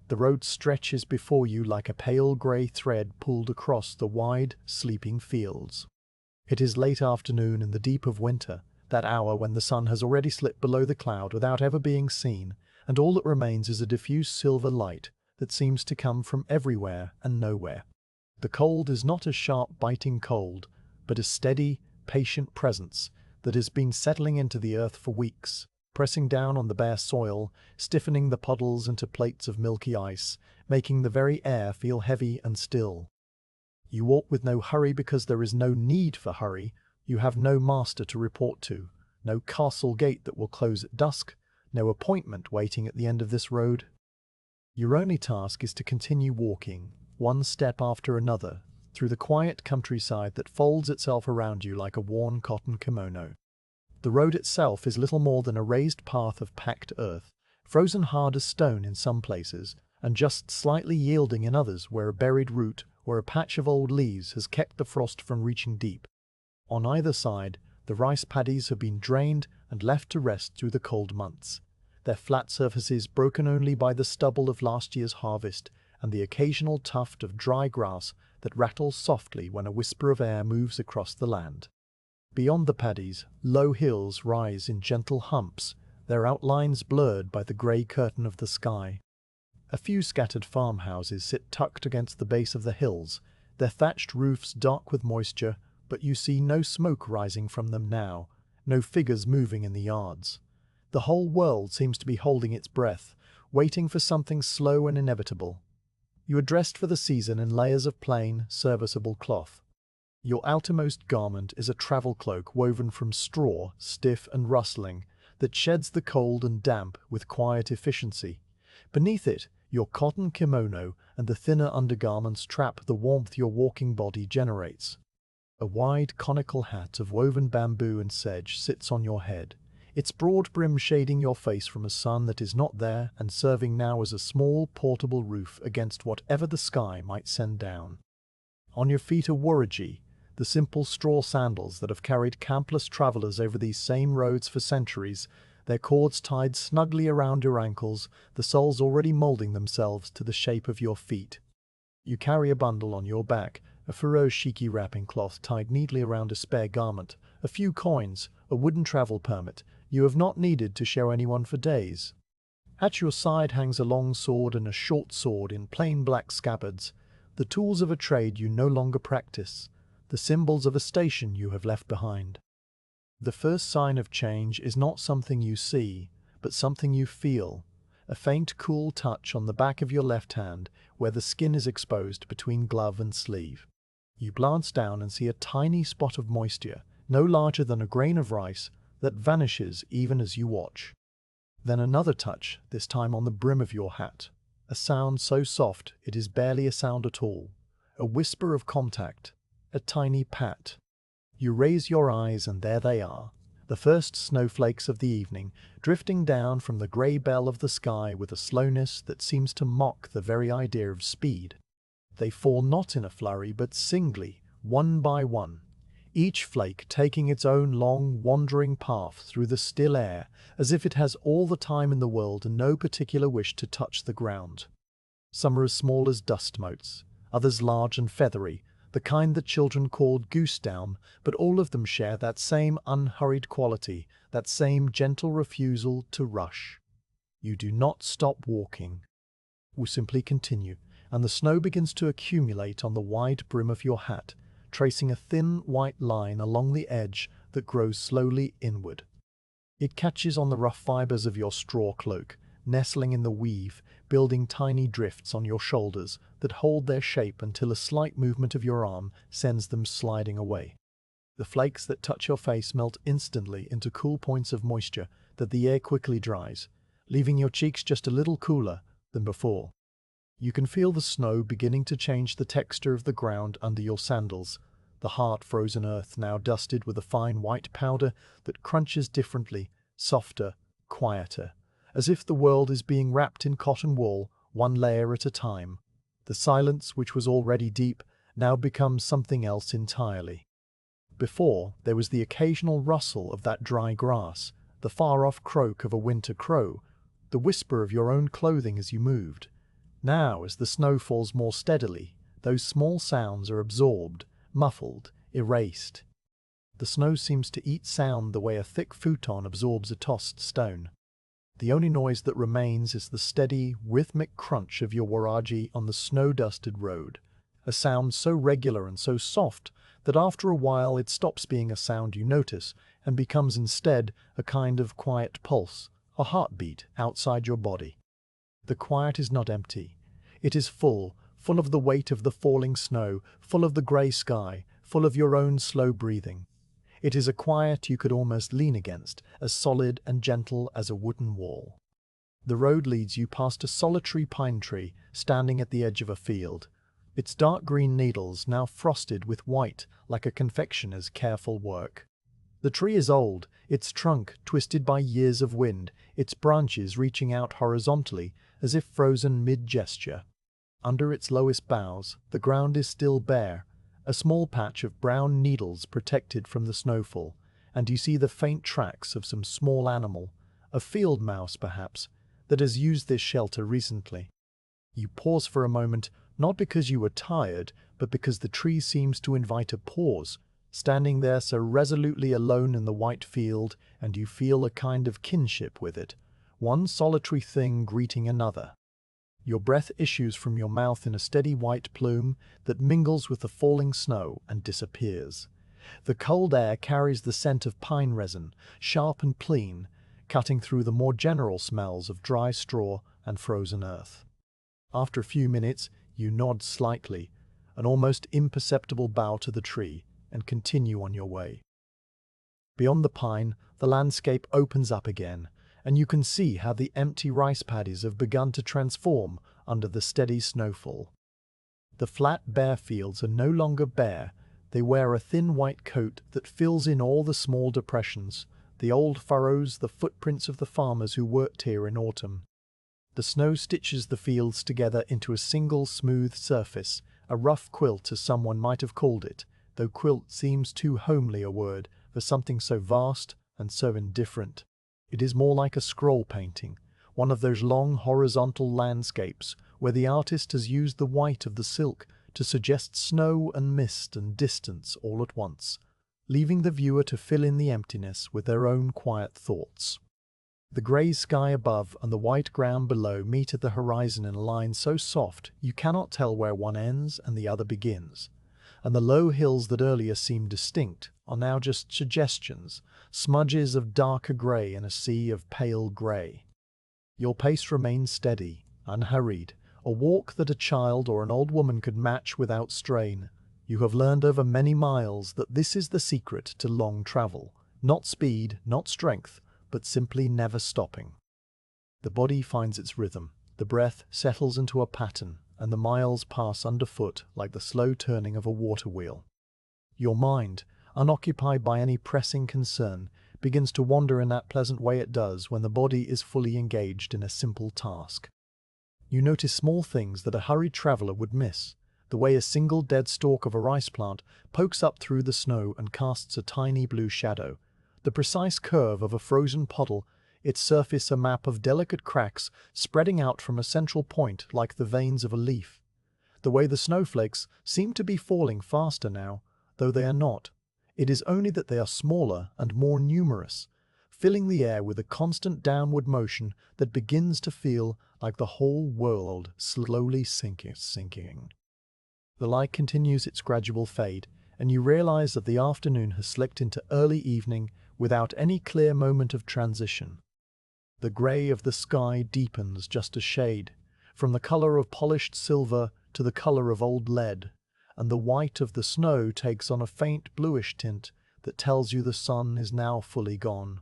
The road stretches before you like a pale grey thread pulled across the wide, sleeping fields. It is late afternoon in the deep of winter, that hour when the sun has already slipped below the cloud without ever being seen, and all that remains is a diffuse silver light that seems to come from everywhere and nowhere. The cold is not a sharp, biting cold, but a steady, patient presence that has been settling into the earth for weeks, pressing down on the bare soil, stiffening the puddles into plates of milky ice, making the very air feel heavy and still. You walk with no hurry because there is no need for hurry. You have no master to report to, no castle gate that will close at dusk, no appointment waiting at the end of this road. Your only task is to continue walking, one step after another, through the quiet countryside that folds itself around you like a worn cotton kimono. The road itself is little more than a raised path of packed earth, frozen hard as stone in some places, and just slightly yielding in others where a buried root or a patch of old leaves has kept the frost from reaching deep. On either side, the rice paddies have been drained and left to rest through the cold months, their flat surfaces broken only by the stubble of last year's harvest and the occasional tuft of dry grass that rattles softly when a whisper of air moves across the land. Beyond the paddies, low hills rise in gentle humps, their outlines blurred by the grey curtain of the sky. A few scattered farmhouses sit tucked against the base of the hills, their thatched roofs dark with moisture, but you see no smoke rising from them now, no figures moving in the yards. The whole world seems to be holding its breath, waiting for something slow and inevitable. You are dressed for the season in layers of plain, serviceable cloth. Your outermost garment is a travel cloak woven from straw, stiff and rustling, that sheds the cold and damp with quiet efficiency. Beneath it, your cotton kimono and the thinner undergarments trap the warmth your walking body generates. A wide conical hat of woven bamboo and sedge sits on your head, its broad brim shading your face from a sun that is not there and serving now as a small portable roof against whatever the sky might send down. On your feet are waraji, the simple straw sandals that have carried countless travellers over these same roads for centuries, their cords tied snugly around your ankles, the soles already moulding themselves to the shape of your feet. You carry a bundle on your back, a furoshiki wrapping cloth tied neatly around a spare garment, a few coins, a wooden travel permit you have not needed to show anyone for days. At your side hangs a long sword and a short sword in plain black scabbards, the tools of a trade you no longer practice, the symbols of a station you have left behind. The first sign of change is not something you see, but something you feel, a faint cool touch on the back of your left hand where the skin is exposed between glove and sleeve. You glance down and see a tiny spot of moisture, no larger than a grain of rice, that vanishes even as you watch. Then another touch, this time on the brim of your hat, a sound so soft it is barely a sound at all, a whisper of contact, a tiny pat. You raise your eyes and there they are, the first snowflakes of the evening, drifting down from the grey bell of the sky with a slowness that seems to mock the very idea of speed. They fall not in a flurry but singly, one by one, each flake taking its own long, wandering path through the still air, as if it has all the time in the world and no particular wish to touch the ground. Some are as small as dust motes, others large and feathery, the kind that children called goose down, but all of them share that same unhurried quality, that same gentle refusal to rush. You do not stop walking. You simply continue, and the snow begins to accumulate on the wide brim of your hat, tracing a thin white line along the edge that grows slowly inward. It catches on the rough fibers of your straw cloak, nestling in the weave, building tiny drifts on your shoulders that hold their shape until a slight movement of your arm sends them sliding away. The flakes that touch your face melt instantly into cool points of moisture that the air quickly dries, leaving your cheeks just a little cooler than before. You can feel the snow beginning to change the texture of the ground under your sandals, the hard frozen earth now dusted with a fine white powder that crunches differently, softer, quieter, as if the world is being wrapped in cotton wool, one layer at a time. The silence, which was already deep, now becomes something else entirely. Before, there was the occasional rustle of that dry grass, the far-off croak of a winter crow, the whisper of your own clothing as you moved. Now, as the snow falls more steadily, those small sounds are absorbed, muffled, erased. The snow seems to eat sound the way a thick futon absorbs a tossed stone. The only noise that remains is the steady, rhythmic crunch of your waraji on the snow-dusted road, a sound so regular and so soft that after a while it stops being a sound you notice and becomes instead a kind of quiet pulse, a heartbeat outside your body. The quiet is not empty. It is full of the weight of the falling snow, full of the grey sky, full of your own slow breathing. It is a quiet you could almost lean against, as solid and gentle as a wooden wall. The road leads you past a solitary pine tree standing at the edge of a field, its dark green needles now frosted with white like a confectioner's careful work. The tree is old, its trunk twisted by years of wind, its branches reaching out horizontally as if frozen mid-gesture. Under its lowest boughs, the ground is still bare, a small patch of brown needles protected from the snowfall, and you see the faint tracks of some small animal, a field mouse perhaps, that has used this shelter recently. You pause for a moment, not because you are tired, but because the tree seems to invite a pause, standing there so resolutely alone in the white field, and you feel a kind of kinship with it, one solitary thing greeting another. Your breath issues from your mouth in a steady white plume that mingles with the falling snow and disappears. The cold air carries the scent of pine resin, sharp and clean, cutting through the more general smells of dry straw and frozen earth. After a few minutes, you nod slightly, an almost imperceptible bow to the tree, and continue on your way. Beyond the pine, the landscape opens up again, and you can see how the empty rice paddies have begun to transform under the steady snowfall. The flat, bare fields are no longer bare. They wear a thin white coat that fills in all the small depressions, the old furrows, the footprints of the farmers who worked here in autumn. The snow stitches the fields together into a single smooth surface, a rough quilt as someone might have called it, though quilt seems too homely a word for something so vast and so indifferent. It is more like a scroll painting, one of those long horizontal landscapes where the artist has used the white of the silk to suggest snow and mist and distance all at once, leaving the viewer to fill in the emptiness with their own quiet thoughts. The grey sky above and the white ground below meet at the horizon in a line so soft you cannot tell where one ends and the other begins, and the low hills that earlier seemed distinct are now just suggestions, smudges of darker grey in a sea of pale grey. Your pace remains steady, unhurried, a walk that a child or an old woman could match without strain. You have learned over many miles that this is the secret to long travel, not speed, not strength, but simply never stopping. The body finds its rhythm, the breath settles into a pattern, and the miles pass underfoot like the slow turning of a water wheel. Your mind, unoccupied by any pressing concern, begins to wander in that pleasant way it does when the body is fully engaged in a simple task. You notice small things that a hurried traveller would miss, the way a single dead stalk of a rice plant pokes up through the snow and casts a tiny blue shadow, the precise curve of a frozen puddle, its surface a map of delicate cracks spreading out from a central point like the veins of a leaf. The way the snowflakes seem to be falling faster now, though they are not. It is only that they are smaller and more numerous, filling the air with a constant downward motion that begins to feel like the whole world slowly sinking. The light continues its gradual fade, and you realize that the afternoon has slipped into early evening without any clear moment of transition. The grey of the sky deepens just a shade, from the color of polished silver to the color of old lead, and the white of the snow takes on a faint bluish tint that tells you the sun is now fully gone.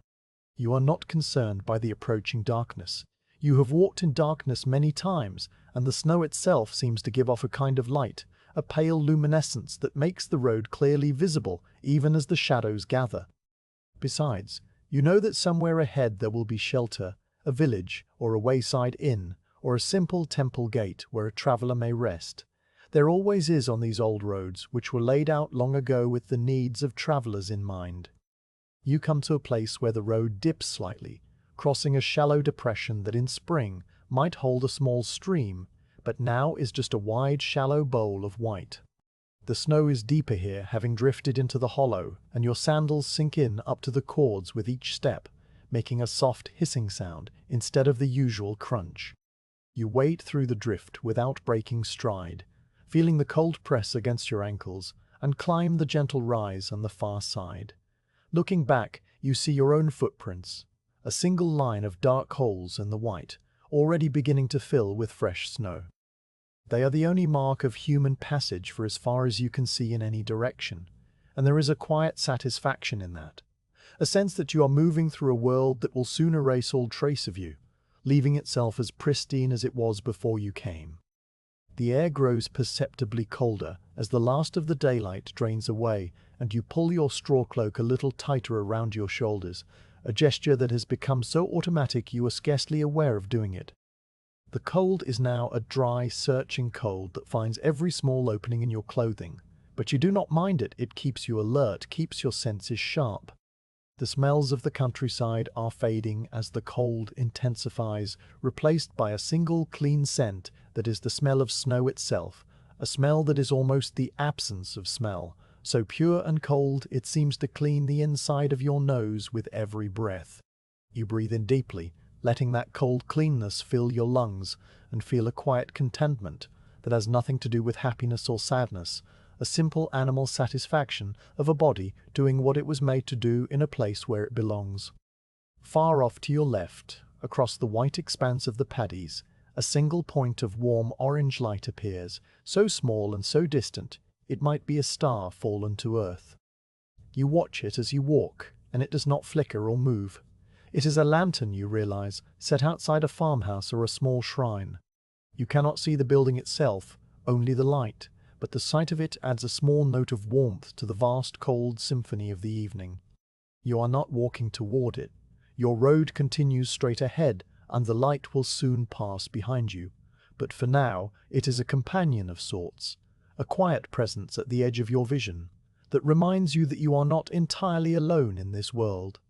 You are not concerned by the approaching darkness. You have walked in darkness many times, and the snow itself seems to give off a kind of light, a pale luminescence that makes the road clearly visible even as the shadows gather. Besides, you know that somewhere ahead there will be shelter, a village, or a wayside inn, or a simple temple gate where a traveller may rest. There always is on these old roads, which were laid out long ago with the needs of travellers in mind. You come to a place where the road dips slightly, crossing a shallow depression that in spring might hold a small stream, but now is just a wide, shallow bowl of white. The snow is deeper here, having drifted into the hollow, and your sandals sink in up to the cords with each step, making a soft hissing sound instead of the usual crunch. You wade through the drift without breaking stride, feeling the cold press against your ankles, and climb the gentle rise on the far side. Looking back, you see your own footprints, a single line of dark holes in the white, already beginning to fill with fresh snow. They are the only mark of human passage for as far as you can see in any direction, and there is a quiet satisfaction in that, a sense that you are moving through a world that will soon erase all trace of you, leaving itself as pristine as it was before you came. The air grows perceptibly colder as the last of the daylight drains away, and you pull your straw cloak a little tighter around your shoulders, a gesture that has become so automatic you are scarcely aware of doing it. The cold is now a dry, searching cold that finds every small opening in your clothing, but you do not mind it. It keeps you alert, keeps your senses sharp. The smells of the countryside are fading as the cold intensifies, replaced by a single clean scent that is the smell of snow itself, a smell that is almost the absence of smell, so pure and cold it seems to clean the inside of your nose with every breath. You breathe in deeply, letting that cold cleanness fill your lungs, and feel a quiet contentment that has nothing to do with happiness or sadness, a simple animal satisfaction of a body doing what it was made to do in a place where it belongs. Far off to your left, across the white expanse of the paddies, a single point of warm orange light appears, so small and so distant it might be a star fallen to earth. You watch it as you walk, and it does not flicker or move. It is a lantern, you realize, set outside a farmhouse or a small shrine. You cannot see the building itself, only the light, but the sight of it adds a small note of warmth to the vast cold symphony of the evening. You are not walking toward it. Your road continues straight ahead, and the light will soon pass behind you. But for now, it is a companion of sorts, a quiet presence at the edge of your vision, that reminds you that you are not entirely alone in this world,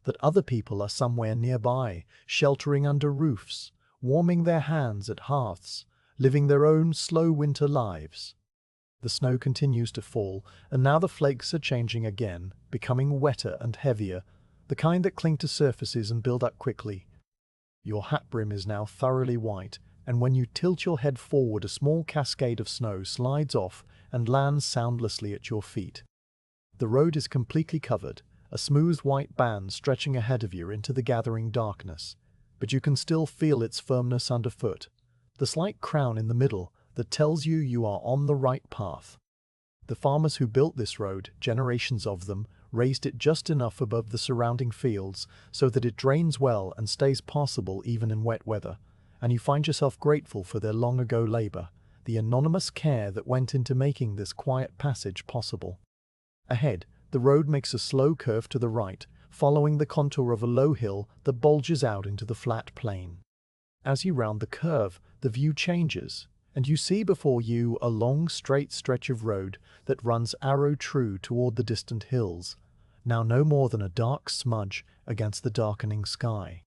that other people are somewhere nearby, sheltering under roofs, warming their hands at hearths, living their own slow winter lives. The snow continues to fall, and now the flakes are changing again, becoming wetter and heavier, the kind that cling to surfaces and build up quickly. Your hat brim is now thoroughly white, and when you tilt your head forward, a small cascade of snow slides off and lands soundlessly at your feet. The road is completely covered, a smooth white band stretching ahead of you into the gathering darkness, but you can still feel its firmness underfoot, the slight crown in the middle that tells you you are on the right path. The farmers who built this road, generations of them, raised it just enough above the surrounding fields so that it drains well and stays passable even in wet weather, and you find yourself grateful for their long-ago labor, the anonymous care that went into making this quiet passage possible. Ahead, the road makes a slow curve to the right, following the contour of a low hill that bulges out into the flat plain. As you round the curve, the view changes, and you see before you a long straight stretch of road that runs arrow true toward the distant hills, now no more than a dark smudge against the darkening sky.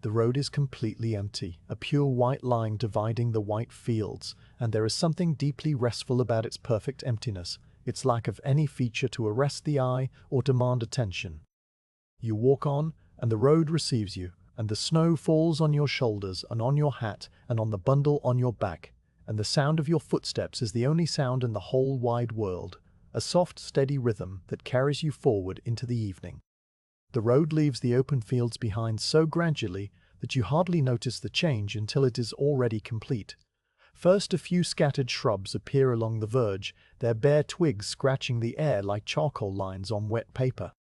The road is completely empty, a pure white line dividing the white fields, and there is something deeply restful about its perfect emptiness, its lack of any feature to arrest the eye or demand attention. You walk on, and the road receives you, and the snow falls on your shoulders and on your hat and on the bundle on your back, and the sound of your footsteps is the only sound in the whole wide world, a soft, steady rhythm that carries you forward into the evening. The road leaves the open fields behind so gradually that you hardly notice the change until it is already complete. First, a few scattered shrubs appear along the verge, their bare twigs scratching the air like charcoal lines on wet paper.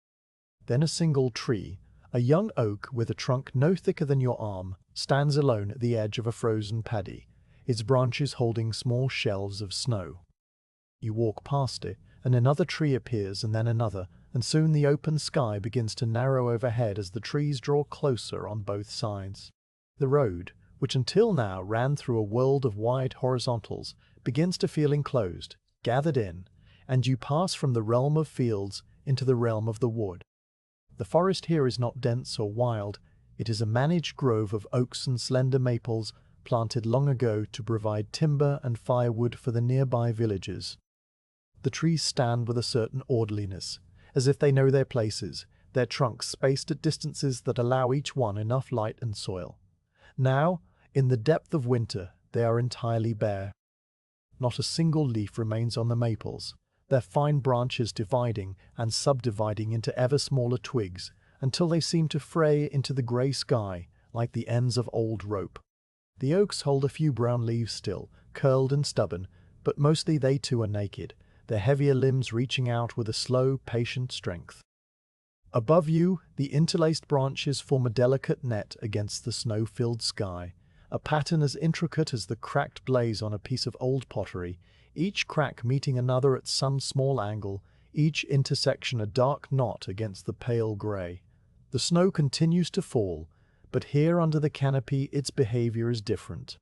Then a single tree, a young oak with a trunk no thicker than your arm, stands alone at the edge of a frozen paddy, its branches holding small shelves of snow. You walk past it, and another tree appears, and then another, and soon the open sky begins to narrow overhead as the trees draw closer on both sides. The road, which until now ran through a world of wide horizontals, begins to feel enclosed, gathered in, and you pass from the realm of fields into the realm of the wood. The forest here is not dense or wild, it is a managed grove of oaks and slender maples, planted long ago to provide timber and firewood for the nearby villages. The trees stand with a certain orderliness, as if they know their places, their trunks spaced at distances that allow each one enough light and soil. Now, in the depth of winter, they are entirely bare. Not a single leaf remains on the maples, their fine branches dividing and subdividing into ever smaller twigs until they seem to fray into the grey sky like the ends of old rope. The oaks hold a few brown leaves still, curled and stubborn, but mostly they too are naked, their heavier limbs reaching out with a slow, patient strength. Above you, the interlaced branches form a delicate net against the snow-filled sky, a pattern as intricate as the cracked blaze on a piece of old pottery, each crack meeting another at some small angle, each intersection a dark knot against the pale grey. The snow continues to fall, but here under the canopy its behavior is different.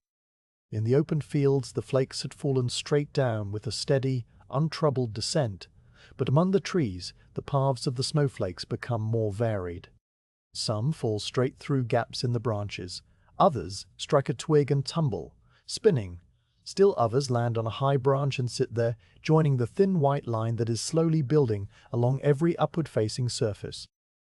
In the open fields the flakes had fallen straight down with a steady, untroubled descent, but among the trees the paths of the snowflakes become more varied. Some fall straight through gaps in the branches, others strike a twig and tumble, spinning. Still others land on a high branch and sit there, joining the thin white line that is slowly building along every upward-facing surface.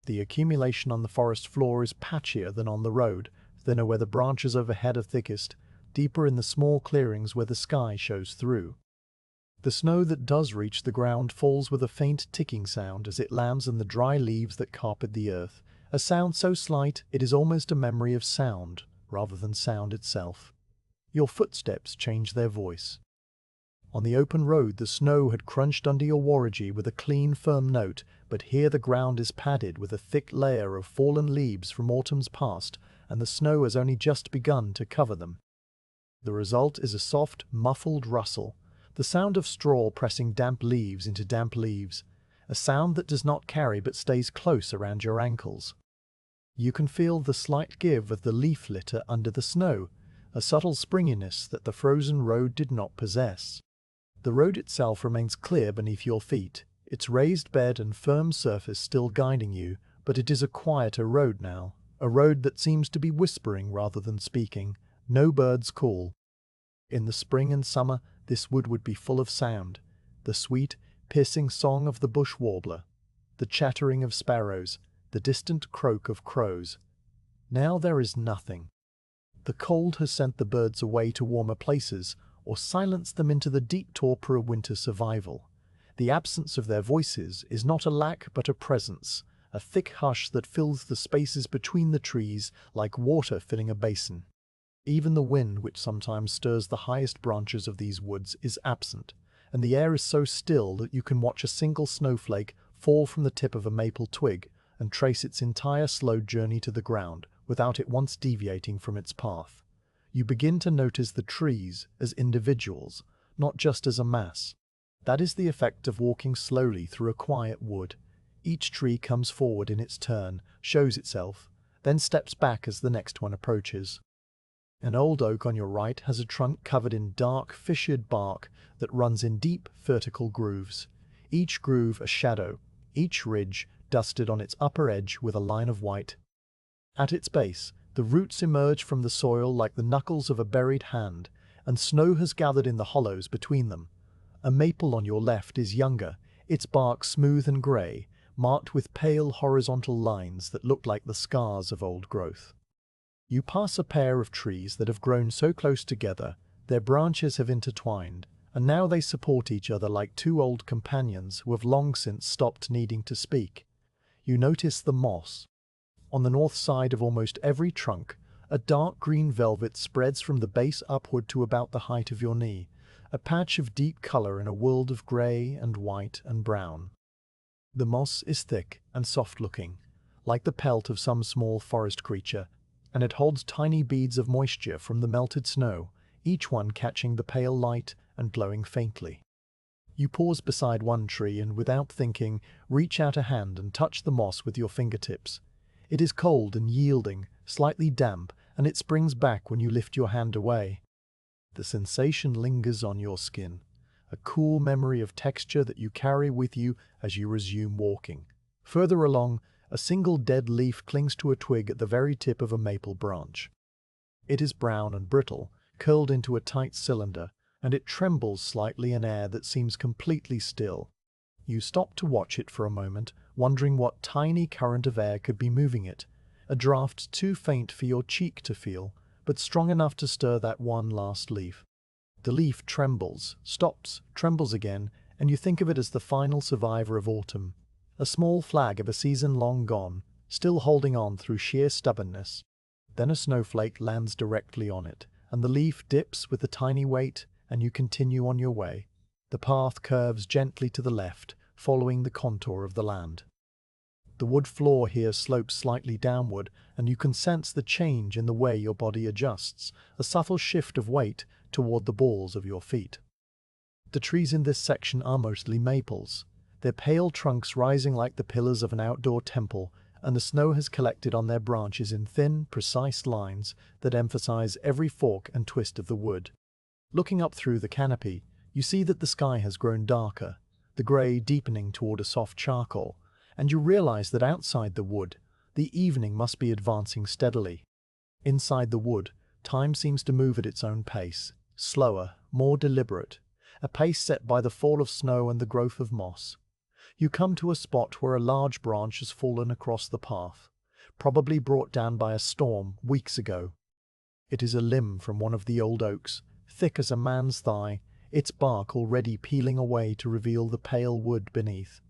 The accumulation on the forest floor is patchier than on the road, thinner where the branches overhead are thickest, deeper in the small clearings where the sky shows through. The snow that does reach the ground falls with a faint ticking sound as it lands in the dry leaves that carpet the earth, a sound so slight it is almost a memory of sound, rather than sound itself. Your footsteps change their voice. On the open road the snow had crunched under your waragi with a clean, firm note, but here the ground is padded with a thick layer of fallen leaves from autumn's past, and the snow has only just begun to cover them. The result is a soft, muffled rustle, the sound of straw pressing damp leaves into damp leaves, a sound that does not carry but stays close around your ankles. You can feel the slight give of the leaf litter under the snow, a subtle springiness that the frozen road did not possess. The road itself remains clear beneath your feet, its raised bed and firm surface still guiding you, but it is a quieter road now, a road that seems to be whispering rather than speaking. No birds call. In the spring and summer, this wood would be full of sound, the sweet, piercing song of the bush warbler, the chattering of sparrows, the distant croak of crows. Now there is nothing. The cold has sent the birds away to warmer places, or silenced them into the deep torpor of winter survival. The absence of their voices is not a lack but a presence, a thick hush that fills the spaces between the trees like water filling a basin. Even the wind, which sometimes stirs the highest branches of these woods, is absent, and the air is so still that you can watch a single snowflake fall from the tip of a maple twig and trace its entire slow journey to the ground without it once deviating from its path. You begin to notice the trees as individuals, not just as a mass. That is the effect of walking slowly through a quiet wood. Each tree comes forward in its turn, shows itself, then steps back as the next one approaches. An old oak on your right has a trunk covered in dark, fissured bark that runs in deep, vertical grooves. Each groove a shadow, each ridge dusted on its upper edge with a line of white. At its base, the roots emerge from the soil like the knuckles of a buried hand, and snow has gathered in the hollows between them. A maple on your left is younger, its bark smooth and grey, marked with pale horizontal lines that look like the scars of old growth. You pass a pair of trees that have grown so close together, their branches have intertwined, and now they support each other like two old companions who have long since stopped needing to speak. You notice the moss. On the north side of almost every trunk, a dark green velvet spreads from the base upward to about the height of your knee, a patch of deep color in a world of grey and white and brown. The moss is thick and soft-looking, like the pelt of some small forest creature, and it holds tiny beads of moisture from the melted snow, each one catching the pale light and glowing faintly. You pause beside one tree and, without thinking, reach out a hand and touch the moss with your fingertips. It is cold and yielding, slightly damp, and it springs back when you lift your hand away. The sensation lingers on your skin, a cool memory of texture that you carry with you as you resume walking. Further along, a single dead leaf clings to a twig at the very tip of a maple branch. It is brown and brittle, curled into a tight cylinder, and it trembles slightly in air that seems completely still. You stop to watch it for a moment, wondering what tiny current of air could be moving it, a draft too faint for your cheek to feel, but strong enough to stir that one last leaf. The leaf trembles, stops, trembles again, and you think of it as the final survivor of autumn, a small flag of a season long gone, still holding on through sheer stubbornness. Then a snowflake lands directly on it, and the leaf dips with a tiny weight, and you continue on your way. The path curves gently to the left, following the contour of the land. The wood floor here slopes slightly downward, and you can sense the change in the way your body adjusts, a subtle shift of weight toward the balls of your feet. The trees in this section are mostly maples, their pale trunks rising like the pillars of an outdoor temple, and the snow has collected on their branches in thin, precise lines that emphasize every fork and twist of the wood. Looking up through the canopy, you see that the sky has grown darker, the grey deepening toward a soft charcoal, and you realize that outside the wood, the evening must be advancing steadily. Inside the wood, time seems to move at its own pace, slower, more deliberate, a pace set by the fall of snow and the growth of moss. You come to a spot where a large branch has fallen across the path, probably brought down by a storm weeks ago. It is a limb from one of the old oaks, thick as a man's thigh, its bark already peeling away to reveal the pale wood beneath.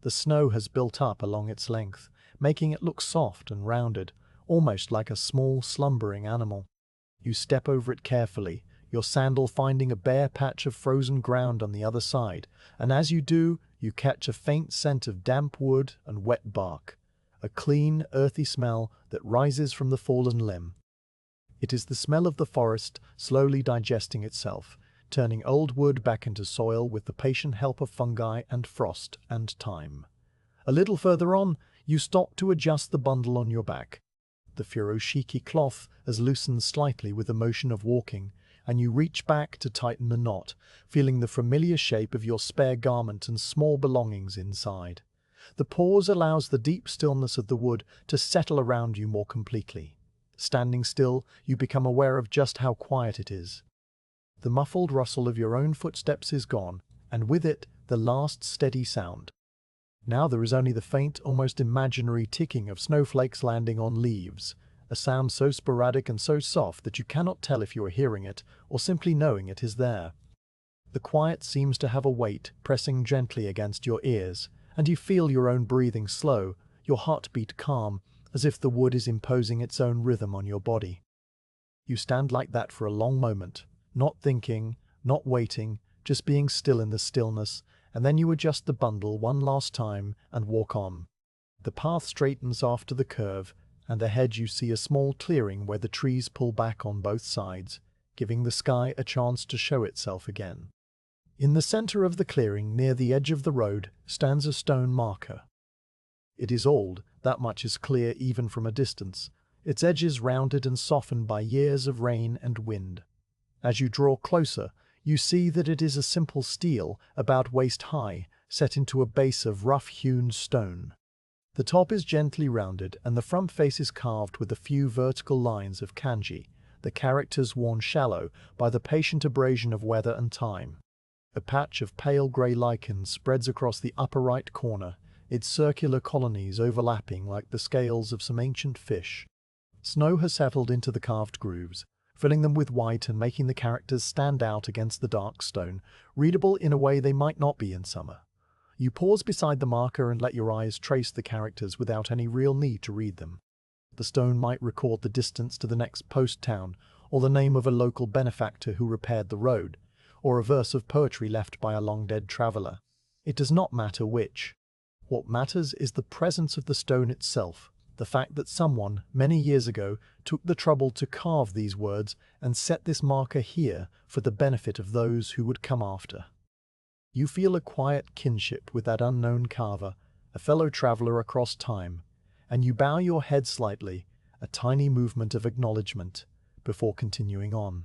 The snow has built up along its length, making it look soft and rounded, almost like a small, slumbering animal. You step over it carefully, your sandal finding a bare patch of frozen ground on the other side, and as you do, you catch a faint scent of damp wood and wet bark, a clean, earthy smell that rises from the fallen limb. It is the smell of the forest slowly digesting itself, turning old wood back into soil with the patient help of fungi and frost and time. A little further on, you stop to adjust the bundle on your back. The furoshiki cloth has loosened slightly with the motion of walking, and you reach back to tighten the knot, feeling the familiar shape of your spare garment and small belongings inside. The pause allows the deep stillness of the wood to settle around you more completely. Standing still, you become aware of just how quiet it is. The muffled rustle of your own footsteps is gone, and with it, the last steady sound. Now there is only the faint, almost imaginary ticking of snowflakes landing on leaves, a sound so sporadic and so soft that you cannot tell if you are hearing it or simply knowing it is there. The quiet seems to have a weight pressing gently against your ears, and you feel your own breathing slow, your heartbeat calm, as if the wood is imposing its own rhythm on your body. You stand like that for a long moment, not thinking, not waiting, just being still in the stillness, and then you adjust the bundle one last time and walk on. The path straightens after the curve, and ahead you see a small clearing where the trees pull back on both sides, giving the sky a chance to show itself again. In the center of the clearing, near the edge of the road, stands a stone marker. It is old, that much is clear even from a distance, its edges rounded and softened by years of rain and wind. As you draw closer, you see that it is a simple stele, about waist high, set into a base of rough-hewn stone. The top is gently rounded, and the front face is carved with a few vertical lines of kanji, the characters worn shallow by the patient abrasion of weather and time. A patch of pale grey lichen spreads across the upper right corner, its circular colonies overlapping like the scales of some ancient fish. Snow has settled into the carved grooves, filling them with white and making the characters stand out against the dark stone, readable in a way they might not be in summer. You pause beside the marker and let your eyes trace the characters without any real need to read them. The stone might record the distance to the next post town, or the name of a local benefactor who repaired the road, or a verse of poetry left by a long-dead traveller. It does not matter which. What matters is the presence of the stone itself, the fact that someone, many years ago, took the trouble to carve these words and set this marker here for the benefit of those who would come after. You feel a quiet kinship with that unknown carver, a fellow traveller across time, and you bow your head slightly, a tiny movement of acknowledgement, before continuing on.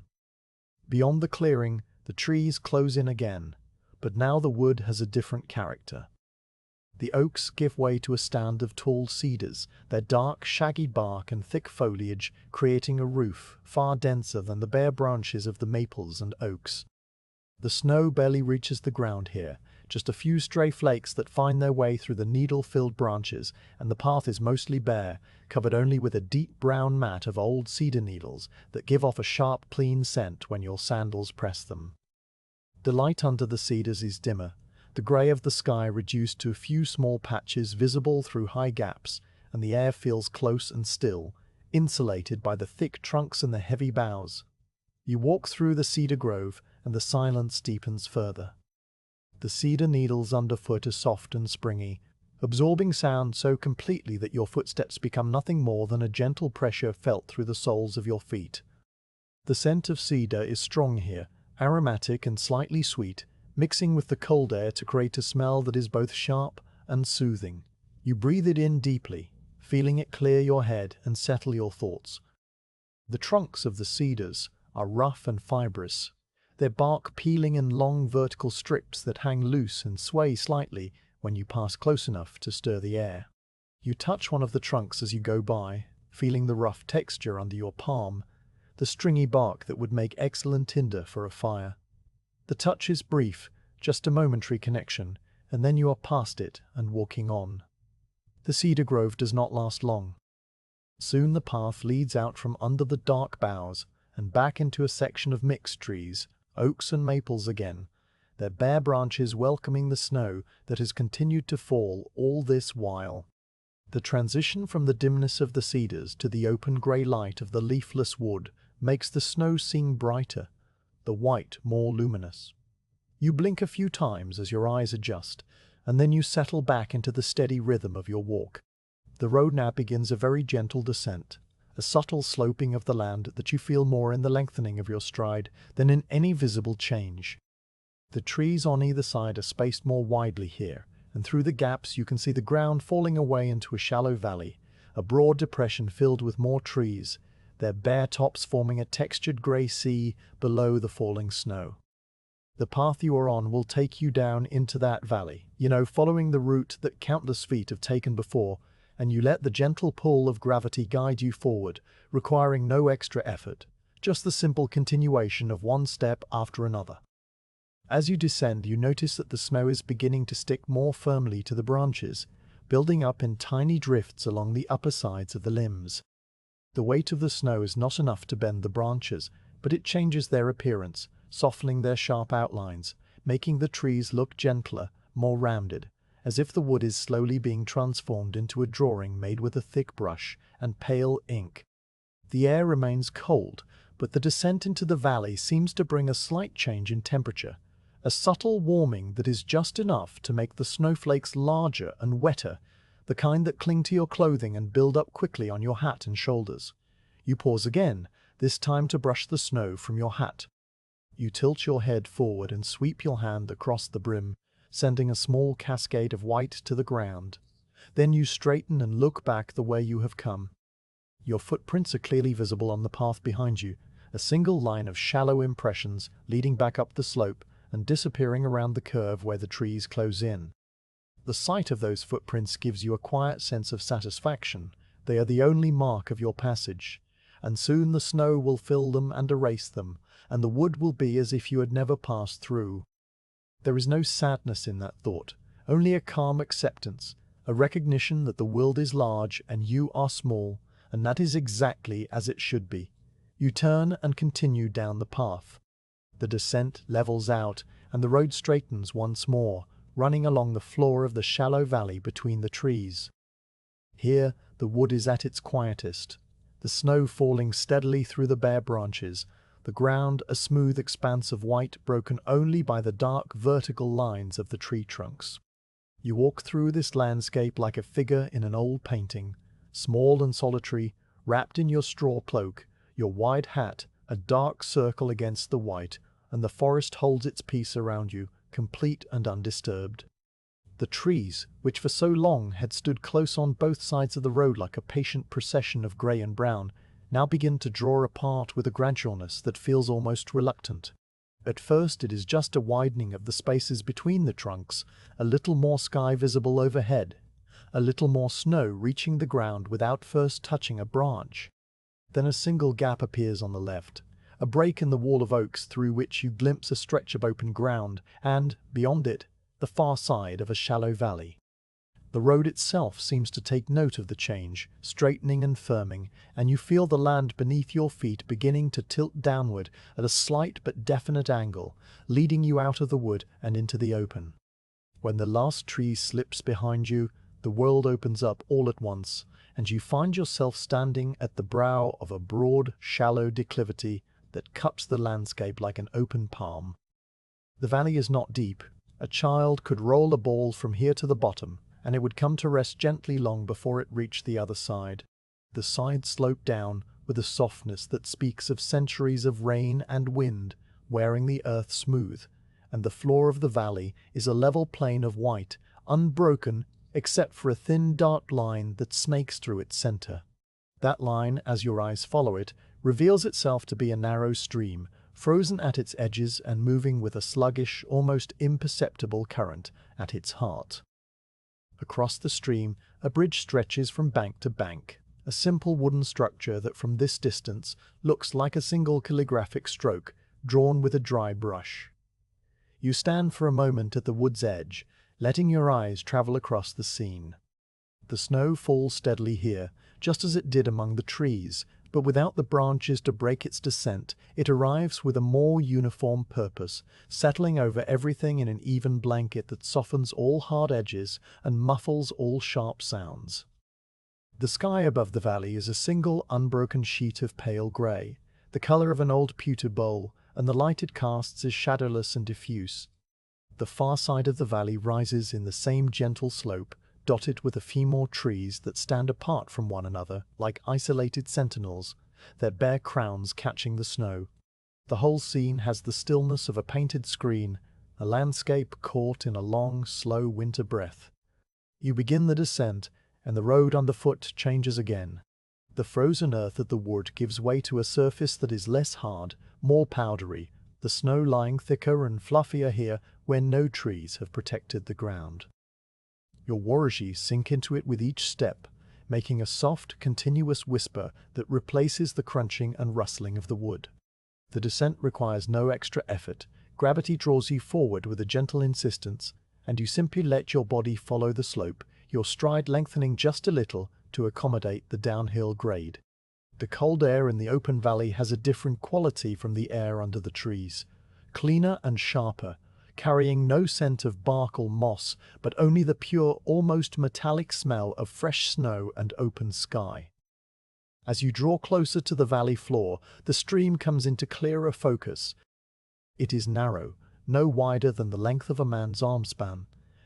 Beyond the clearing, the trees close in again, but now the wood has a different character. The oaks give way to a stand of tall cedars, their dark, shaggy bark and thick foliage creating a roof far denser than the bare branches of the maples and oaks. The snow barely reaches the ground here, just a few stray flakes that find their way through the needle-filled branches, and the path is mostly bare, covered only with a deep brown mat of old cedar needles that give off a sharp, clean scent when your sandals press them. The light under the cedars is dimmer, the grey of the sky reduced to a few small patches visible through high gaps, and the air feels close and still, insulated by the thick trunks and the heavy boughs. You walk through the cedar grove, and the silence deepens further. The cedar needles underfoot are soft and springy, absorbing sound so completely that your footsteps become nothing more than a gentle pressure felt through the soles of your feet. The scent of cedar is strong here, aromatic and slightly sweet, mixing with the cold air to create a smell that is both sharp and soothing. You breathe it in deeply, feeling it clear your head and settle your thoughts. The trunks of the cedars are rough and fibrous, their bark peeling in long vertical strips that hang loose and sway slightly when you pass close enough to stir the air. You touch one of the trunks as you go by, feeling the rough texture under your palm, the stringy bark that would make excellent tinder for a fire. The touch is brief, just a momentary connection, and then you are past it and walking on. The cedar grove does not last long. Soon the path leads out from under the dark boughs and back into a section of mixed trees, oaks and maples again, their bare branches welcoming the snow that has continued to fall all this while. The transition from the dimness of the cedars to the open grey light of the leafless wood makes the snow seem brighter, the white more luminous. You blink a few times as your eyes adjust, and then you settle back into the steady rhythm of your walk. The road now begins a very gentle descent, a subtle sloping of the land that you feel more in the lengthening of your stride than in any visible change. The trees on either side are spaced more widely here, and through the gaps you can see the ground falling away into a shallow valley, a broad depression filled with more trees, their bare tops forming a textured grey sea below the falling snow. The path you are on will take you down into that valley, following the route that countless feet have taken before, and you let the gentle pull of gravity guide you forward, requiring no extra effort, just the simple continuation of one step after another. As you descend, you notice that the snow is beginning to stick more firmly to the branches, building up in tiny drifts along the upper sides of the limbs. The weight of the snow is not enough to bend the branches, but it changes their appearance, softening their sharp outlines, making the trees look gentler, more rounded, as if the wood is slowly being transformed into a drawing made with a thick brush and pale ink. The air remains cold, but the descent into the valley seems to bring a slight change in temperature, a subtle warming that is just enough to make the snowflakes larger and wetter, the kind that cling to your clothing and build up quickly on your hat and shoulders. You pause again, this time to brush the snow from your hat. You tilt your head forward and sweep your hand across the brim, sending a small cascade of white to the ground. Then you straighten and look back the way you have come. Your footprints are clearly visible on the path behind you, a single line of shallow impressions leading back up the slope and disappearing around the curve where the trees close in. The sight of those footprints gives you a quiet sense of satisfaction. They are the only mark of your passage, and soon the snow will fill them and erase them, and the wood will be as if you had never passed through. There is no sadness in that thought, only a calm acceptance, a recognition that the world is large and you are small, and that is exactly as it should be. You turn and continue down the path. The descent levels out, and the road straightens once more, running along the floor of the shallow valley between the trees. Here the wood is at its quietest, the snow falling steadily through the bare branches, the ground a smooth expanse of white broken only by the dark vertical lines of the tree trunks. You walk through this landscape like a figure in an old painting, small and solitary, wrapped in your straw cloak, your wide hat a dark circle against the white, and the forest holds its peace around you, complete and undisturbed. The trees, which for so long had stood close on both sides of the road like a patient procession of grey and brown, now begin to draw apart with a gradualness that feels almost reluctant. At first it is just a widening of the spaces between the trunks, a little more sky visible overhead, a little more snow reaching the ground without first touching a branch. Then a single gap appears on the left, a break in the wall of oaks through which you glimpse a stretch of open ground, and, beyond it, the far side of a shallow valley. The road itself seems to take note of the change, straightening and firming, and you feel the land beneath your feet beginning to tilt downward at a slight but definite angle, leading you out of the wood and into the open. When the last tree slips behind you, the world opens up all at once, and you find yourself standing at the brow of a broad, shallow declivity that cups the landscape like an open palm. The valley is not deep. A child could roll a ball from here to the bottom, and it would come to rest gently long before it reached the other side. The sides slope down with a softness that speaks of centuries of rain and wind wearing the earth smooth, and the floor of the valley is a level plain of white, unbroken except for a thin dark line that snakes through its center. That line, as your eyes follow it, reveals itself to be a narrow stream, frozen at its edges and moving with a sluggish, almost imperceptible current at its heart. Across the stream, a bridge stretches from bank to bank, a simple wooden structure that from this distance looks like a single calligraphic stroke drawn with a dry brush. You stand for a moment at the wood's edge, letting your eyes travel across the scene. The snow falls steadily here, just as it did among the trees, but without the branches to break its descent, it arrives with a more uniform purpose, settling over everything in an even blanket that softens all hard edges and muffles all sharp sounds. The sky above the valley is a single unbroken sheet of pale grey, the colour of an old pewter bowl, and the light it casts is shadowless and diffuse. The far side of the valley rises in the same gentle slope, dotted with a few more trees that stand apart from one another like isolated sentinels, their bare crowns catching the snow. The whole scene has the stillness of a painted screen, a landscape caught in a long, slow winter breath. You begin the descent, and the road underfoot changes again. The frozen earth of the wood gives way to a surface that is less hard, more powdery, the snow lying thicker and fluffier here where no trees have protected the ground. Your waragi sink into it with each step, making a soft, continuous whisper that replaces the crunching and rustling of the wood. The descent requires no extra effort. Gravity draws you forward with a gentle insistence, and you simply let your body follow the slope, your stride lengthening just a little to accommodate the downhill grade. The cold air in the open valley has a different quality from the air under the trees, cleaner and sharper, carrying no scent of bark or moss, but only the pure, almost metallic smell of fresh snow and open sky. As you draw closer to the valley floor, the stream comes into clearer focus. It is narrow, no wider than the length of a man's arm span,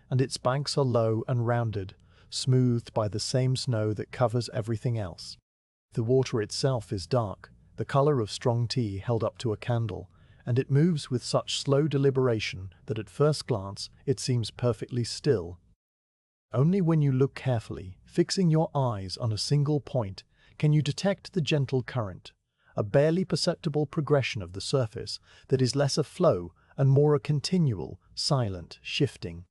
and its banks are low and rounded, smoothed by the same snow that covers everything else. The water itself is dark, the color of strong tea held up to a candle, and it moves with such slow deliberation that at first glance it seems perfectly still. Only when you look carefully, fixing your eyes on a single point, can you detect the gentle current, a barely perceptible progression of the surface that is less a flow and more a continual, silent shifting.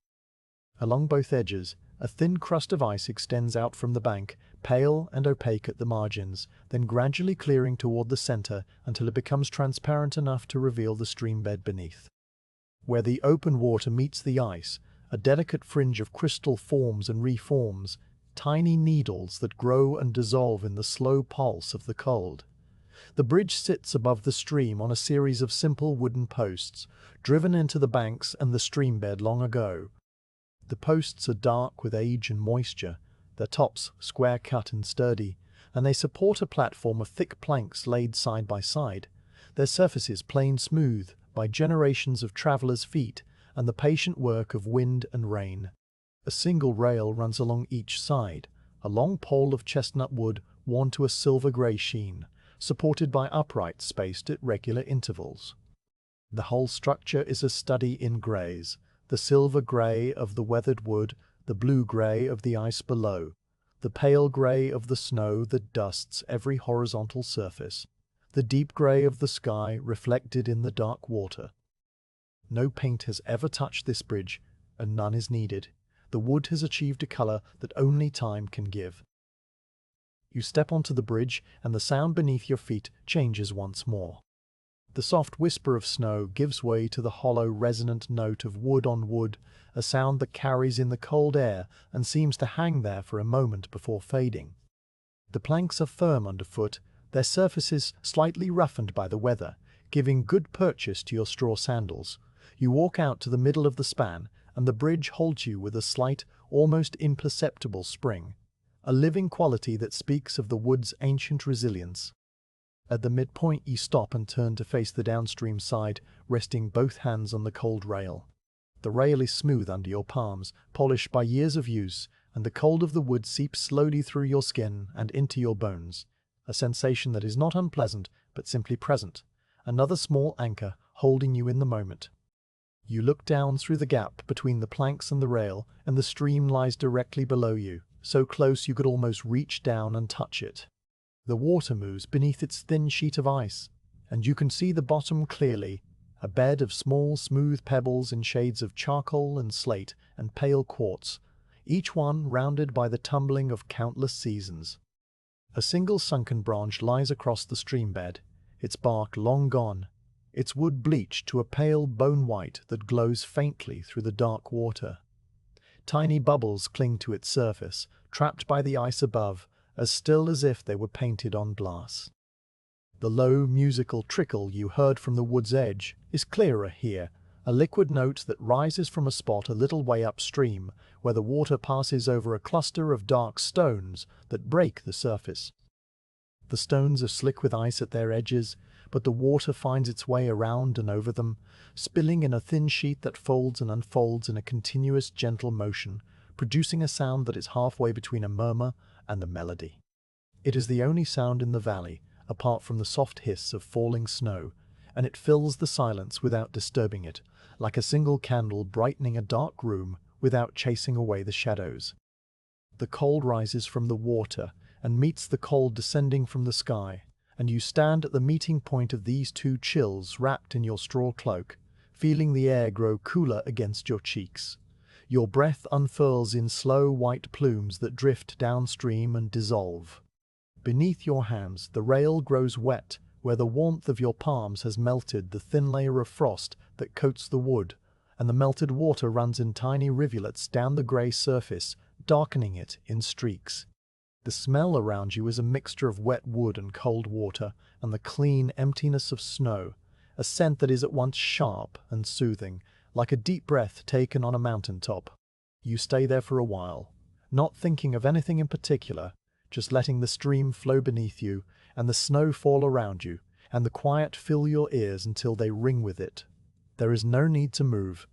Along both edges, a thin crust of ice extends out from the bank, pale and opaque at the margins, then gradually clearing toward the center until it becomes transparent enough to reveal the stream bed beneath. Where the open water meets the ice, a delicate fringe of crystal forms and reforms, tiny needles that grow and dissolve in the slow pulse of the cold. The bridge sits above the stream on a series of simple wooden posts, driven into the banks and the stream bed long ago. The posts are dark with age and moisture, their tops square-cut and sturdy, and they support a platform of thick planks laid side by side, their surfaces planed smooth by generations of travelers' feet and the patient work of wind and rain. A single rail runs along each side, a long pole of chestnut wood worn to a silver-grey sheen, supported by uprights spaced at regular intervals. The whole structure is a study in greys, the silver grey of the weathered wood, the blue grey of the ice below, the pale grey of the snow that dusts every horizontal surface, the deep grey of the sky reflected in the dark water. No paint has ever touched this bridge, and none is needed. The wood has achieved a color that only time can give. You step onto the bridge, and the sound beneath your feet changes once more. The soft whisper of snow gives way to the hollow, resonant note of wood on wood, a sound that carries in the cold air and seems to hang there for a moment before fading. The planks are firm underfoot, their surfaces slightly roughened by the weather, giving good purchase to your straw sandals. You walk out to the middle of the span, and the bridge holds you with a slight, almost imperceptible spring, a living quality that speaks of the wood's ancient resilience. At the midpoint you stop and turn to face the downstream side, resting both hands on the cold rail. The rail is smooth under your palms, polished by years of use, and the cold of the wood seeps slowly through your skin and into your bones, a sensation that is not unpleasant but simply present, another small anchor holding you in the moment. You look down through the gap between the planks and the rail, and the stream lies directly below you, so close you could almost reach down and touch it. The water moves beneath its thin sheet of ice, and you can see the bottom clearly, a bed of small, smooth pebbles in shades of charcoal and slate and pale quartz, each one rounded by the tumbling of countless seasons. A single sunken branch lies across the stream bed, its bark long gone, its wood bleached to a pale bone white that glows faintly through the dark water. Tiny bubbles cling to its surface, trapped by the ice above, as still as if they were painted on glass. The low, musical trickle you heard from the wood's edge is clearer here, a liquid note that rises from a spot a little way upstream, where the water passes over a cluster of dark stones that break the surface. The stones are slick with ice at their edges, but the water finds its way around and over them, spilling in a thin sheet that folds and unfolds in a continuous, gentle motion, producing a sound that is halfway between a murmur and a melody. It is the only sound in the valley, apart from the soft hiss of falling snow, and it fills the silence without disturbing it, like a single candle brightening a dark room without chasing away the shadows. The cold rises from the water and meets the cold descending from the sky, and you stand at the meeting point of these two chills wrapped in your straw cloak, feeling the air grow cooler against your cheeks. Your breath unfurls in slow white plumes that drift downstream and dissolve. Beneath your hands, the rail grows wet, where the warmth of your palms has melted the thin layer of frost that coats the wood, and the melted water runs in tiny rivulets down the grey surface, darkening it in streaks. The smell around you is a mixture of wet wood and cold water, and the clean emptiness of snow, a scent that is at once sharp and soothing, like a deep breath taken on a mountaintop. You stay there for a while, not thinking of anything in particular, just letting the stream flow beneath you, and the snow fall around you, and the quiet fill your ears until they ring with it. There is no need to move.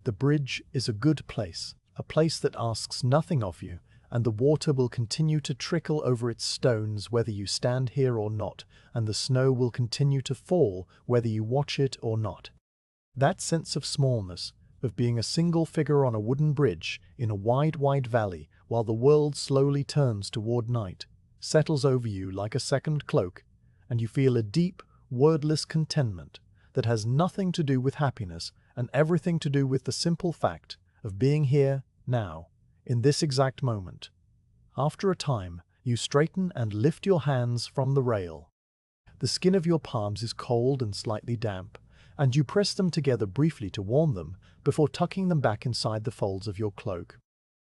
The bridge is a good place, a place that asks nothing of you, and the water will continue to trickle over its stones whether you stand here or not, and the snow will continue to fall whether you watch it or not. That sense of smallness, of being a single figure on a wooden bridge in a wide, wide valley while the world slowly turns toward night, settles over you like a second cloak, and you feel a deep, wordless contentment that has nothing to do with happiness and everything to do with the simple fact of being here, now, in this exact moment. After a time, you straighten and lift your hands from the rail. The skin of your palms is cold and slightly damp, and you press them together briefly to warm them before tucking them back inside the folds of your cloak.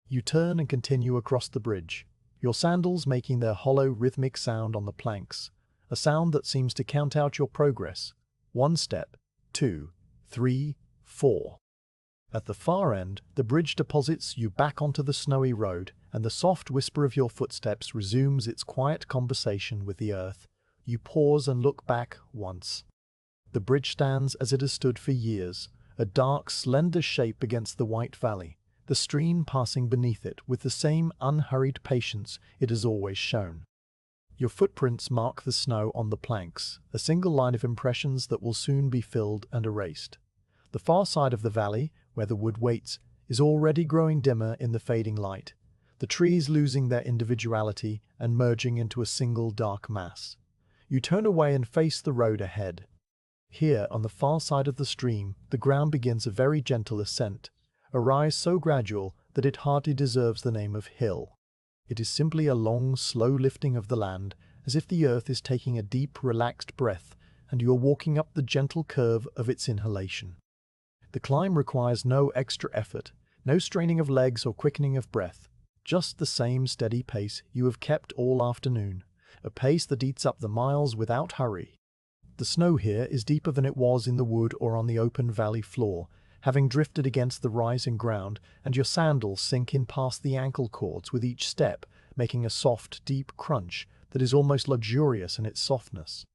You turn and continue across the bridge, your sandals making their hollow rhythmic sound on the planks, a sound that seems to count out your progress. 1 step, 2, 3, 4. At the far end, the bridge deposits you back onto the snowy road, and the soft whisper of your footsteps resumes its quiet conversation with the earth. You pause and look back once. The bridge stands as it has stood for years, a dark, slender shape against the white valley, the stream passing beneath it with the same unhurried patience it has always shown. Your footprints mark the snow on the planks, a single line of impressions that will soon be filled and erased. The far side of the valley, where the wood waits, is already growing dimmer in the fading light, the trees losing their individuality and merging into a single dark mass. You turn away and face the road ahead. Here, on the far side of the stream, the ground begins a very gentle ascent, a rise so gradual that it hardly deserves the name of hill. It is simply a long, slow lifting of the land, as if the earth is taking a deep, relaxed breath, and you are walking up the gentle curve of its inhalation. The climb requires no extra effort, no straining of legs or quickening of breath, just the same steady pace you have kept all afternoon, a pace that eats up the miles without hurry. The snow here is deeper than it was in the wood or on the open valley floor, having drifted against the rising ground, and your sandals sink in past the ankle cords with each step, making a soft, deep crunch that is almost luxurious in its softness.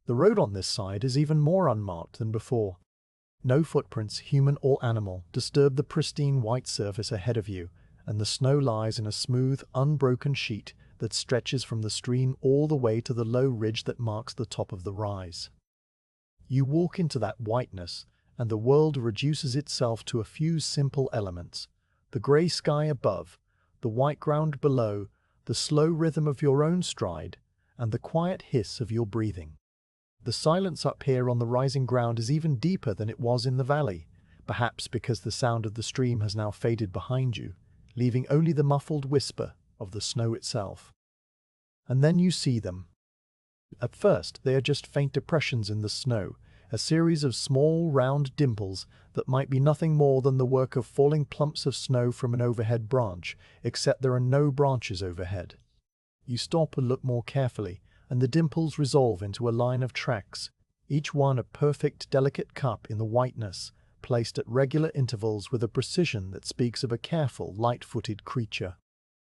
The road on this side is even more unmarked than before. No footprints, human or animal, disturb the pristine white surface ahead of you, and the snow lies in a smooth, unbroken sheet that stretches from the stream all the way to the low ridge that marks the top of the rise. You walk into that whiteness, and the world reduces itself to a few simple elements: the grey sky above, the white ground below, the slow rhythm of your own stride, and the quiet hiss of your breathing. The silence up here on the rising ground is even deeper than it was in the valley, perhaps because the sound of the stream has now faded behind you, leaving only the muffled whisper of the snow itself. And then you see them. At first, they are just faint depressions in the snow, a series of small, round dimples that might be nothing more than the work of falling clumps of snow from an overhead branch, except there are no branches overhead. You stop and look more carefully, and the dimples resolve into a line of tracks, each one a perfect, delicate cup in the whiteness, placed at regular intervals with a precision that speaks of a careful, light-footed creature.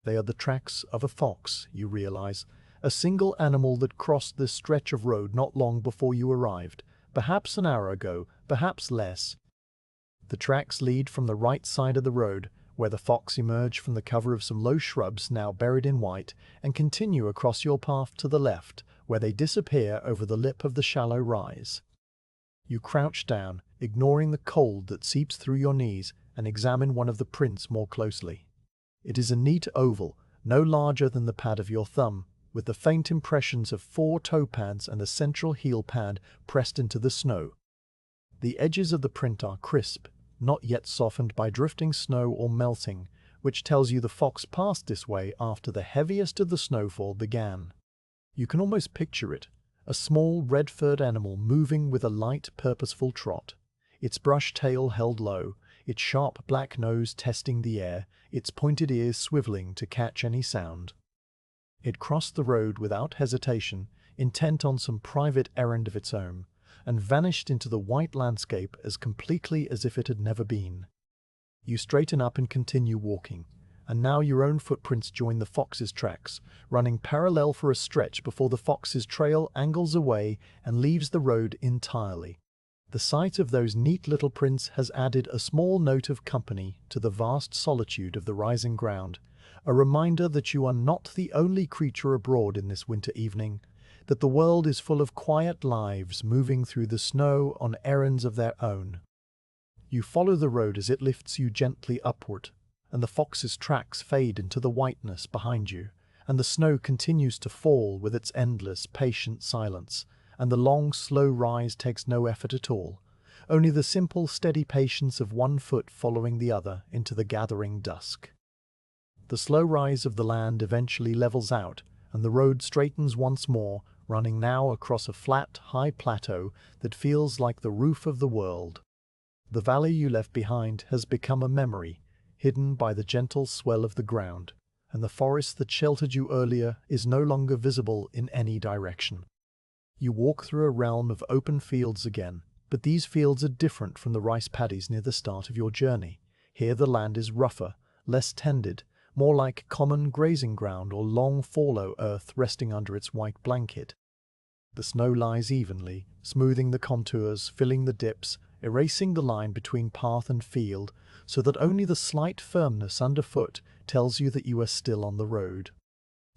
They are the tracks of a fox, you realize, a single animal that crossed this stretch of road not long before you arrived, perhaps an hour ago, perhaps less. The tracks lead from the right side of the road, where the fox emerged from the cover of some low shrubs now buried in white, and continue across your path to the left, where they disappear over the lip of the shallow rise. You crouch down, ignoring the cold that seeps through your knees, and examine one of the prints more closely. It is a neat oval, no larger than the pad of your thumb, with the faint impressions of 4 toe pads and a central heel pad pressed into the snow. The edges of the print are crisp, not yet softened by drifting snow or melting, which tells you the fox passed this way after the heaviest of the snowfall began. You can almost picture it, a small red-furred animal moving with a light, purposeful trot, its brush tail held low, its sharp black nose testing the air, its pointed ears swiveling to catch any sound. It crossed the road without hesitation, intent on some private errand of its own, and vanished into the white landscape as completely as if it had never been. You straighten up and continue walking, and now your own footprints join the fox's tracks, running parallel for a stretch before the fox's trail angles away and leaves the road entirely. The sight of those neat little prints has added a small note of company to the vast solitude of the rising ground, a reminder that you are not the only creature abroad in this winter evening, that the world is full of quiet lives moving through the snow on errands of their own. You follow the road as it lifts you gently upward, and the fox's tracks fade into the whiteness behind you, and the snow continues to fall with its endless, patient silence, and the long, slow rise takes no effort at all, only the simple, steady patience of one foot following the other into the gathering dusk. The slow rise of the land eventually levels out, and the road straightens once more, running now across a flat, high plateau that feels like the roof of the world. The valley you left behind has become a memory, hidden by the gentle swell of the ground, and the forest that sheltered you earlier is no longer visible in any direction. You walk through a realm of open fields again, but these fields are different from the rice paddies near the start of your journey. Here the land is rougher, less tended, more like common grazing ground or long fallow earth resting under its white blanket. The snow lies evenly, smoothing the contours, filling the dips, erasing the line between path and field, so that only the slight firmness underfoot tells you that you are still on the road.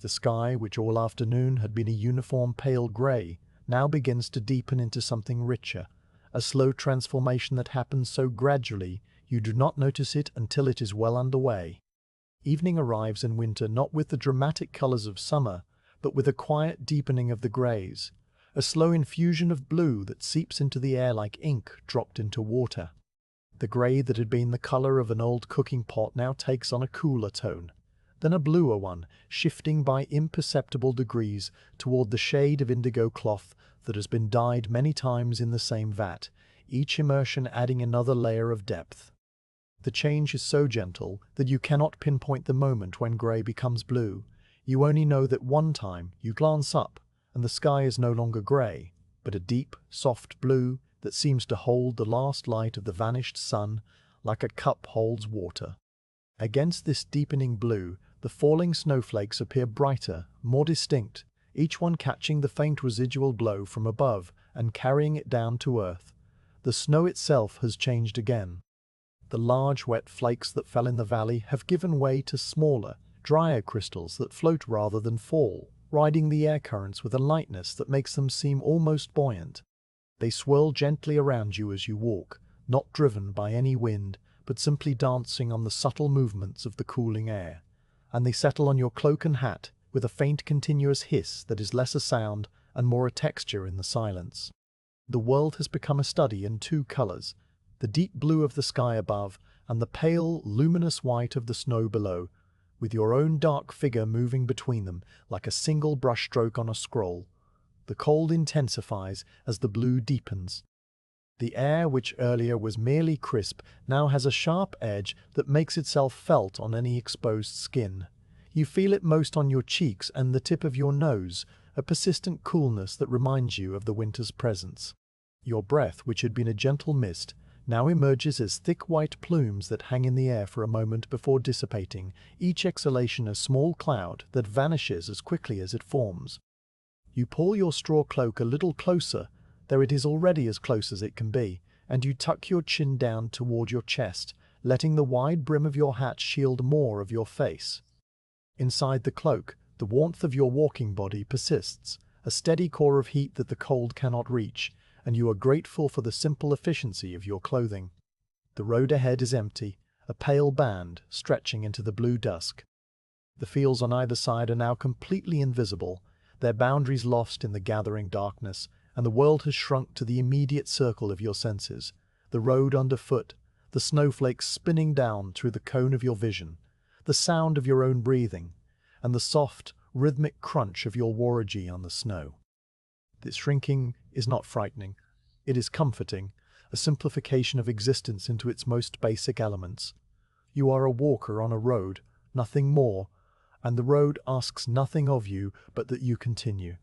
The sky, which all afternoon had been a uniform pale grey, now begins to deepen into something richer, a slow transformation that happens so gradually you do not notice it until it is well underway. Evening arrives in winter not with the dramatic colours of summer, but with a quiet deepening of the greys. a slow infusion of blue that seeps into the air like ink dropped into water. The grey that had been the colour of an old cooking pot now takes on a cooler tone, then a bluer one, shifting by imperceptible degrees toward the shade of indigo cloth that has been dyed many times in the same vat, each immersion adding another layer of depth. The change is so gentle that you cannot pinpoint the moment when grey becomes blue. You only know that one time you glance up and the sky is no longer grey, but a deep, soft blue that seems to hold the last light of the vanished sun like a cup holds water. Against this deepening blue, the falling snowflakes appear brighter, more distinct, each one catching the faint residual glow from above and carrying it down to earth. The snow itself has changed again. The large wet flakes that fell in the valley have given way to smaller, drier crystals that float rather than fall, riding the air currents with a lightness that makes them seem almost buoyant. They swirl gently around you as you walk, not driven by any wind, but simply dancing on the subtle movements of the cooling air. And they settle on your cloak and hat with a faint continuous hiss that is less a sound and more a texture in the silence. The world has become a study in two colours, the deep blue of the sky above and the pale, luminous white of the snow below, with your own dark figure moving between them like a single brushstroke on a scroll. The cold intensifies as the blue deepens. The air, which earlier was merely crisp, now has a sharp edge that makes itself felt on any exposed skin. You feel it most on your cheeks and the tip of your nose, a persistent coolness that reminds you of the winter's presence. Your breath, which had been a gentle mist, now emerges as thick white plumes that hang in the air for a moment before dissipating, each exhalation a small cloud that vanishes as quickly as it forms. You pull your straw cloak a little closer, though it is already as close as it can be, and you tuck your chin down toward your chest, letting the wide brim of your hat shield more of your face. Inside the cloak, the warmth of your walking body persists, a steady core of heat that the cold cannot reach, and you are grateful for the simple efficiency of your clothing. The road ahead is empty, a pale band stretching into the blue dusk. The fields on either side are now completely invisible, their boundaries lost in the gathering darkness, and the world has shrunk to the immediate circle of your senses, the road underfoot, the snowflakes spinning down through the cone of your vision, the sound of your own breathing, and the soft, rhythmic crunch of your waragi on the snow. This shrinking is not frightening. It is comforting, a simplification of existence into its most basic elements. You are a walker on a road, nothing more, and the road asks nothing of you but that you continue.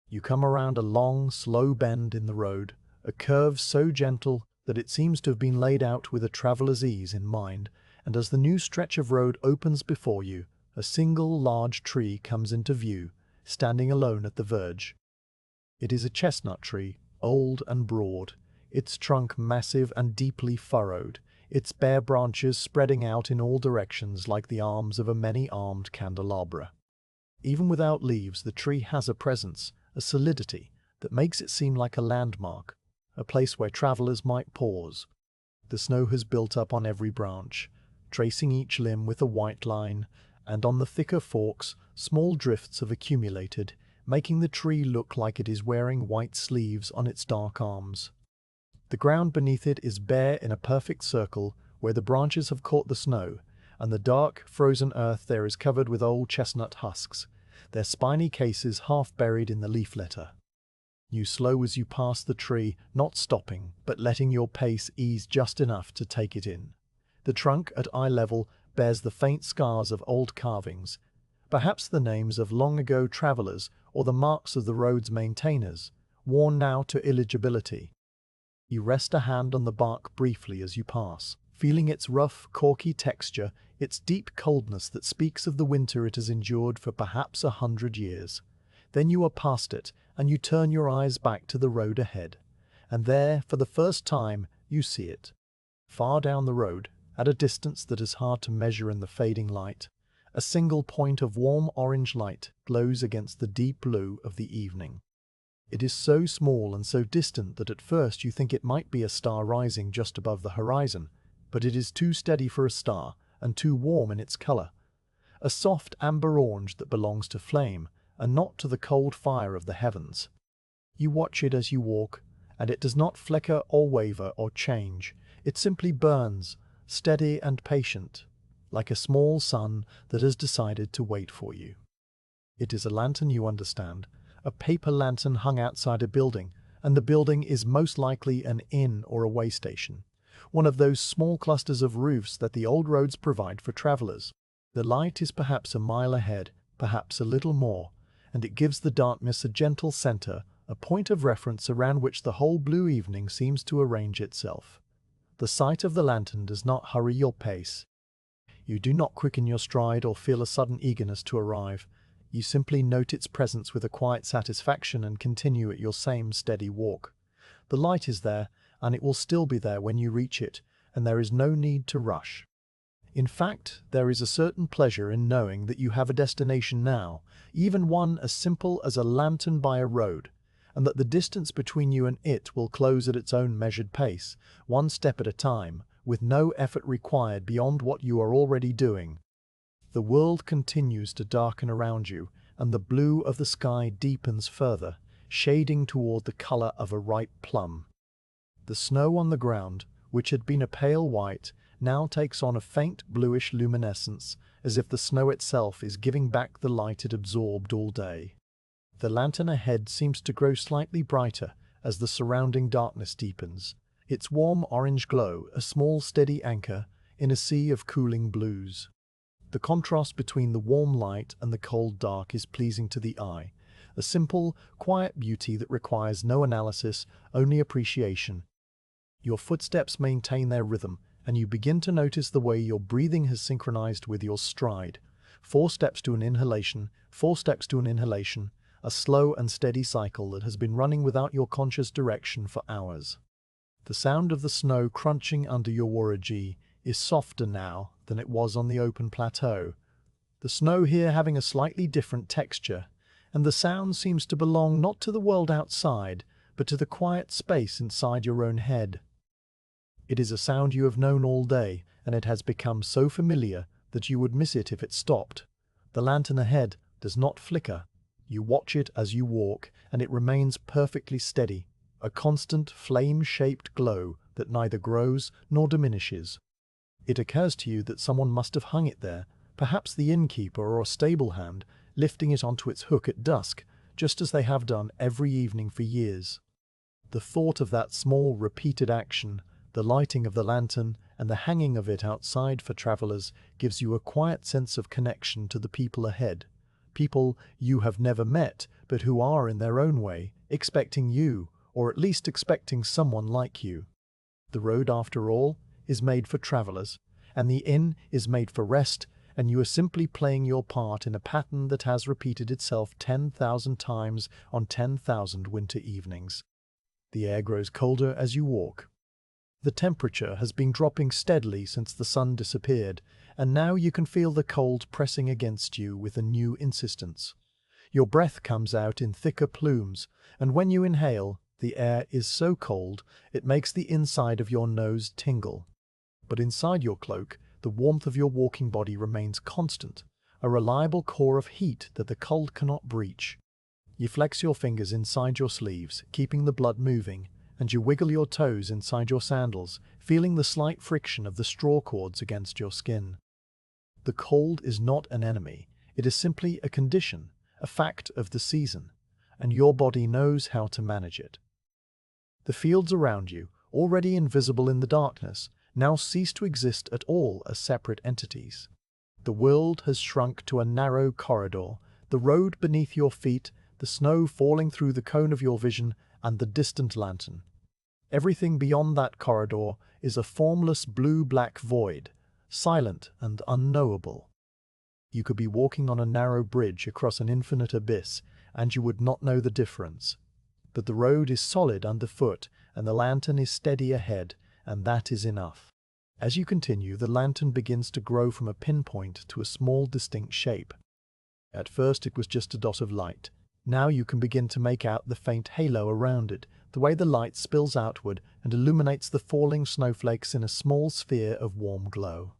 You come around a long, slow bend in the road, a curve so gentle that it seems to have been laid out with a traveller's ease in mind, and as the new stretch of road opens before you, a single large tree comes into view, standing alone at the verge. It is a chestnut tree, old and broad, its trunk massive and deeply furrowed, its bare branches spreading out in all directions like the arms of a many-armed candelabra. Even without leaves, the tree has a presence, a solidity, that makes it seem like a landmark, a place where travellers might pause. The snow has built up on every branch, tracing each limb with a white line, and on the thicker forks, small drifts have accumulated, making the tree look like it is wearing white sleeves on its dark arms. The ground beneath it is bare in a perfect circle where the branches have caught the snow, and the dark, frozen earth there is covered with old chestnut husks, their spiny cases half buried in the leaf litter. You slow as you pass the tree, not stopping, but letting your pace ease just enough to take it in. The trunk, at eye level, bears the faint scars of old carvings, perhaps the names of long-ago travellers or the marks of the road's maintainers, worn now to illegibility. You rest a hand on the bark briefly as you pass, feeling its rough, corky texture, its deep coldness that speaks of the winter it has endured for perhaps 100 years. Then you are past it, and you turn your eyes back to the road ahead. And there, for the first time, you see it. Far down the road, at a distance that is hard to measure in the fading light, a single point of warm orange light glows against the deep blue of the evening. It is so small and so distant that at first you think it might be a star rising just above the horizon, but it is too steady for a star and too warm in its color. A soft amber orange that belongs to flame, and not to the cold fire of the heavens. You watch it as you walk, and it does not flicker or waver or change. It simply burns, steady and patient, like a small sun that has decided to wait for you. It is a lantern, you understand, a paper lantern hung outside a building, and the building is most likely an inn or a way station, one of those small clusters of roofs that the old roads provide for travelers. The light is perhaps a mile ahead, perhaps a little more, and it gives the darkness a gentle center, a point of reference around which the whole blue evening seems to arrange itself. The sight of the lantern does not hurry your pace. You do not quicken your stride or feel a sudden eagerness to arrive. You simply note its presence with a quiet satisfaction and continue at your same steady walk. The light is there, and it will still be there when you reach it, and there is no need to rush. In fact, there is a certain pleasure in knowing that you have a destination now, even one as simple as a lantern by a road, and that the distance between you and it will close at its own measured pace, one step at a time, with no effort required beyond what you are already doing. The world continues to darken around you, and the blue of the sky deepens further, shading toward the color of a ripe plum. The snow on the ground, which had been a pale white, now takes on a faint bluish luminescence, as if the snow itself is giving back the light it absorbed all day. The lantern ahead seems to grow slightly brighter as the surrounding darkness deepens, its warm orange glow a small steady anchor in a sea of cooling blues. The contrast between the warm light and the cold dark is pleasing to the eye, a simple, quiet beauty that requires no analysis, only appreciation. Your footsteps maintain their rhythm, and you begin to notice the way your breathing has synchronized with your stride. 4 steps to an inhalation, 4 steps to an inhalation, a slow and steady cycle that has been running without your conscious direction for hours. The sound of the snow crunching under your waragi is softer now than it was on the open plateau, the snow here having a slightly different texture, and the sound seems to belong not to the world outside, but to the quiet space inside your own head. It is a sound you have known all day, and it has become so familiar that you would miss it if it stopped. The lantern ahead does not flicker. You watch it as you walk, and it remains perfectly steady, a constant flame-shaped glow that neither grows nor diminishes. It occurs to you that someone must have hung it there, perhaps the innkeeper or stable hand, lifting it onto its hook at dusk, just as they have done every evening for years. The thought of that small repeated action, the lighting of the lantern and the hanging of it outside for travelers, gives you a quiet sense of connection to the people ahead, people you have never met but who are in their own way expecting you, or at least expecting someone like you. The road, after all, is made for travelers, and the inn is made for rest, and you are simply playing your part in a pattern that has repeated itself 10,000 times on 10,000 winter evenings. The air grows colder as you walk. The temperature has been dropping steadily since the sun disappeared, and now you can feel the cold pressing against you with a new insistence. Your breath comes out in thicker plumes, and when you inhale, the air is so cold it makes the inside of your nose tingle. But inside your cloak, the warmth of your walking body remains constant, a reliable core of heat that the cold cannot breach. You flex your fingers inside your sleeves, keeping the blood moving, and you wiggle your toes inside your sandals, feeling the slight friction of the straw cords against your skin. The cold is not an enemy, it is simply a condition, a fact of the season, and your body knows how to manage it. The fields around you, already invisible in the darkness, now cease to exist at all as separate entities. The world has shrunk to a narrow corridor, the road beneath your feet, the snow falling through the cone of your vision, and the distant lantern. Everything beyond that corridor is a formless blue-black void, silent and unknowable. You could be walking on a narrow bridge across an infinite abyss, and you would not know the difference. But the road is solid underfoot, and the lantern is steady ahead, and that is enough. As you continue, the lantern begins to grow from a pinpoint to a small distinct shape. At first it was just a dot of light. Now you can begin to make out the faint halo around it, the way the light spills outward and illuminates the falling snowflakes in a small sphere of warm glow.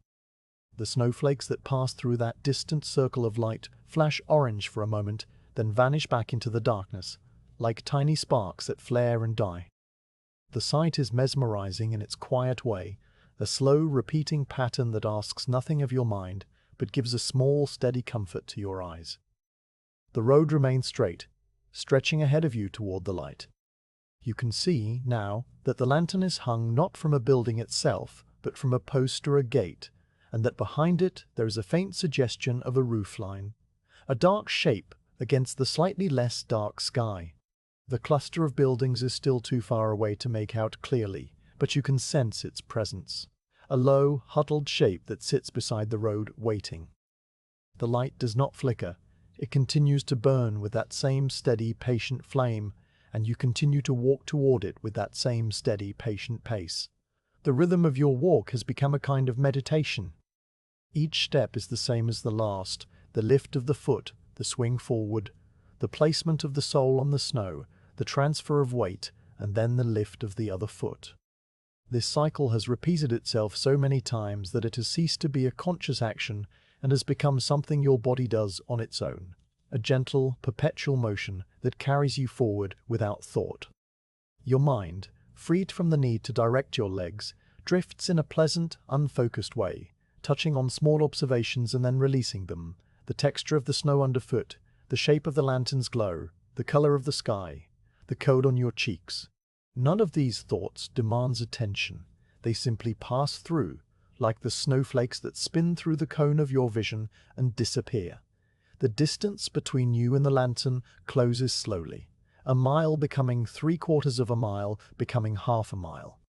The snowflakes that pass through that distant circle of light flash orange for a moment, then vanish back into the darkness, like tiny sparks that flare and die. The sight is mesmerizing in its quiet way, a slow, repeating pattern that asks nothing of your mind, but gives a small, steady comfort to your eyes. The road remains straight, stretching ahead of you toward the light. You can see, now, that the lantern is hung not from a building itself, but from a post or a gate, and that behind it there is a faint suggestion of a roofline, a dark shape against the slightly less dark sky. The cluster of buildings is still too far away to make out clearly, but you can sense its presence. A low, huddled shape that sits beside the road, waiting. The light does not flicker. It continues to burn with that same steady, patient flame, and you continue to walk toward it with that same steady, patient pace. The rhythm of your walk has become a kind of meditation. Each step is the same as the last, the lift of the foot, the swing forward, the placement of the sole on the snow, the transfer of weight, and then the lift of the other foot. This cycle has repeated itself so many times that it has ceased to be a conscious action and has become something your body does on its own, a gentle, perpetual motion that carries you forward without thought. Your mind, freed from the need to direct your legs, drifts in a pleasant, unfocused way, touching on small observations and then releasing them, the texture of the snow underfoot, the shape of the lantern's glow, the color of the sky, the cold on your cheeks. None of these thoughts demands attention. They simply pass through, like the snowflakes that spin through the cone of your vision and disappear. The distance between you and the lantern closes slowly, a mile becoming 3/4 of a mile, becoming half a mile.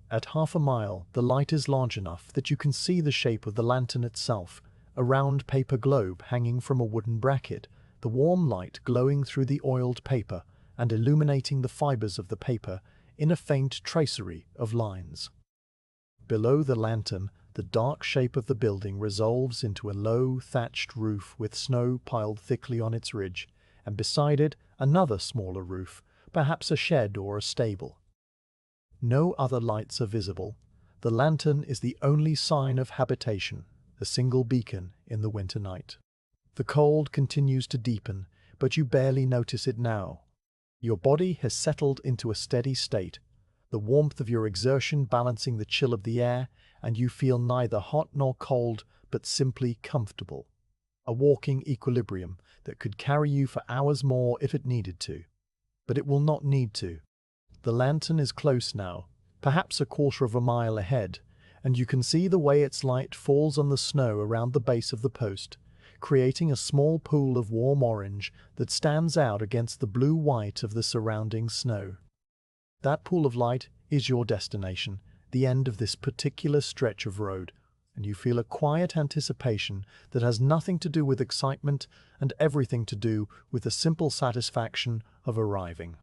At half a mile, the light is large enough that you can see the shape of the lantern itself, a round paper globe hanging from a wooden bracket, the warm light glowing through the oiled paper and illuminating the fibers of the paper in a faint tracery of lines. Below the lantern, the dark shape of the building resolves into a low, thatched roof with snow piled thickly on its ridge, and beside it another smaller roof, perhaps a shed or a stable. No other lights are visible. The lantern is the only sign of habitation, a single beacon in the winter night. The cold continues to deepen, but you barely notice it now. Your body has settled into a steady state, the warmth of your exertion balancing the chill of the air, and you feel neither hot nor cold, but simply comfortable. A walking equilibrium that could carry you for hours more if it needed to. But it will not need to. The lantern is close now, perhaps 1/4 of a mile ahead, and you can see the way its light falls on the snow around the base of the post, creating a small pool of warm orange that stands out against the blue-white of the surrounding snow. That pool of light is your destination, the end of this particular stretch of road, and you feel a quiet anticipation that has nothing to do with excitement and everything to do with the simple satisfaction of arriving.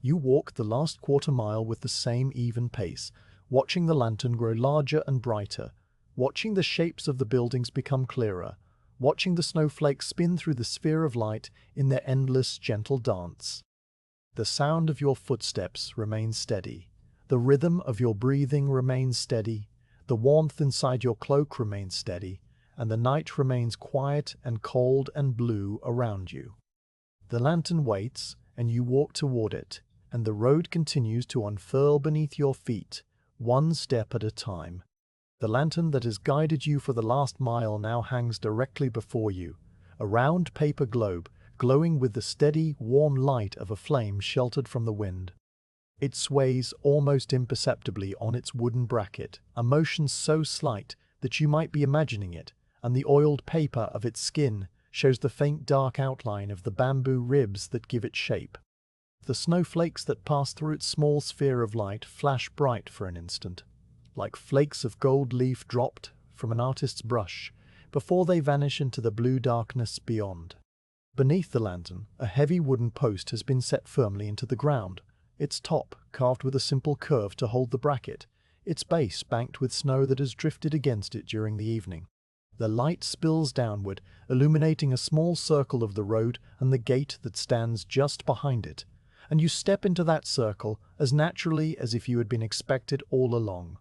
You walk the last 1/4 mile with the same even pace, watching the lantern grow larger and brighter, watching the shapes of the buildings become clearer, watching the snowflakes spin through the sphere of light in their endless, gentle dance. The sound of your footsteps remains steady. The rhythm of your breathing remains steady. The warmth inside your cloak remains steady, and the night remains quiet and cold and blue around you. The lantern waits, and you walk toward it, and the road continues to unfurl beneath your feet, one step at a time. The lantern that has guided you for the last mile now hangs directly before you, a round paper globe glowing with the steady, warm light of a flame sheltered from the wind. It sways almost imperceptibly on its wooden bracket, a motion so slight that you might be imagining it, and the oiled paper of its skin shows the faint dark outline of the bamboo ribs that give it shape. The snowflakes that pass through its small sphere of light flash bright for an instant, like flakes of gold leaf dropped from an artist's brush, before they vanish into the blue darkness beyond. Beneath the lantern, a heavy wooden post has been set firmly into the ground, its top carved with a simple curve to hold the bracket, its base banked with snow that has drifted against it during the evening. The light spills downward, illuminating a small circle of the road and the gate that stands just behind it, and you step into that circle as naturally as if you had been expected all along.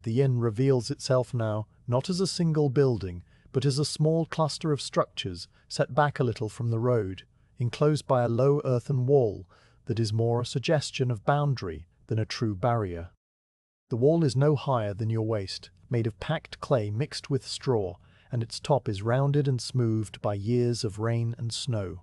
The inn reveals itself now not as a single building, but as a small cluster of structures set back a little from the road, enclosed by a low earthen wall that is more a suggestion of boundary than a true barrier. The wall is no higher than your waist, made of packed clay mixed with straw, and its top is rounded and smoothed by years of rain and snow.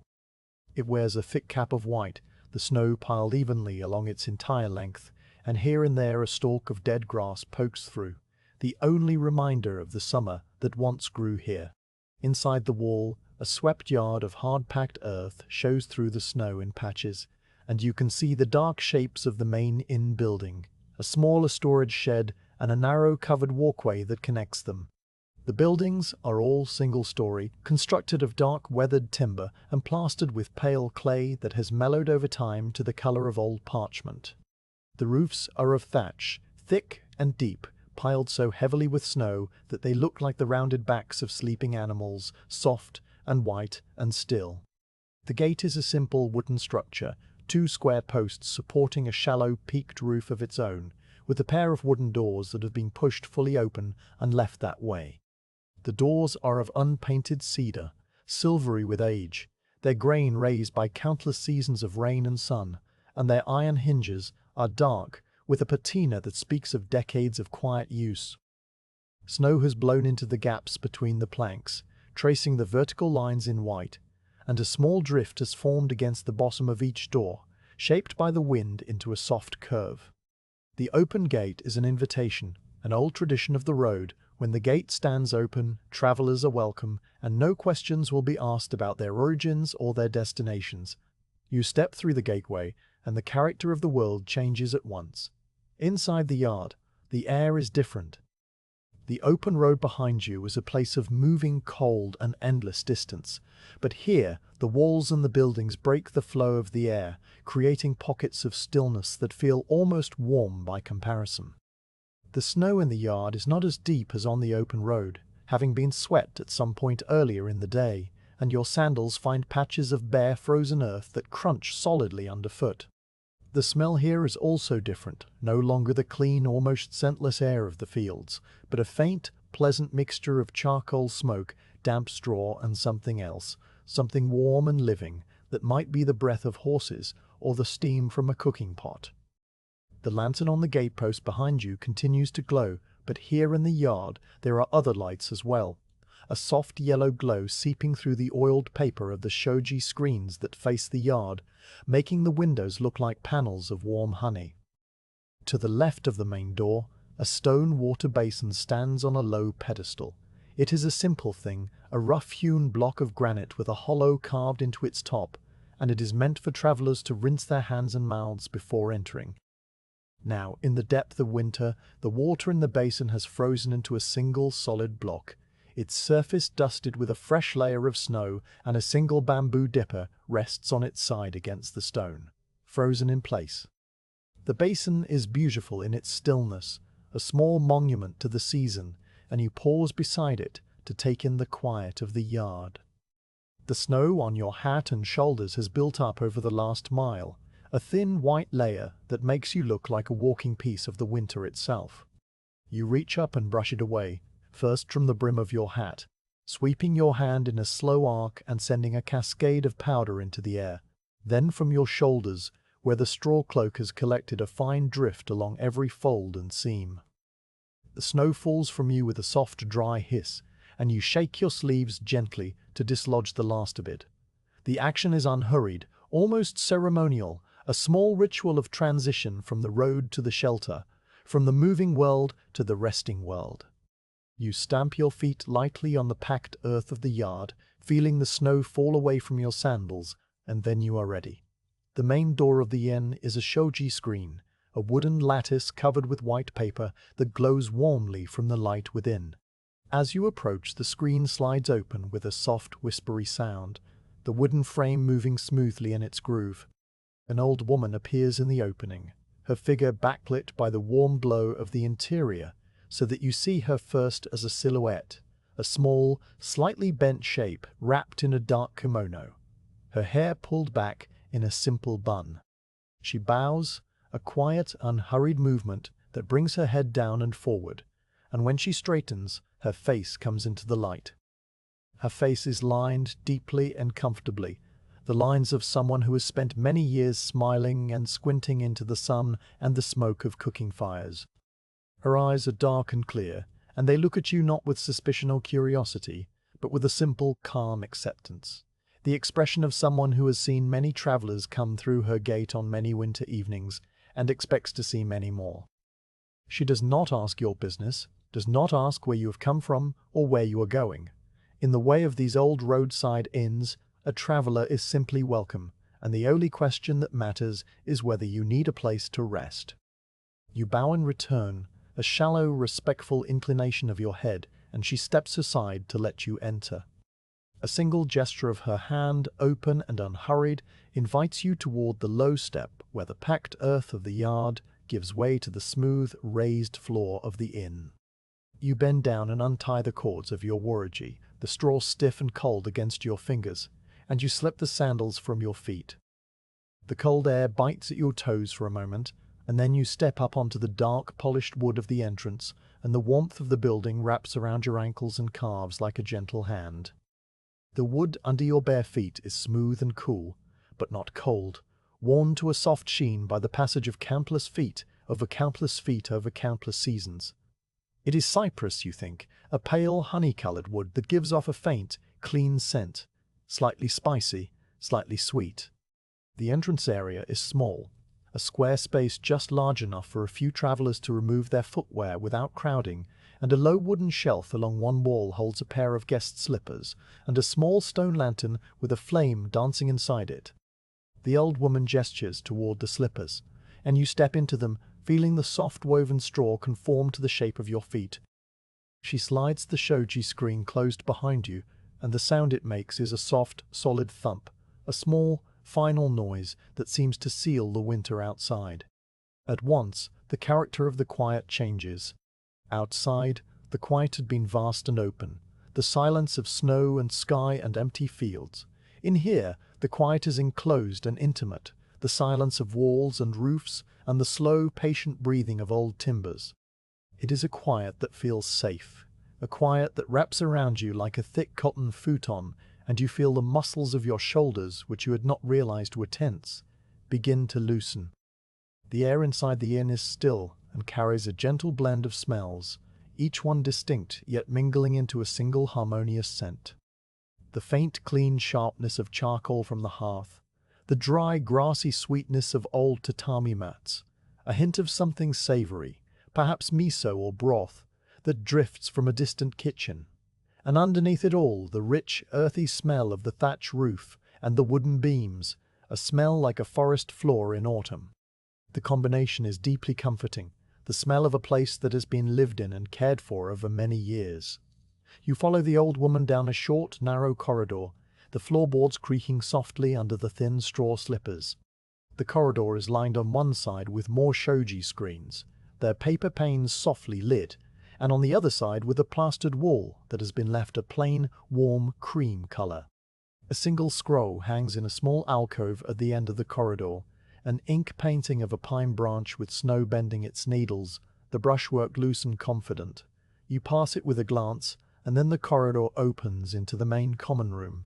It wears a thick cap of white, the snow piled evenly along its entire length, and here and there a stalk of dead grass pokes through, the only reminder of the summer that once grew here. Inside the wall, a swept yard of hard-packed earth shows through the snow in patches, and you can see the dark shapes of the main inn building, a smaller storage shed, and a narrow covered walkway that connects them. The buildings are all single-story, constructed of dark weathered timber and plastered with pale clay that has mellowed over time to the color of old parchment. The roofs are of thatch, thick and deep, piled so heavily with snow that they look like the rounded backs of sleeping animals, soft and white and still. The gate is a simple wooden structure, 2 square posts supporting a shallow peaked roof of its own, with a pair of wooden doors that have been pushed fully open and left that way. The doors are of unpainted cedar, silvery with age, their grain raised by countless seasons of rain and sun, and their iron hinges are dark, with a patina that speaks of decades of quiet use. Snow has blown into the gaps between the planks, tracing the vertical lines in white, and a small drift has formed against the bottom of each door, shaped by the wind into a soft curve. The open gate is an invitation, an old tradition of the road. When the gate stands open, travelers are welcome, and no questions will be asked about their origins or their destinations. You step through the gateway, and the character of the world changes at once. Inside the yard, the air is different. The open road behind you is a place of moving cold and endless distance, but here the walls and the buildings break the flow of the air, creating pockets of stillness that feel almost warm by comparison. The snow in the yard is not as deep as on the open road, having been swept at some point earlier in the day, and your sandals find patches of bare frozen earth that crunch solidly underfoot. The smell here is also different, no longer the clean, almost scentless air of the fields, but a faint, pleasant mixture of charcoal smoke, damp straw, and something else, something warm and living, that might be the breath of horses or the steam from a cooking pot. The lantern on the gatepost behind you continues to glow, but here in the yard there are other lights as well, a soft yellow glow seeping through the oiled paper of the shoji screens that face the yard, making the windows look like panels of warm honey. To the left of the main door, a stone water basin stands on a low pedestal. It is a simple thing, a rough-hewn block of granite with a hollow carved into its top, and it is meant for travelers to rinse their hands and mouths before entering. Now, in the depth of winter, the water in the basin has frozen into a single solid block, its surface dusted with a fresh layer of snow, and a single bamboo dipper rests on its side against the stone, frozen in place. The basin is beautiful in its stillness, a small monument to the season, and you pause beside it to take in the quiet of the yard. The snow on your hat and shoulders has built up over the last mile, a thin white layer that makes you look like a walking piece of the winter itself. You reach up and brush it away, first from the brim of your hat, sweeping your hand in a slow arc and sending a cascade of powder into the air, then from your shoulders, where the straw cloak has collected a fine drift along every fold and seam. The snow falls from you with a soft, dry hiss, and you shake your sleeves gently to dislodge the last of it. The action is unhurried, almost ceremonial, a small ritual of transition from the road to the shelter, from the moving world to the resting world. You stamp your feet lightly on the packed earth of the yard, feeling the snow fall away from your sandals, and then you are ready. The main door of the inn is a shoji screen, a wooden lattice covered with white paper that glows warmly from the light within. As you approach, the screen slides open with a soft, whispery sound, the wooden frame moving smoothly in its groove. An old woman appears in the opening, her figure backlit by the warm glow of the interior, so that you see her first as a silhouette, a small, slightly bent shape wrapped in a dark kimono, her hair pulled back in a simple bun. She bows, a quiet, unhurried movement that brings her head down and forward, and when she straightens, her face comes into the light. Her face is lined deeply and comfortably, the lines of someone who has spent many years smiling and squinting into the sun and the smoke of cooking fires. Her eyes are dark and clear, and they look at you not with suspicion or curiosity, but with a simple, calm acceptance. The expression of someone who has seen many travelers come through her gate on many winter evenings and expects to see many more. She does not ask your business, does not ask where you have come from or where you are going. In the way of these old roadside inns, a traveler is simply welcome, and the only question that matters is whether you need a place to rest. You bow in return, a shallow, respectful inclination of your head, and she steps aside to let you enter. A single gesture of her hand, open and unhurried, invites you toward the low step where the packed earth of the yard gives way to the smooth, raised floor of the inn. You bend down and untie the cords of your waragi, the straw stiff and cold against your fingers, and you slip the sandals from your feet. The cold air bites at your toes for a moment, and then you step up onto the dark, polished wood of the entrance, and the warmth of the building wraps around your ankles and calves like a gentle hand. The wood under your bare feet is smooth and cool, but not cold, worn to a soft sheen by the passage of countless feet over countless seasons. It is cypress, you think, a pale, honey-colored wood that gives off a faint, clean scent, slightly spicy, slightly sweet. The entrance area is small, a square space just large enough for a few travelers to remove their footwear without crowding, and a low wooden shelf along one wall holds a pair of guest slippers and a small stone lantern with a flame dancing inside it. The old woman gestures toward the slippers, and you step into them, feeling the soft woven straw conform to the shape of your feet. She slides the shoji screen closed behind you, and the sound it makes is a soft, solid thump, a small, final noise that seems to seal the winter outside. At once, the character of the quiet changes. Outside, the quiet had been vast and open, the silence of snow and sky and empty fields. In here, the quiet is enclosed and intimate, the silence of walls and roofs, and the slow, patient breathing of old timbers. It is a quiet that feels safe, a quiet that wraps around you like a thick cotton futon, and you feel the muscles of your shoulders, which you had not realized were tense, begin to loosen. The air inside the inn is still and carries a gentle blend of smells, each one distinct yet mingling into a single harmonious scent. The faint, clean sharpness of charcoal from the hearth, the dry, grassy sweetness of old tatami mats, a hint of something savory, perhaps miso or broth, that drifts from a distant kitchen, and underneath it all the rich, earthy smell of the thatch roof and the wooden beams, a smell like a forest floor in autumn. The combination is deeply comforting, the smell of a place that has been lived in and cared for over many years. You follow the old woman down a short, narrow corridor, the floorboards creaking softly under the thin straw slippers. The corridor is lined on one side with more shoji screens, their paper panes softly lit, and on the other side with a plastered wall that has been left a plain, warm cream color. A single scroll hangs in a small alcove at the end of the corridor, an ink painting of a pine branch with snow bending its needles, the brushwork loose and confident. You pass it with a glance, and then the corridor opens into the main common room.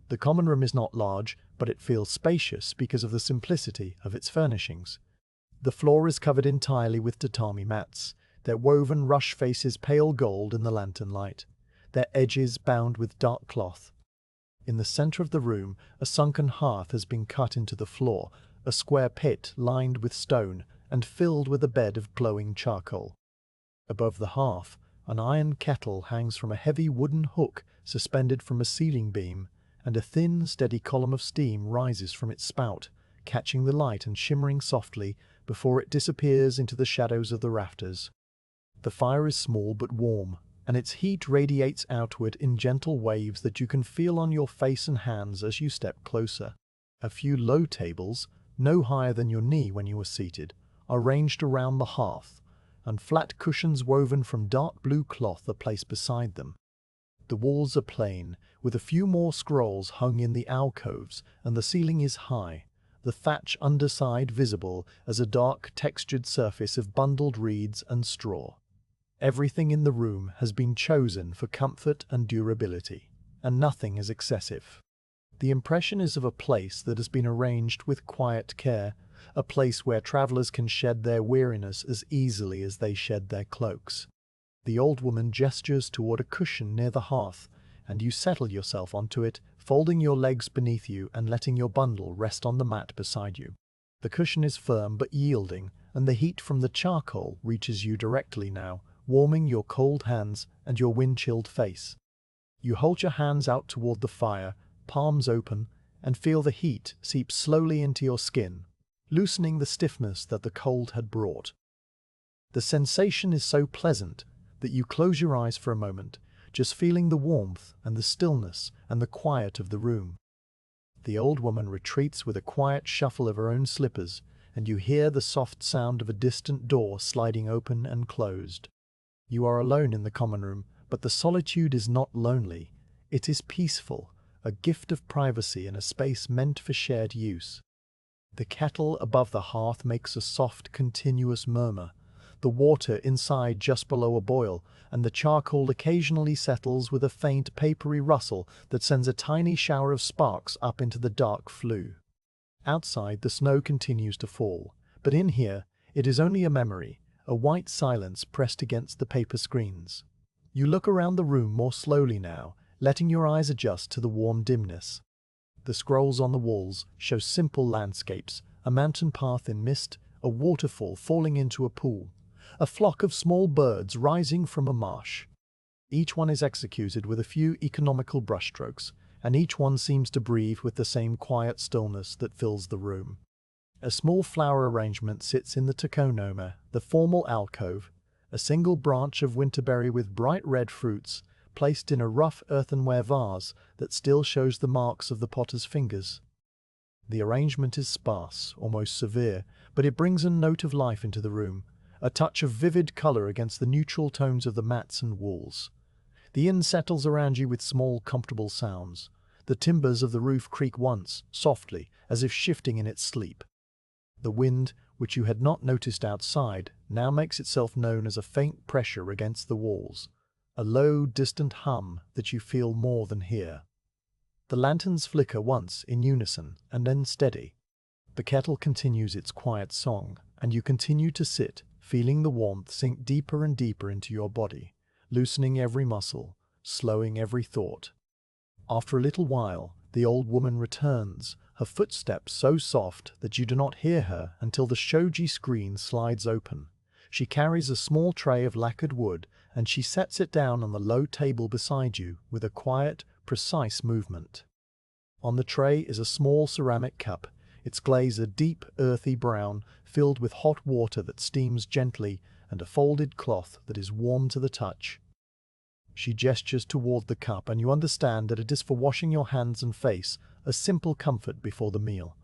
The common room is not large, but it feels spacious because of the simplicity of its furnishings. The floor is covered entirely with tatami mats, their woven rush faces pale gold in the lantern light, their edges bound with dark cloth. In the center of the room, a sunken hearth has been cut into the floor, a square pit lined with stone and filled with a bed of glowing charcoal. Above the hearth, an iron kettle hangs from a heavy wooden hook suspended from a ceiling beam, and a thin, steady column of steam rises from its spout, catching the light and shimmering softly before it disappears into the shadows of the rafters. The fire is small but warm, and its heat radiates outward in gentle waves that you can feel on your face and hands as you step closer. A few low tables, no higher than your knee when you are seated, are ranged around the hearth, and flat cushions woven from dark blue cloth are placed beside them. The walls are plain, with a few more scrolls hung in the alcoves, and the ceiling is high, the thatch underside visible as a dark, textured surface of bundled reeds and straw. Everything in the room has been chosen for comfort and durability, and nothing is excessive. The impression is of a place that has been arranged with quiet care, a place where travelers can shed their weariness as easily as they shed their cloaks. The old woman gestures toward a cushion near the hearth, and you settle yourself onto it, folding your legs beneath you and letting your bundle rest on the mat beside you. The cushion is firm but yielding, and the heat from the charcoal reaches you directly now, warming your cold hands and your wind-chilled face. You hold your hands out toward the fire, palms open, and feel the heat seep slowly into your skin, loosening the stiffness that the cold had brought. The sensation is so pleasant that you close your eyes for a moment, just feeling the warmth and the stillness and the quiet of the room. The old woman retreats with a quiet shuffle of her own slippers, and you hear the soft sound of a distant door sliding open and closed. You are alone in the common room, but the solitude is not lonely. It is peaceful, a gift of privacy in a space meant for shared use. The kettle above the hearth makes a soft, continuous murmur. The water inside just below a boil, and the charcoal occasionally settles with a faint, papery rustle that sends a tiny shower of sparks up into the dark flue. Outside, the snow continues to fall, but in here, it is only a memory, a white silence pressed against the paper screens. You look around the room more slowly now, letting your eyes adjust to the warm dimness. The scrolls on the walls show simple landscapes, a mountain path in mist, a waterfall falling into a pool, a flock of small birds rising from a marsh. Each one is executed with a few economical brushstrokes, and each one seems to breathe with the same quiet stillness that fills the room. A small flower arrangement sits in the tokonoma, the formal alcove, a single branch of winterberry with bright red fruits, placed in a rough earthenware vase that still shows the marks of the potter's fingers. The arrangement is sparse, almost severe, but it brings a note of life into the room, a touch of vivid color against the neutral tones of the mats and walls. The inn settles around you with small, comfortable sounds. The timbers of the roof creak once, softly, as if shifting in its sleep. The wind, which you had not noticed outside, now makes itself known as a faint pressure against the walls, a low, distant hum that you feel more than hear. The lanterns flicker once in unison and then steady. The kettle continues its quiet song, and you continue to sit, feeling the warmth sink deeper and deeper into your body, loosening every muscle, slowing every thought. After a little while, the old woman returns, her footsteps so soft that you do not hear her until the shoji screen slides open. She carries a small tray of lacquered wood, and she sets it down on the low table beside you with a quiet, precise movement. On the tray is a small ceramic cup, its glaze a deep, earthy brown, filled with hot water that steams gently, and a folded cloth that is warm to the touch. She gestures toward the cup, and you understand that it is for washing your hands and face, a simple comfort before the meal.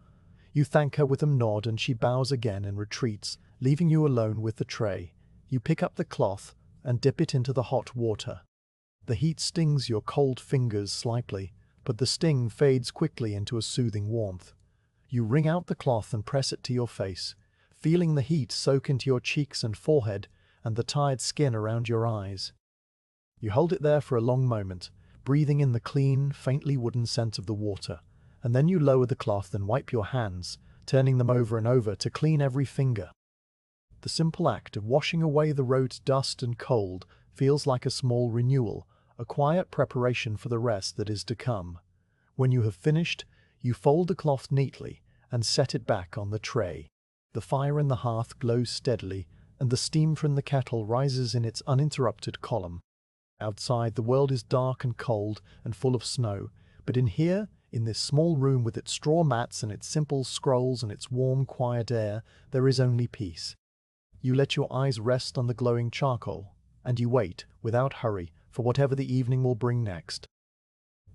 You thank her with a nod, and she bows again and retreats, leaving you alone with the tray. You pick up the cloth and dip it into the hot water. The heat stings your cold fingers slightly, but the sting fades quickly into a soothing warmth. You wring out the cloth and press it to your face, feeling the heat soak into your cheeks and forehead and the tired skin around your eyes. You hold it there for a long moment, breathing in the clean, faintly wooden scent of the water, and then you lower the cloth and wipe your hands, turning them over and over to clean every finger. The simple act of washing away the road's dust and cold feels like a small renewal, a quiet preparation for the rest that is to come. When you have finished, you fold the cloth neatly and set it back on the tray. The fire in the hearth glows steadily, and the steam from the kettle rises in its uninterrupted column. Outside, the world is dark and cold and full of snow, but in here, in this small room with its straw mats and its simple scrolls and its warm, quiet air, there is only peace. You let your eyes rest on the glowing charcoal, and you wait, without hurry, for whatever the evening will bring next.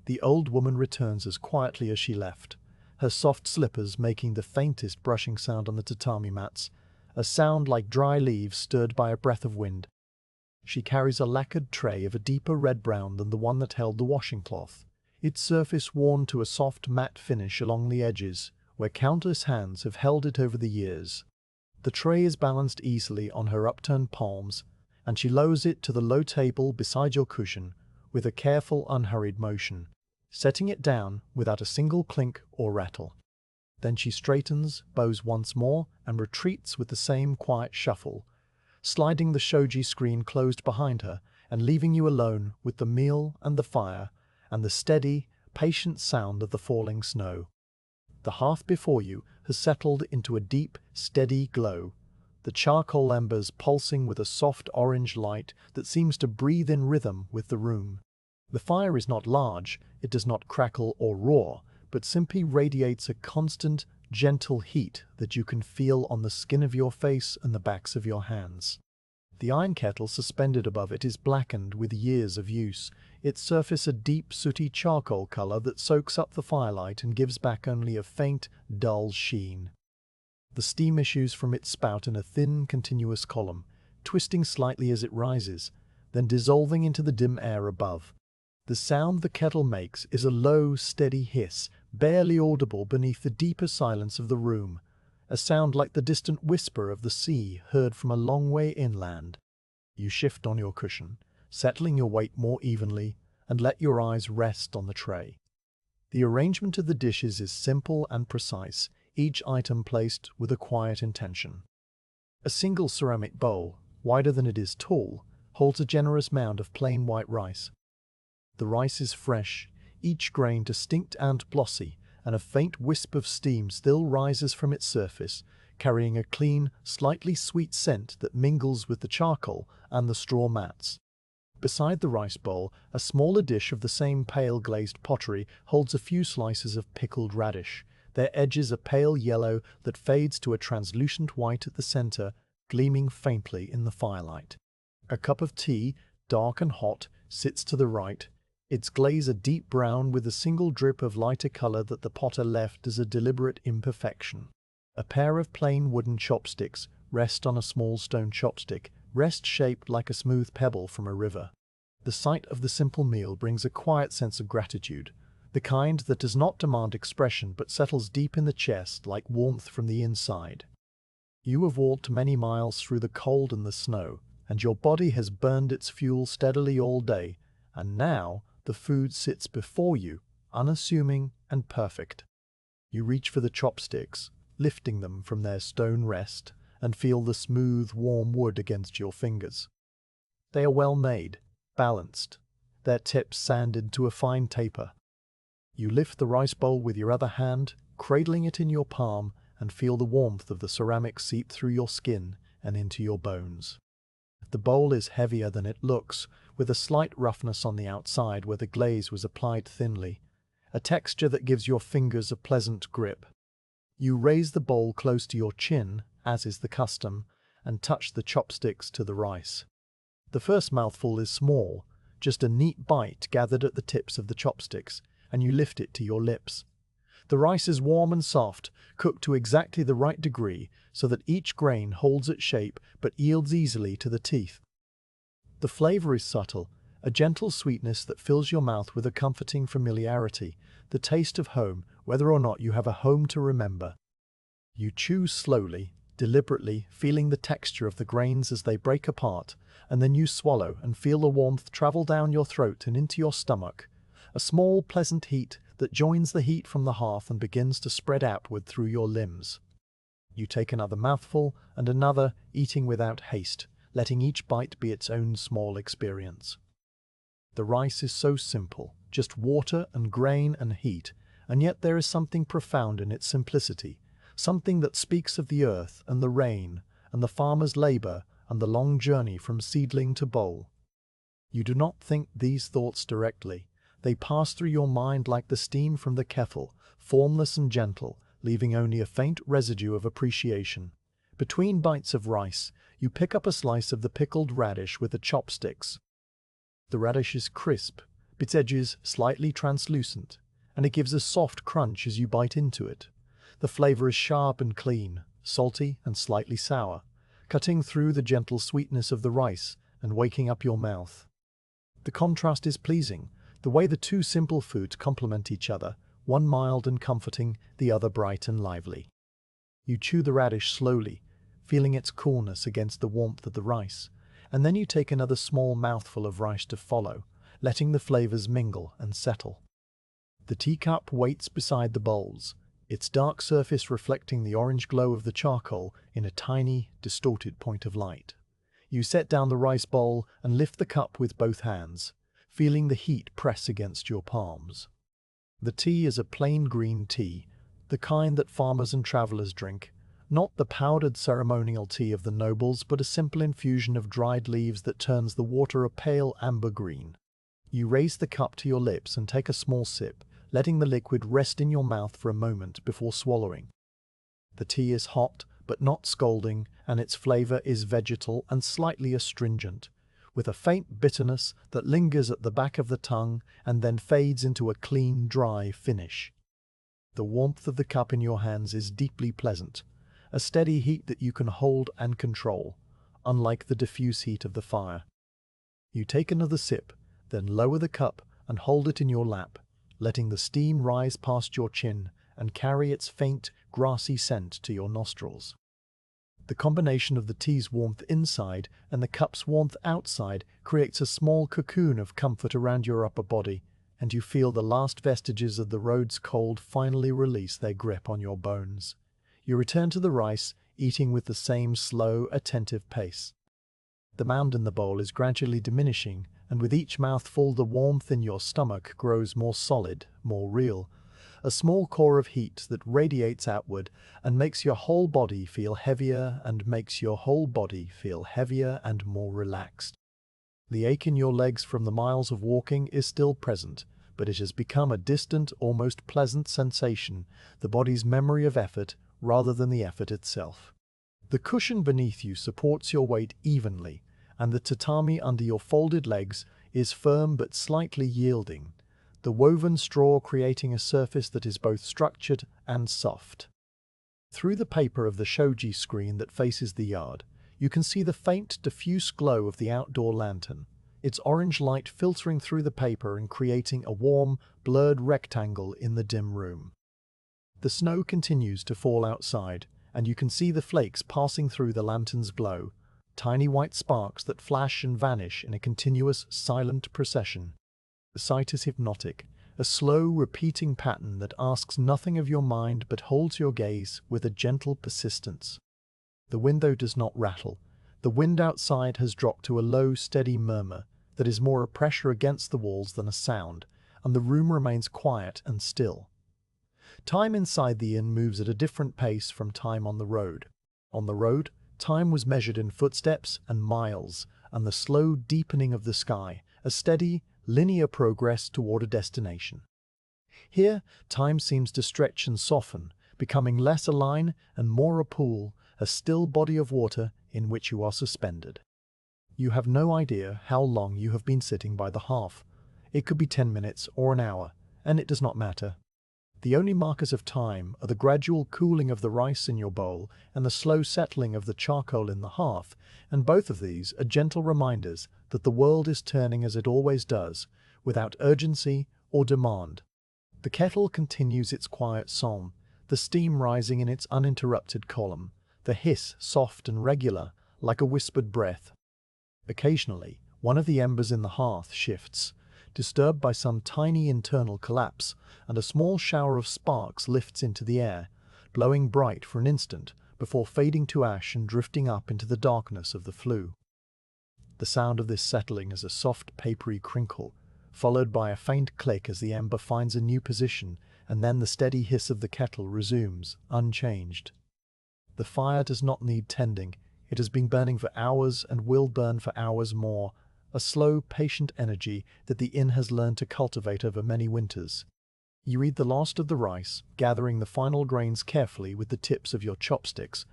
The old woman returns as quietly as she left, her soft slippers making the faintest brushing sound on the tatami mats, a sound like dry leaves stirred by a breath of wind. She carries a lacquered tray of a deeper red-brown than the one that held the washing cloth, its surface worn to a soft matte finish along the edges, where countless hands have held it over the years. The tray is balanced easily on her upturned palms, and she lowers it to the low table beside your cushion with a careful, unhurried motion. setting it down without a single clink or rattle. Then she straightens, bows once more, and retreats with the same quiet shuffle, sliding the shoji screen closed behind her and leaving you alone with the meal and the fire and the steady, patient sound of the falling snow. The hearth before you has settled into a deep, steady glow, the charcoal embers pulsing with a soft orange light that seems to breathe in rhythm with the room. The fire is not large, it does not crackle or roar, but simply radiates a constant, gentle heat that you can feel on the skin of your face and the backs of your hands. The iron kettle suspended above it is blackened with years of use, its surface a deep, sooty charcoal color that soaks up the firelight and gives back only a faint, dull sheen. The steam issues from its spout in a thin, continuous column, twisting slightly as it rises, then dissolving into the dim air above. The sound the kettle makes is a low, steady hiss, barely audible beneath the deeper silence of the room, a sound like the distant whisper of the sea heard from a long way inland. You shift on your cushion, settling your weight more evenly, and let your eyes rest on the tray. The arrangement of the dishes is simple and precise, each item placed with a quiet intention. A single ceramic bowl, wider than it is tall, holds a generous mound of plain white rice. The rice is fresh, each grain distinct and glossy, and a faint wisp of steam still rises from its surface, carrying a clean, slightly sweet scent that mingles with the charcoal and the straw mats. Beside the rice bowl, a smaller dish of the same pale glazed pottery holds a few slices of pickled radish, their edges a pale yellow that fades to a translucent white at the center, gleaming faintly in the firelight. A cup of tea, dark and hot, sits to the right, its glaze a deep brown with a single drip of lighter color that the potter left as a deliberate imperfection. A pair of plain wooden chopsticks rest on a small stone chopstick, rest shaped like a smooth pebble from a river. The sight of the simple meal brings a quiet sense of gratitude, the kind that does not demand expression but settles deep in the chest like warmth from the inside. You have walked many miles through the cold and the snow, and your body has burned its fuel steadily all day, and now the food sits before you, unassuming and perfect. You reach for the chopsticks, lifting them from their stone rest, and feel the smooth, warm wood against your fingers. They are well made, balanced, their tips sanded to a fine taper. You lift the rice bowl with your other hand, cradling it in your palm, and feel the warmth of the ceramic seep through your skin and into your bones. The bowl is heavier than it looks, with a slight roughness on the outside where the glaze was applied thinly, a texture that gives your fingers a pleasant grip. You raise the bowl close to your chin, as is the custom, and touch the chopsticks to the rice. The first mouthful is small, just a neat bite gathered at the tips of the chopsticks, and you lift it to your lips. The rice is warm and soft, cooked to exactly the right degree so that each grain holds its shape but yields easily to the teeth. The flavor is subtle, a gentle sweetness that fills your mouth with a comforting familiarity, the taste of home, whether or not you have a home to remember. You chew slowly, deliberately, feeling the texture of the grains as they break apart, and then you swallow and feel the warmth travel down your throat and into your stomach, a small, pleasant heat that joins the heat from the hearth and begins to spread outward through your limbs. You take another mouthful and another, eating without haste, letting each bite be its own small experience. The rice is so simple, just water and grain and heat, and yet there is something profound in its simplicity, something that speaks of the earth and the rain and the farmer's labor and the long journey from seedling to bowl. You do not think these thoughts directly. They pass through your mind like the steam from the kettle, formless and gentle, leaving only a faint residue of appreciation. Between bites of rice, you pick up a slice of the pickled radish with the chopsticks. The radish is crisp, its edges slightly translucent, and it gives a soft crunch as you bite into it. The flavor is sharp and clean, salty and slightly sour, cutting through the gentle sweetness of the rice and waking up your mouth. The contrast is pleasing, the way the two simple foods complement each other, one mild and comforting, the other bright and lively. You chew the radish slowly, feeling its coolness against the warmth of the rice, and then you take another small mouthful of rice to follow, letting the flavors mingle and settle. The teacup waits beside the bowls, its dark surface reflecting the orange glow of the charcoal in a tiny, distorted point of light. You set down the rice bowl and lift the cup with both hands, feeling the heat press against your palms. The tea is a plain green tea, the kind that farmers and travelers drink, not the powdered ceremonial tea of the nobles, but a simple infusion of dried leaves that turns the water a pale amber green. You raise the cup to your lips and take a small sip, letting the liquid rest in your mouth for a moment before swallowing. The tea is hot, but not scalding, and its flavor is vegetal and slightly astringent, with a faint bitterness that lingers at the back of the tongue and then fades into a clean, dry finish. The warmth of the cup in your hands is deeply pleasant, a steady heat that you can hold and control, unlike the diffuse heat of the fire. You take another sip, then lower the cup and hold it in your lap, letting the steam rise past your chin and carry its faint, grassy scent to your nostrils. The combination of the tea's warmth inside and the cup's warmth outside creates a small cocoon of comfort around your upper body, and you feel the last vestiges of the road's cold finally release their grip on your bones. You return to the rice, eating with the same slow, attentive pace. The mound in the bowl is gradually diminishing, and with each mouthful the warmth in your stomach grows more solid, more real, a small core of heat that radiates outward and makes your whole body feel heavier and more relaxed. The ache in your legs from the miles of walking is still present, but it has become a distant, almost pleasant sensation, the body's memory of effort rather than the effort itself. The cushion beneath you supports your weight evenly, and the tatami under your folded legs is firm but slightly yielding, the woven straw creating a surface that is both structured and soft. Through the paper of the shoji screen that faces the yard, you can see the faint, diffuse glow of the outdoor lantern, its orange light filtering through the paper and creating a warm, blurred rectangle in the dim room. The snow continues to fall outside, and you can see the flakes passing through the lantern's glow, tiny white sparks that flash and vanish in a continuous, silent procession. The sight is hypnotic, a slow, repeating pattern that asks nothing of your mind but holds your gaze with a gentle persistence. The window does not rattle. The wind outside has dropped to a low, steady murmur that is more a pressure against the walls than a sound, and the room remains quiet and still. Time inside the inn moves at a different pace from time on the road. On the road, time was measured in footsteps and miles, and the slow deepening of the sky, a steady, linear progress toward a destination. Here, time seems to stretch and soften, becoming less a line and more a pool, a still body of water in which you are suspended. You have no idea how long you have been sitting by the hearth. It could be 10 minutes or an hour, and it does not matter. The only markers of time are the gradual cooling of the rice in your bowl and the slow settling of the charcoal in the hearth, and both of these are gentle reminders that the world is turning as it always does, without urgency or demand. The kettle continues its quiet song, the steam rising in its uninterrupted column, the hiss soft and regular, like a whispered breath. Occasionally, one of the embers in the hearth shifts, disturbed by some tiny internal collapse, and a small shower of sparks lifts into the air, glowing bright for an instant before fading to ash and drifting up into the darkness of the flue. The sound of this settling is a soft, papery crinkle, followed by a faint click as the ember finds a new position, and then the steady hiss of the kettle resumes, unchanged. The fire does not need tending. It has been burning for hours and will burn for hours more, a slow, patient energy that the inn has learned to cultivate over many winters. You eat the last of the rice, gathering the final grains carefully with the tips of your chopsticks,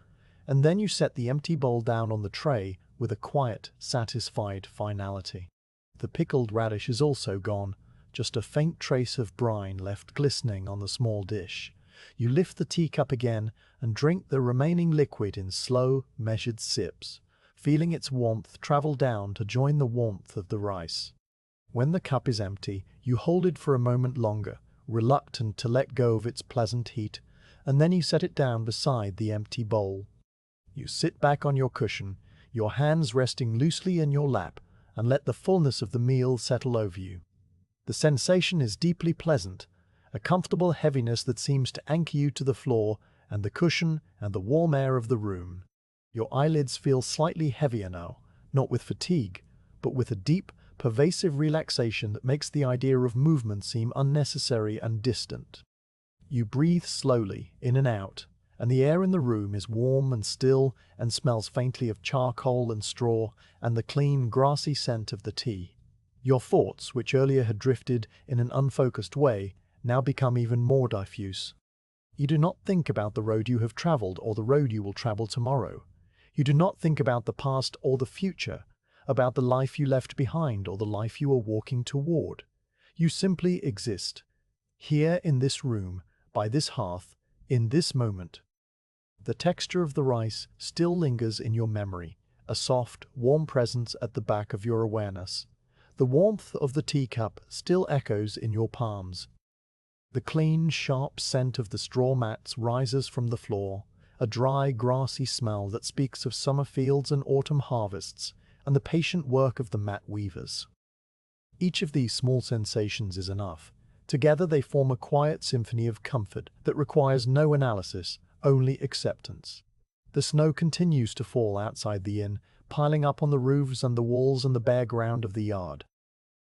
and then you set the empty bowl down on the tray with a quiet, satisfied finality. The pickled radish is also gone, just a faint trace of brine left glistening on the small dish. You lift the teacup again and drink the remaining liquid in slow, measured sips, feeling its warmth travel down to join the warmth of the rice. When the cup is empty, you hold it for a moment longer, reluctant to let go of its pleasant heat, and then you set it down beside the empty bowl. You sit back on your cushion, your hands resting loosely in your lap, and let the fullness of the meal settle over you. The sensation is deeply pleasant, a comfortable heaviness that seems to anchor you to the floor and the cushion and the warm air of the room. Your eyelids feel slightly heavier now, not with fatigue, but with a deep, pervasive relaxation that makes the idea of movement seem unnecessary and distant. You breathe slowly, in and out, and the air in the room is warm and still and smells faintly of charcoal and straw and the clean, grassy scent of the tea. Your thoughts, which earlier had drifted in an unfocused way, now become even more diffuse. You do not think about the road you have traveled or the road you will travel tomorrow. You do not think about the past or the future, about the life you left behind or the life you are walking toward. You simply exist, here in this room, by this hearth, in this moment. The texture of the rice still lingers in your memory, a soft, warm presence at the back of your awareness. The warmth of the teacup still echoes in your palms. The clean, sharp scent of the straw mats rises from the floor, a dry, grassy smell that speaks of summer fields and autumn harvests, and the patient work of the mat weavers. Each of these small sensations is enough. Together they form a quiet symphony of comfort that requires no analysis, only acceptance. The snow continues to fall outside the inn, piling up on the roofs and the walls and the bare ground of the yard.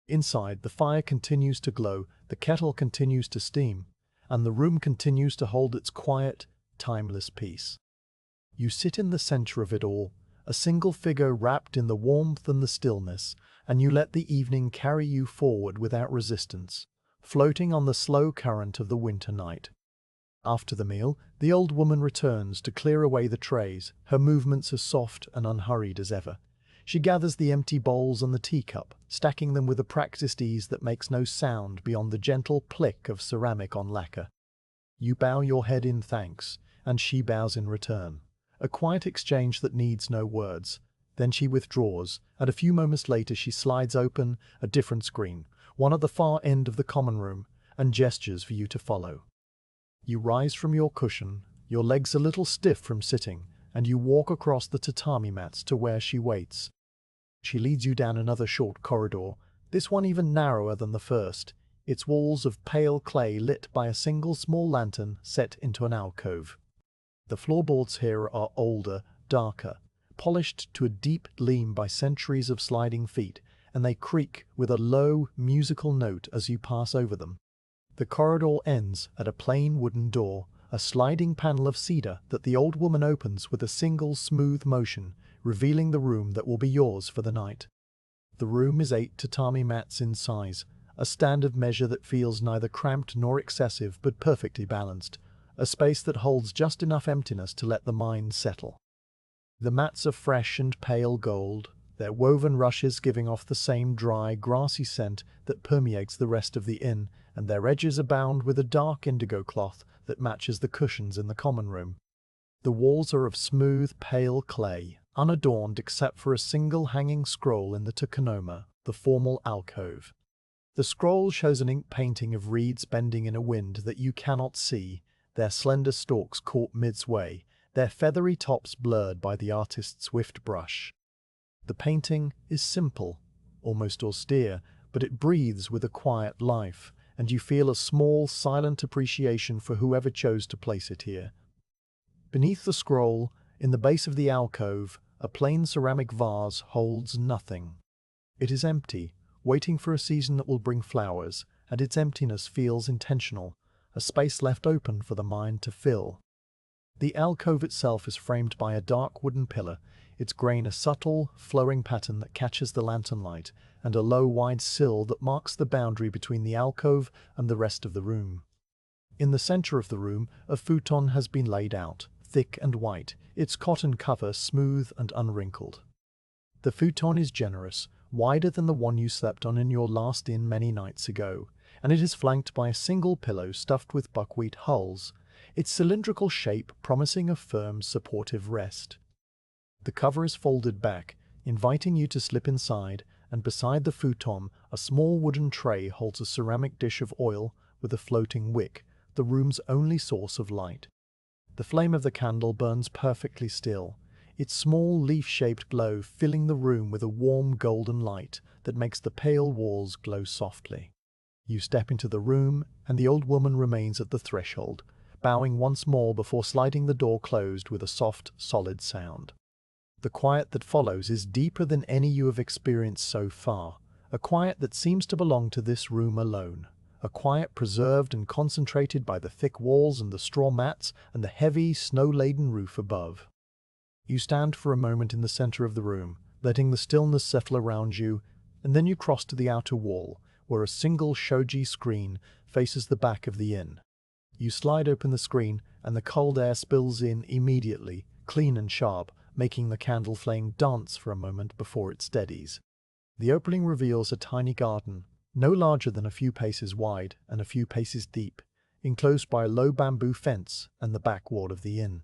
Inside, the fire continues to glow, the kettle continues to steam, and the room continues to hold its quiet, timeless peace. You sit in the center of it all, a single figure wrapped in the warmth and the stillness, and you let the evening carry you forward without resistance, floating on the slow current of the winter night. After the meal, the old woman returns to clear away the trays, her movements as soft and unhurried as ever. She gathers the empty bowls and the teacup, stacking them with a practiced ease that makes no sound beyond the gentle click of ceramic on lacquer. You bow your head in thanks, and she bows in return. A quiet exchange that needs no words. Then she withdraws, and a few moments later she slides open a different screen, one at the far end of the common room, and gestures for you to follow. You rise from your cushion, your legs a little stiff from sitting, and you walk across the tatami mats to where she waits. She leads you down another short corridor, this one even narrower than the first, its walls of pale clay lit by a single small lantern set into an alcove. The floorboards here are older, darker, polished to a deep gleam by centuries of sliding feet, and they creak with a low, musical note as you pass over them. The corridor ends at a plain wooden door, a sliding panel of cedar that the old woman opens with a single smooth motion, revealing the room that will be yours for the night. The room is 8 tatami mats in size, a standard measure that feels neither cramped nor excessive but perfectly balanced, a space that holds just enough emptiness to let the mind settle. The mats are fresh and pale gold, their woven rushes giving off the same dry, grassy scent that permeates the rest of the inn, and their edges are bound with a dark indigo cloth that matches the cushions in the common room. The walls are of smooth, pale clay, unadorned except for a single hanging scroll in the tokonoma, the formal alcove. The scroll shows an ink painting of reeds bending in a wind that you cannot see, their slender stalks caught midway, their feathery tops blurred by the artist's swift brush. The painting is simple, almost austere, but it breathes with a quiet life, and you feel a small, silent appreciation for whoever chose to place it here. Beneath the scroll, in the base of the alcove, a plain ceramic vase holds nothing. It is empty, waiting for a season that will bring flowers, and its emptiness feels intentional, a space left open for the mind to fill. The alcove itself is framed by a dark wooden pillar, its grain a subtle, flowing pattern that catches the lantern light, and a low, wide sill that marks the boundary between the alcove and the rest of the room. In the center of the room, a futon has been laid out, thick and white, its cotton cover smooth and unwrinkled. The futon is generous, wider than the one you slept on in your last inn many nights ago, and it is flanked by a single pillow stuffed with buckwheat hulls, its cylindrical shape promising a firm, supportive rest. The cover is folded back, inviting you to slip inside, and beside the futon, a small wooden tray holds a ceramic dish of oil with a floating wick, the room's only source of light. The flame of the candle burns perfectly still, its small leaf-shaped glow filling the room with a warm golden light that makes the pale walls glow softly. You step into the room, and the old woman remains at the threshold, bowing once more before sliding the door closed with a soft, solid sound. The quiet that follows is deeper than any you have experienced so far, a quiet that seems to belong to this room alone, a quiet preserved and concentrated by the thick walls and the straw mats and the heavy, snow-laden roof above. You stand for a moment in the center of the room, letting the stillness settle around you, and then you cross to the outer wall, where a single shoji screen faces the back of the inn. You slide open the screen, and the cold air spills in immediately, clean and sharp, making the candle flame dance for a moment before it steadies. The opening reveals a tiny garden, no larger than a few paces wide and a few paces deep, enclosed by a low bamboo fence and the back wall of the inn.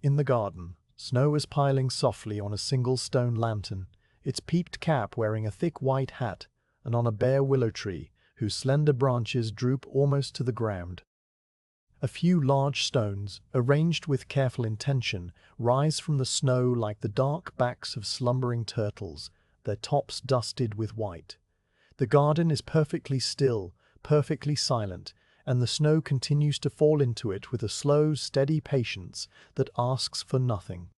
In the garden, snow is piling softly on a single stone lantern, its peaked cap wearing a thick white hat, and on a bare willow tree, whose slender branches droop almost to the ground. A few large stones, arranged with careful intention, rise from the snow like the dark backs of slumbering turtles, their tops dusted with white. The garden is perfectly still, perfectly silent, and the snow continues to fall into it with a slow, steady patience that asks for nothing.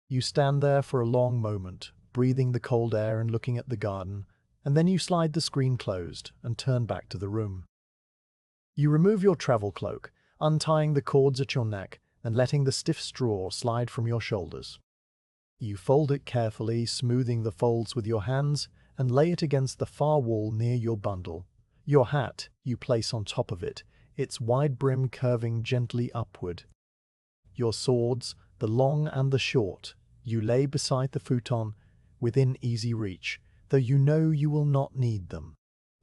You stand there for a long moment, breathing the cold air and looking at the garden, and then you slide the screen closed and turn back to the room. You remove your travel cloak, untying the cords at your neck and letting the stiff straw slide from your shoulders. You fold it carefully, smoothing the folds with your hands, and lay it against the far wall near your bundle. Your hat you place on top of it, its wide brim curving gently upward. Your swords, the long and the short, you lay beside the futon, within easy reach, though you know you will not need them.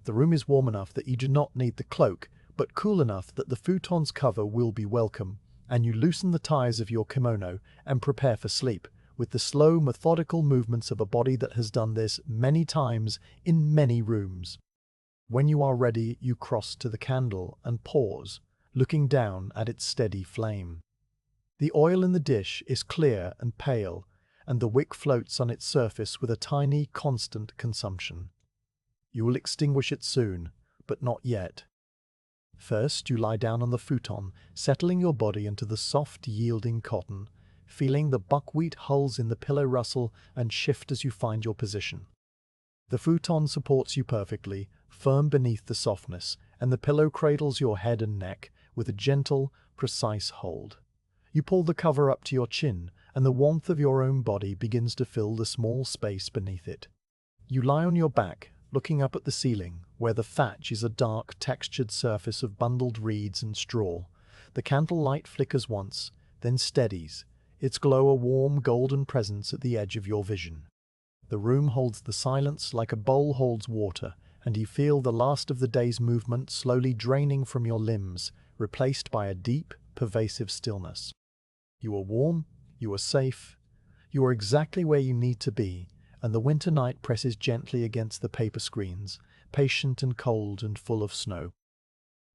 The room is warm enough that you do not need the cloak, but cool enough that the futon's cover will be welcome, and you loosen the ties of your kimono and prepare for sleep, with the slow, methodical movements of a body that has done this many times in many rooms. When you are ready, you cross to the candle and pause, looking down at its steady flame. The oil in the dish is clear and pale, and the wick floats on its surface with a tiny, constant consumption. You will extinguish it soon, but not yet. First, you lie down on the futon, settling your body into the soft, yielding cotton, feeling the buckwheat hulls in the pillow rustle and shift as you find your position. The futon supports you perfectly, firm beneath the softness, and the pillow cradles your head and neck with a gentle, precise hold. You pull the cover up to your chin, and the warmth of your own body begins to fill the small space beneath it. You lie on your back, looking up at the ceiling, where the thatch is a dark, textured surface of bundled reeds and straw. The candle light flickers once, then steadies, its glow a warm, golden presence at the edge of your vision. The room holds the silence like a bowl holds water, and you feel the last of the day's movement slowly draining from your limbs, replaced by a deep, pervasive stillness. You are warm, you are safe, you are exactly where you need to be, and the winter night presses gently against the paper screens, patient and cold and full of snow.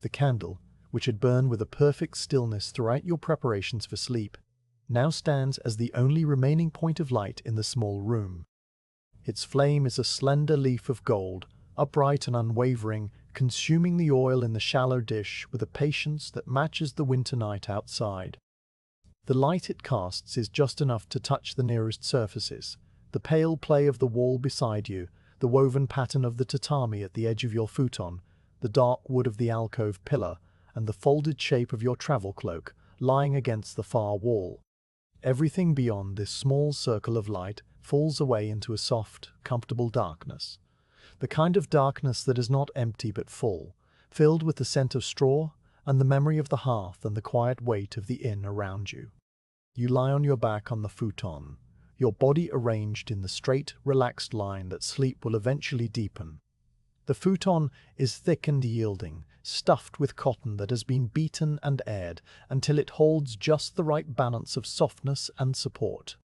The candle, which had burned with a perfect stillness throughout your preparations for sleep, now stands as the only remaining point of light in the small room. Its flame is a slender leaf of gold, upright and unwavering, consuming the oil in the shallow dish with a patience that matches the winter night outside. The light it casts is just enough to touch the nearest surfaces, the pale play of the wall beside you, the woven pattern of the tatami at the edge of your futon, the dark wood of the alcove pillar, and the folded shape of your travel cloak lying against the far wall. Everything beyond this small circle of light falls away into a soft, comfortable darkness. The kind of darkness that is not empty but full, filled with the scent of straw and the memory of the hearth and the quiet weight of the inn around you. You lie on your back on the futon, your body arranged in the straight, relaxed line that sleep will eventually deepen. The futon is thick and yielding, stuffed with cotton that has been beaten and aired until it holds just the right balance of softness and support.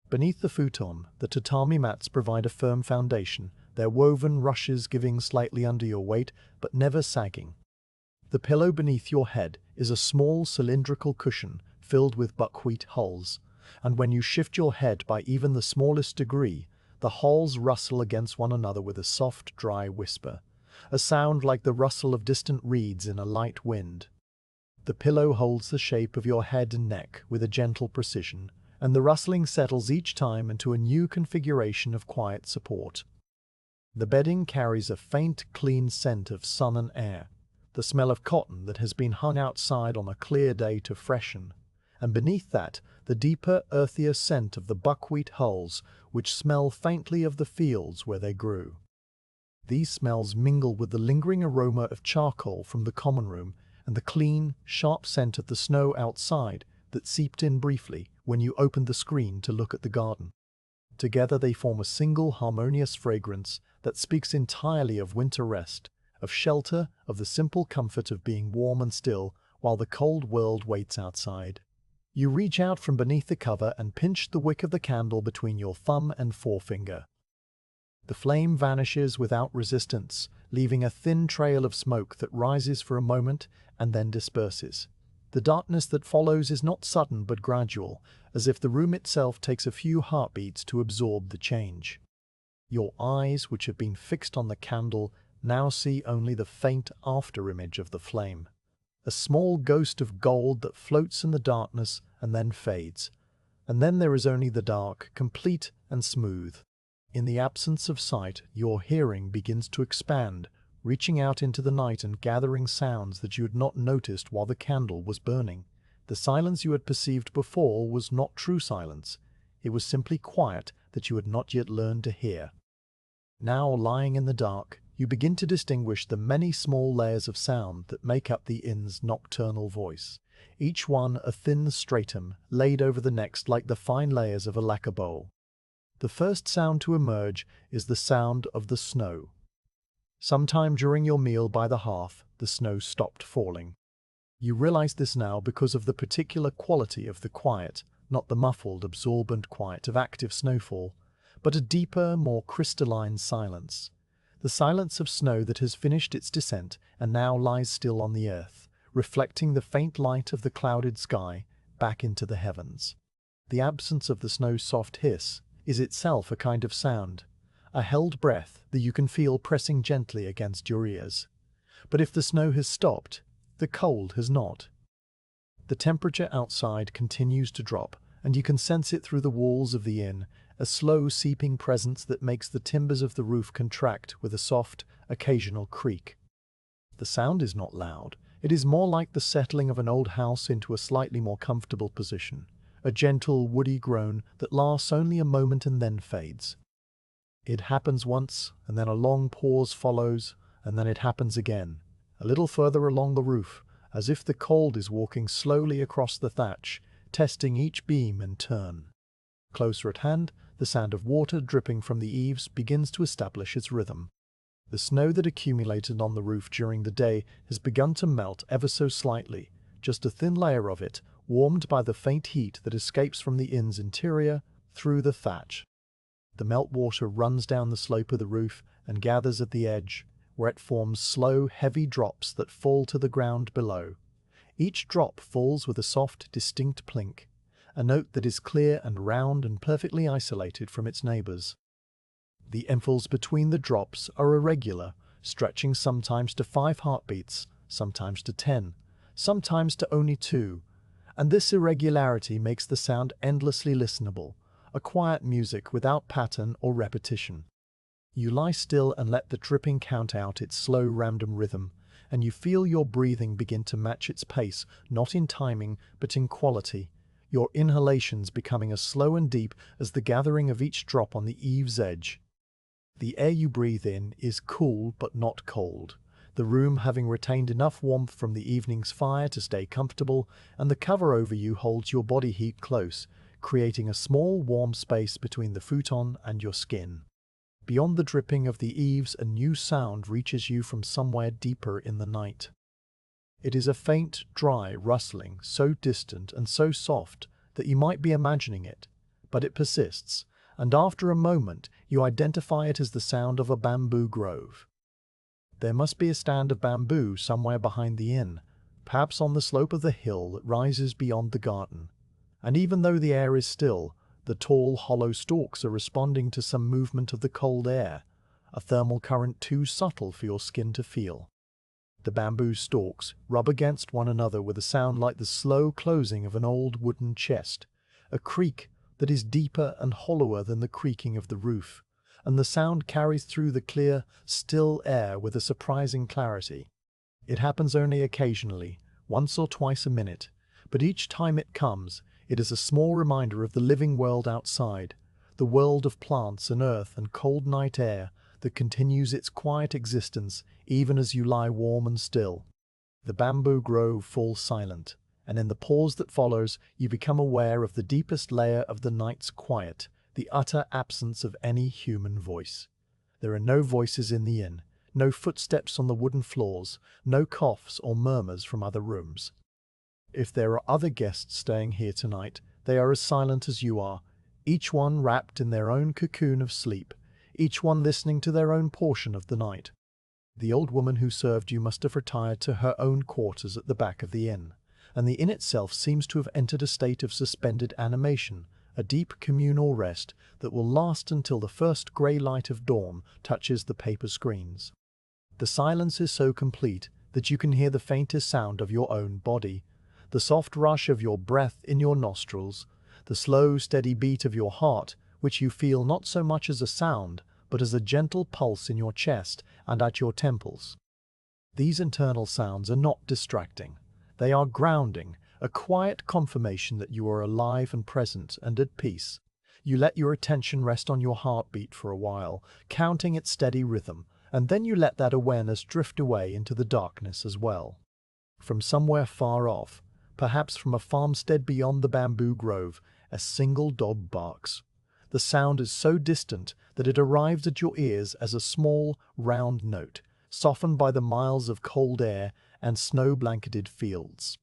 Beneath the futon, the tatami mats provide a firm foundation, their woven rushes giving slightly under your weight but never sagging. The pillow beneath your head is a small cylindrical cushion filled with buckwheat hulls, and when you shift your head by even the smallest degree, the hulls rustle against one another with a soft, dry whisper. a sound like the rustle of distant reeds in a light wind. The pillow holds the shape of your head and neck with a gentle precision, and the rustling settles each time into a new configuration of quiet support. The bedding carries a faint, clean scent of sun and air, the smell of cotton that has been hung outside on a clear day to freshen, and beneath that, the deeper, earthier scent of the buckwheat hulls which smell faintly of the fields where they grew. These smells mingle with the lingering aroma of charcoal from the common room and the clean, sharp scent of the snow outside that seeped in briefly when you opened the screen to look at the garden. Together they form a single harmonious fragrance that speaks entirely of winter rest, of shelter, of the simple comfort of being warm and still while the cold world waits outside. You reach out from beneath the cover and pinch the wick of the candle between your thumb and forefinger. The flame vanishes without resistance, leaving a thin trail of smoke that rises for a moment and then disperses. The darkness that follows is not sudden but gradual, as if the room itself takes a few heartbeats to absorb the change. Your eyes, which have been fixed on the candle, now see only the faint after-image of the flame. A small ghost of gold that floats in the darkness and then fades. And then there is only the dark, complete and smooth. In the absence of sight, your hearing begins to expand, reaching out into the night and gathering sounds that you had not noticed while the candle was burning. The silence you had perceived before was not true silence. It was simply quiet that you had not yet learned to hear. Now, lying in the dark, you begin to distinguish the many small layers of sound that make up the inn's nocturnal voice, each one a thin stratum laid over the next like the fine layers of a lacquer bowl. The first sound to emerge is the sound of the snow. Sometime during your meal by the hearth, the snow stopped falling. You realize this now because of the particular quality of the quiet, not the muffled, absorbent quiet of active snowfall, but a deeper, more crystalline silence. The silence of snow that has finished its descent and now lies still on the earth, reflecting the faint light of the clouded sky back into the heavens. The absence of the snow's soft hiss is itself a kind of sound, a held breath that you can feel pressing gently against your ears. But if the snow has stopped, the cold has not. The temperature outside continues to drop, and you can sense it through the walls of the inn, a slow seeping presence that makes the timbers of the roof contract with a soft, occasional creak. The sound is not loud. It is more like the settling of an old house into a slightly more comfortable position, a gentle, woody groan that lasts only a moment and then fades. It happens once, and then a long pause follows, and then it happens again, a little further along the roof, as if the cold is walking slowly across the thatch, testing each beam in turn. Closer at hand, the sound of water dripping from the eaves begins to establish its rhythm. The snow that accumulated on the roof during the day has begun to melt ever so slightly, just a thin layer of it, warmed by the faint heat that escapes from the inn's interior through the thatch. The meltwater runs down the slope of the roof and gathers at the edge, where it forms slow, heavy drops that fall to the ground below. Each drop falls with a soft, distinct plink, a note that is clear and round and perfectly isolated from its neighbors. The intervals between the drops are irregular, stretching sometimes to 5 heartbeats, sometimes to 10, sometimes to only 2, and this irregularity makes the sound endlessly listenable, a quiet music without pattern or repetition. You lie still and let the dripping count out its slow random rhythm, and you feel your breathing begin to match its pace, not in timing, but in quality, your inhalations becoming as slow and deep as the gathering of each drop on the eave's edge. The air you breathe in is cool but not cold, the room having retained enough warmth from the evening's fire to stay comfortable, and the cover over you holds your body heat close, creating a small warm space between the futon and your skin. Beyond the dripping of the eaves, a new sound reaches you from somewhere deeper in the night. It is a faint, dry rustling, so distant and so soft that you might be imagining it, but it persists, and after a moment you identify it as the sound of a bamboo grove. There must be a stand of bamboo somewhere behind the inn, perhaps on the slope of the hill that rises beyond the garden. And even though the air is still, the tall, hollow stalks are responding to some movement of the cold air, a thermal current too subtle for your skin to feel. The bamboo stalks rub against one another with a sound like the slow closing of an old wooden chest, a creak that is deeper and hollower than the creaking of the roof, and the sound carries through the clear, still air with a surprising clarity. It happens only occasionally, once or twice a minute, but each time it comes, it is a small reminder of the living world outside, the world of plants and earth and cold night air that continues its quiet existence even as you lie warm and still. The bamboo grove falls silent, and in the pause that follows, you become aware of the deepest layer of the night's quiet, the utter absence of any human voice. There are no voices in the inn, no footsteps on the wooden floors, no coughs or murmurs from other rooms. If there are other guests staying here tonight, they are as silent as you are, each one wrapped in their own cocoon of sleep, each one listening to their own portion of the night. The old woman who served you must have retired to her own quarters at the back of the inn, and the inn itself seems to have entered a state of suspended animation, a deep communal rest that will last until the first grey light of dawn touches the paper screens. The silence is so complete that you can hear the faintest sound of your own body, the soft rush of your breath in your nostrils, the slow, steady beat of your heart, which you feel not so much as a sound, but as a gentle pulse in your chest and at your temples. These internal sounds are not distracting. They are grounding, a quiet confirmation that you are alive and present and at peace. You let your attention rest on your heartbeat for a while, counting its steady rhythm, and then you let that awareness drift away into the darkness as well. From somewhere far off, perhaps from a farmstead beyond the bamboo grove, a single dog barks. The sound is so distant that it arrives at your ears as a small, round note, softened by the miles of cold air and snow-blanketed fields.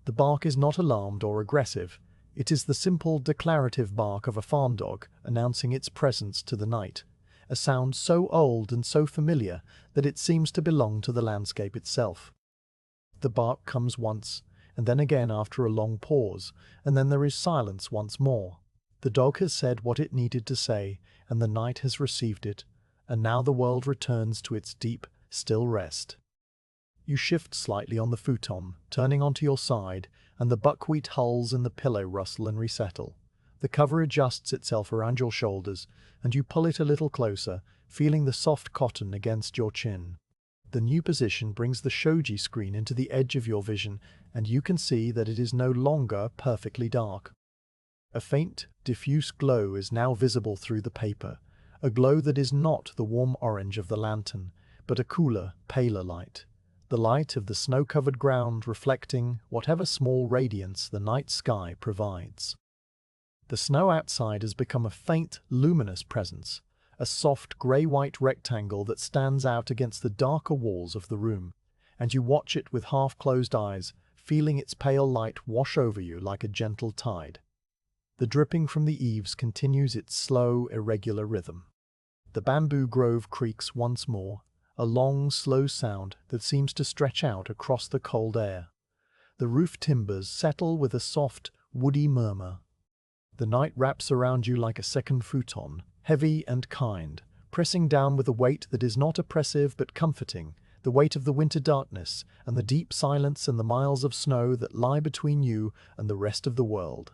The bark is not alarmed or aggressive. It is the simple, declarative bark of a farm dog announcing its presence to the night, a sound so old and so familiar that it seems to belong to the landscape itself. The bark comes once, and then again after a long pause, and then there is silence once more. The dog has said what it needed to say, and the night has received it, and now the world returns to its deep, still rest. You shift slightly on the futon, turning onto your side, and the buckwheat hulls in the pillow rustle and resettle. The cover adjusts itself around your shoulders, and you pull it a little closer, feeling the soft cotton against your chin. The new position brings the shoji screen into the edge of your vision, and you can see that it is no longer perfectly dark. A faint, diffuse glow is now visible through the paper, a glow that is not the warm orange of the lantern, but a cooler, paler light. The light of the snow-covered ground reflecting whatever small radiance the night sky provides. The snow outside has become a faint, luminous presence, a soft grey-white rectangle that stands out against the darker walls of the room, and you watch it with half-closed eyes, feeling its pale light wash over you like a gentle tide. The dripping from the eaves continues its slow, irregular rhythm. The bamboo grove creaks once more, a long, slow sound that seems to stretch out across the cold air. The roof timbers settle with a soft, woody murmur. The night wraps around you like a second futon, heavy and kind, pressing down with a weight that is not oppressive but comforting, the weight of the winter darkness and the deep silence and the miles of snow that lie between you and the rest of the world.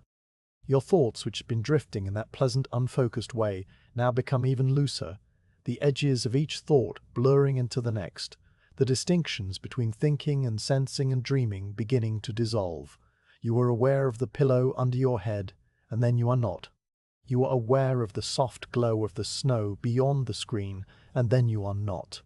Your thoughts, which had been drifting in that pleasant, unfocused way, now become even looser, the edges of each thought blurring into the next, the distinctions between thinking and sensing and dreaming beginning to dissolve. You are aware of the pillow under your head, and then you are not. You are aware of the soft glow of the snow beyond the screen, and then you are not.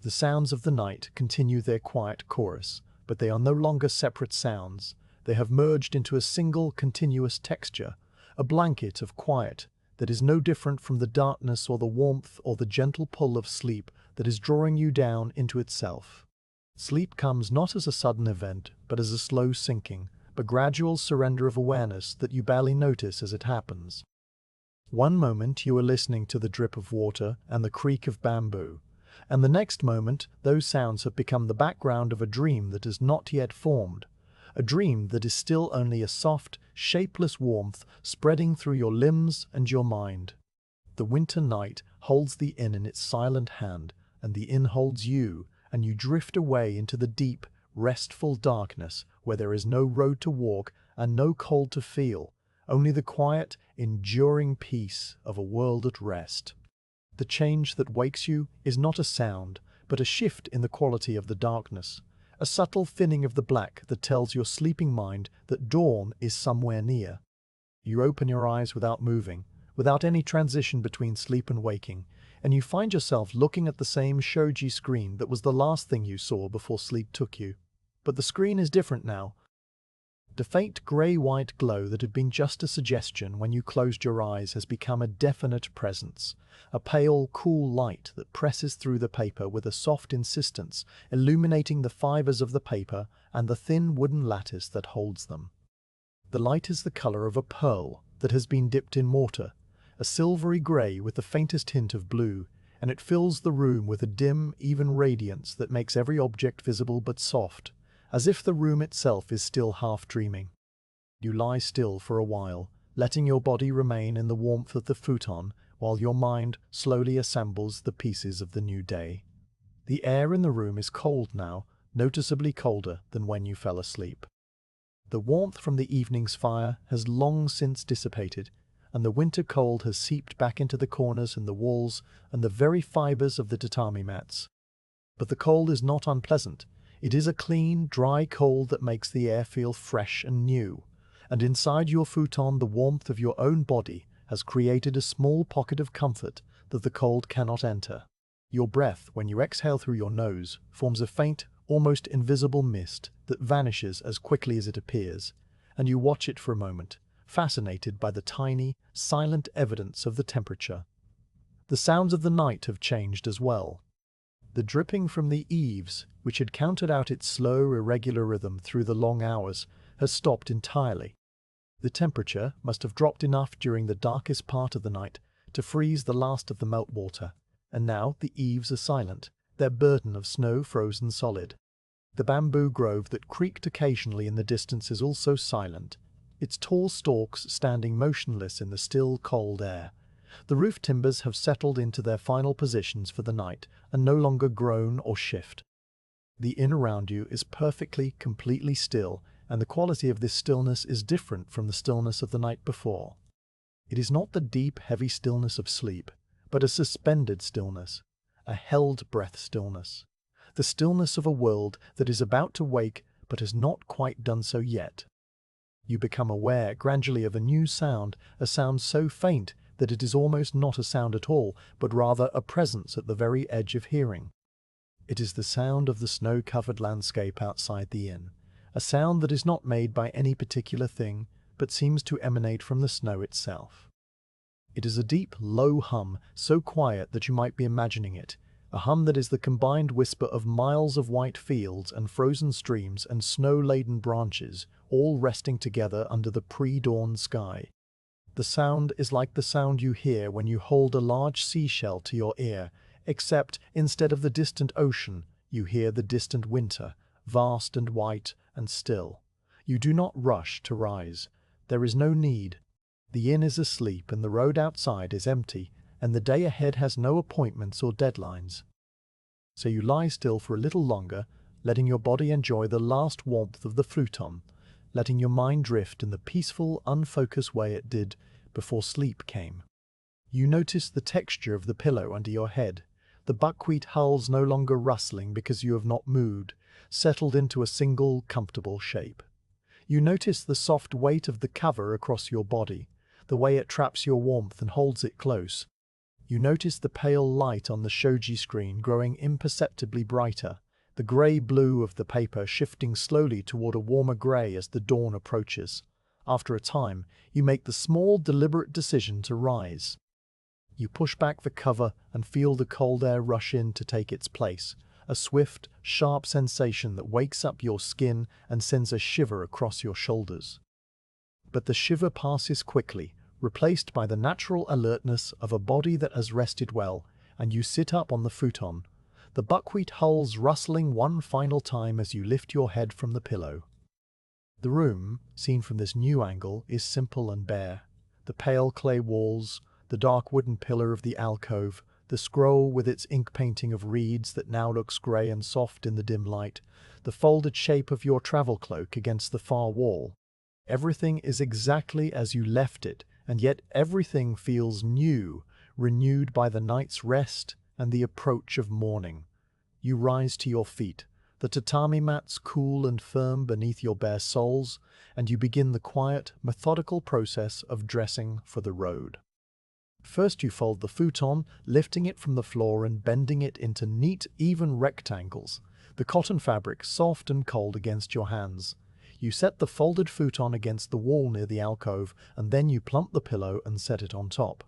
The sounds of the night continue their quiet chorus, but they are no longer separate sounds. They have merged into a single continuous texture, a blanket of quiet that is no different from the darkness or the warmth or the gentle pull of sleep that is drawing you down into itself. Sleep comes not as a sudden event, but as a slow sinking, a gradual surrender of awareness that you barely notice as it happens. One moment you are listening to the drip of water and the creak of bamboo, and the next moment those sounds have become the background of a dream that has not yet formed, a dream that is still only a soft, shapeless warmth spreading through your limbs and your mind. The winter night holds the inn in its silent hand, and the inn holds you, and you drift away into the deep, restful darkness where there is no road to walk and no cold to feel, only the quiet, enduring peace of a world at rest. The change that wakes you is not a sound, but a shift in the quality of the darkness, a subtle thinning of the black that tells your sleeping mind that dawn is somewhere near. You open your eyes without moving, without any transition between sleep and waking, and you find yourself looking at the same shoji screen that was the last thing you saw before sleep took you. But the screen is different now. The faint grey-white glow that had been just a suggestion when you closed your eyes has become a definite presence, a pale, cool light that presses through the paper with a soft insistence, illuminating the fibers of the paper and the thin wooden lattice that holds them. The light is the color of a pearl that has been dipped in mortar, a silvery grey with the faintest hint of blue, and it fills the room with a dim, even radiance that makes every object visible but soft, as if the room itself is still half dreaming. You lie still for a while, letting your body remain in the warmth of the futon while your mind slowly assembles the pieces of the new day. The air in the room is cold now, noticeably colder than when you fell asleep. The warmth from the evening's fire has long since dissipated, and the winter cold has seeped back into the corners and the walls and the very fibers of the tatami mats. But the cold is not unpleasant. It is a clean, dry cold that makes the air feel fresh and new, and inside your futon the warmth of your own body has created a small pocket of comfort that the cold cannot enter. Your breath, when you exhale through your nose, forms a faint, almost invisible mist that vanishes as quickly as it appears, and you watch it for a moment, fascinated by the tiny, silent evidence of the temperature. The sounds of the night have changed as well. The dripping from the eaves, which had counted out its slow, irregular rhythm through the long hours, has stopped entirely. The temperature must have dropped enough during the darkest part of the night to freeze the last of the meltwater, and now the eaves are silent, their burden of snow frozen solid. The bamboo grove that creaked occasionally in the distance is also silent, its tall stalks standing motionless in the still, cold air. The roof timbers have settled into their final positions for the night and no longer groan or shift. The inn around you is perfectly, completely still, and the quality of this stillness is different from the stillness of the night before. It is not the deep, heavy stillness of sleep, but a suspended stillness, a held-breath stillness, the stillness of a world that is about to wake but has not quite done so yet. You become aware gradually of a new sound, a sound so faint that it is almost not a sound at all, but rather a presence at the very edge of hearing. It is the sound of the snow-covered landscape outside the inn, a sound that is not made by any particular thing, but seems to emanate from the snow itself. It is a deep, low hum, so quiet that you might be imagining it, a hum that is the combined whisper of miles of white fields and frozen streams and snow-laden branches, all resting together under the pre-dawn sky. The sound is like the sound you hear when you hold a large seashell to your ear, except instead of the distant ocean, you hear the distant winter, vast and white and still. You do not rush to rise. There is no need. The inn is asleep and the road outside is empty, and the day ahead has no appointments or deadlines. So you lie still for a little longer, letting your body enjoy the last warmth of the futon, letting your mind drift in the peaceful, unfocused way it did before sleep came. You notice the texture of the pillow under your head, the buckwheat hulls no longer rustling because you have not moved, settled into a single, comfortable shape. You notice the soft weight of the cover across your body, the way it traps your warmth and holds it close. You notice the pale light on the shoji screen growing imperceptibly brighter, the grey-blue of the paper shifting slowly toward a warmer grey as the dawn approaches. After a time, you make the small, deliberate decision to rise. You push back the cover and feel the cold air rush in to take its place, a swift, sharp sensation that wakes up your skin and sends a shiver across your shoulders. But the shiver passes quickly, replaced by the natural alertness of a body that has rested well, and you sit up on the futon, the buckwheat hulls rustling one final time as you lift your head from the pillow. The room, seen from this new angle, is simple and bare. The pale clay walls, the dark wooden pillar of the alcove, The scroll with its ink painting of reeds that now looks grey and soft in the dim light, the folded shape of your travel cloak against the far wall. Everything is exactly as you left it, and yet everything feels new, renewed by the night's rest and the approach of morning. You rise to your feet, the tatami mats cool and firm beneath your bare soles, and you begin the quiet, methodical process of dressing for the road. First you fold the futon, lifting it from the floor and bending it into neat, even rectangles, the cotton fabric soft and cold against your hands. You set the folded futon against the wall near the alcove, and then you plump the pillow and set it on top.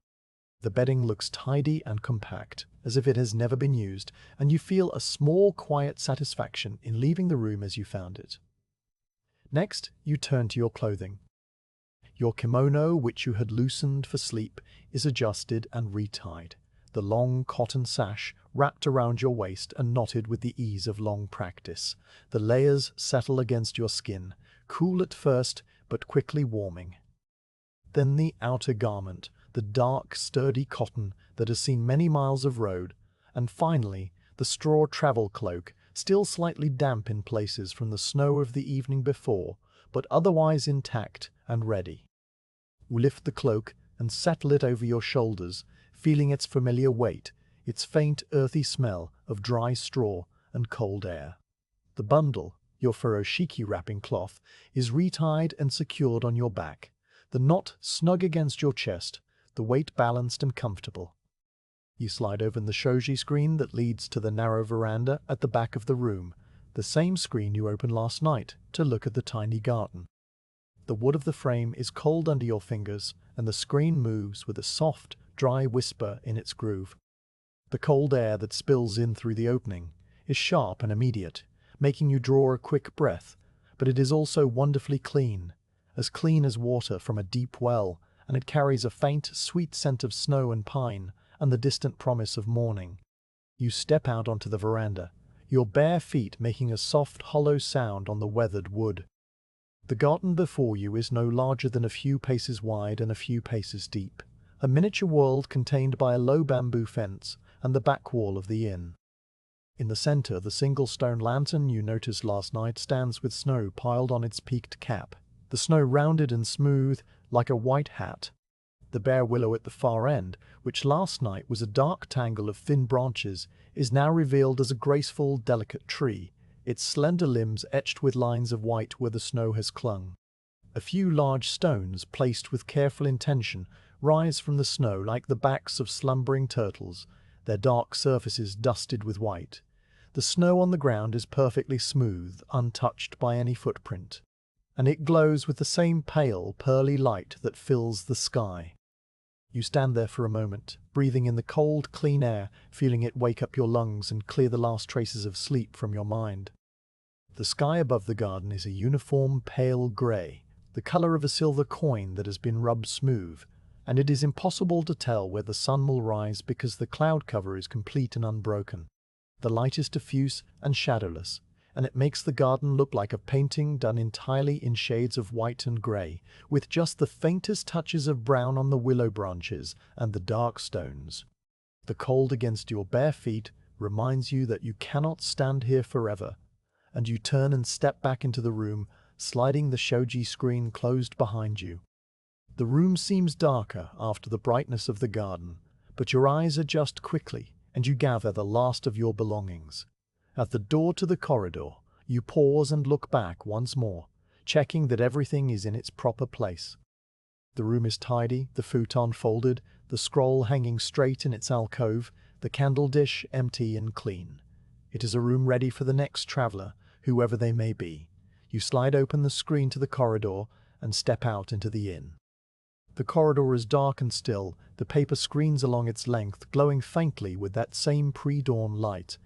The bedding looks tidy and compact, as if it has never been used, and you feel a small, quiet satisfaction in leaving the room as you found it. Next, you turn to your clothing. Your kimono, which you had loosened for sleep, is adjusted and retied, the long cotton sash wrapped around your waist and knotted with the ease of long practice. The layers settle against your skin, cool at first, but quickly warming. Then the outer garment, the dark, sturdy cotton that has seen many miles of road, and finally, the straw travel cloak, still slightly damp in places from the snow of the evening before, but otherwise intact and ready. You lift the cloak and settle it over your shoulders, feeling its familiar weight, its faint, earthy smell of dry straw and cold air. The bundle, your furoshiki wrapping cloth, is retied and secured on your back, the knot snug against your chest, the weight balanced and comfortable. You slide open the shoji screen that leads to the narrow veranda at the back of the room, the same screen you opened last night to look at the tiny garden. The wood of the frame is cold under your fingers, and the screen moves with a soft, dry whisper in its groove. The cold air that spills in through the opening is sharp and immediate, making you draw a quick breath, but it is also wonderfully clean as water from a deep well, and it carries a faint, sweet scent of snow and pine and the distant promise of morning. You step out onto the veranda, your bare feet making a soft, hollow sound on the weathered wood. The garden before you is no larger than a few paces wide and a few paces deep, a miniature world contained by a low bamboo fence and the back wall of the inn. In the center, the single stone lantern you noticed last night stands with snow piled on its peaked cap, the snow rounded and smooth like a white hat. The bare willow at the far end, which last night was a dark tangle of thin branches, is now revealed as a graceful, delicate tree, its slender limbs etched with lines of white where the snow has clung. A few large stones, placed with careful intention, rise from the snow like the backs of slumbering turtles, their dark surfaces dusted with white. The snow on the ground is perfectly smooth, untouched by any footprint, and it glows with the same pale, pearly light that fills the sky. You stand there for a moment, breathing in the cold, clean air, feeling it wake up your lungs and clear the last traces of sleep from your mind. The sky above the garden is a uniform pale grey, the colour of a silver coin that has been rubbed smooth, and it is impossible to tell where the sun will rise because the cloud cover is complete and unbroken. The light is diffuse and shadowless, and it makes the garden look like a painting done entirely in shades of white and grey, with just the faintest touches of brown on the willow branches and the dark stones. The cold against your bare feet reminds you that you cannot stand here forever, and you turn and step back into the room, sliding the shoji screen closed behind you. The room seems darker after the brightness of the garden, but your eyes adjust quickly, and you gather the last of your belongings. At the door to the corridor, you pause and look back once more, checking that everything is in its proper place. The room is tidy, the futon folded, the scroll hanging straight in its alcove, the candle dish empty and clean. It is a room ready for the next traveller, whoever they may be. You slide open the screen to the corridor and step out into the inn. The corridor is dark and still, the paper screens along its length glowing faintly with that same pre-dawn light.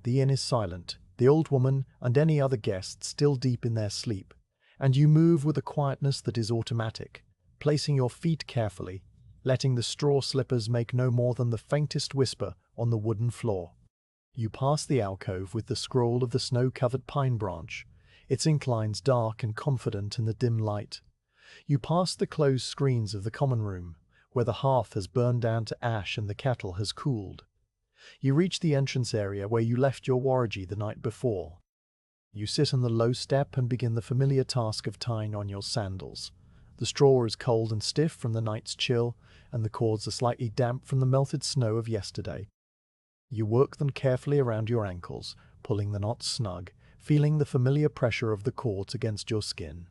The inn is silent, the old woman and any other guests still deep in their sleep, and you move with a quietness that is automatic, placing your feet carefully, letting the straw slippers make no more than the faintest whisper on the wooden floor. You pass the alcove with the scroll of the snow-covered pine branch, its inclines dark and confident in the dim light. You pass the closed screens of the common room, where the hearth has burned down to ash and the kettle has cooled. You reach the entrance area where you left your waragi the night before. You sit on the low step and begin the familiar task of tying on your sandals. The straw is cold and stiff from the night's chill, and the cords are slightly damp from the melted snow of yesterday. You work them carefully around your ankles, pulling the knots snug, feeling the familiar pressure of the cords against your skin.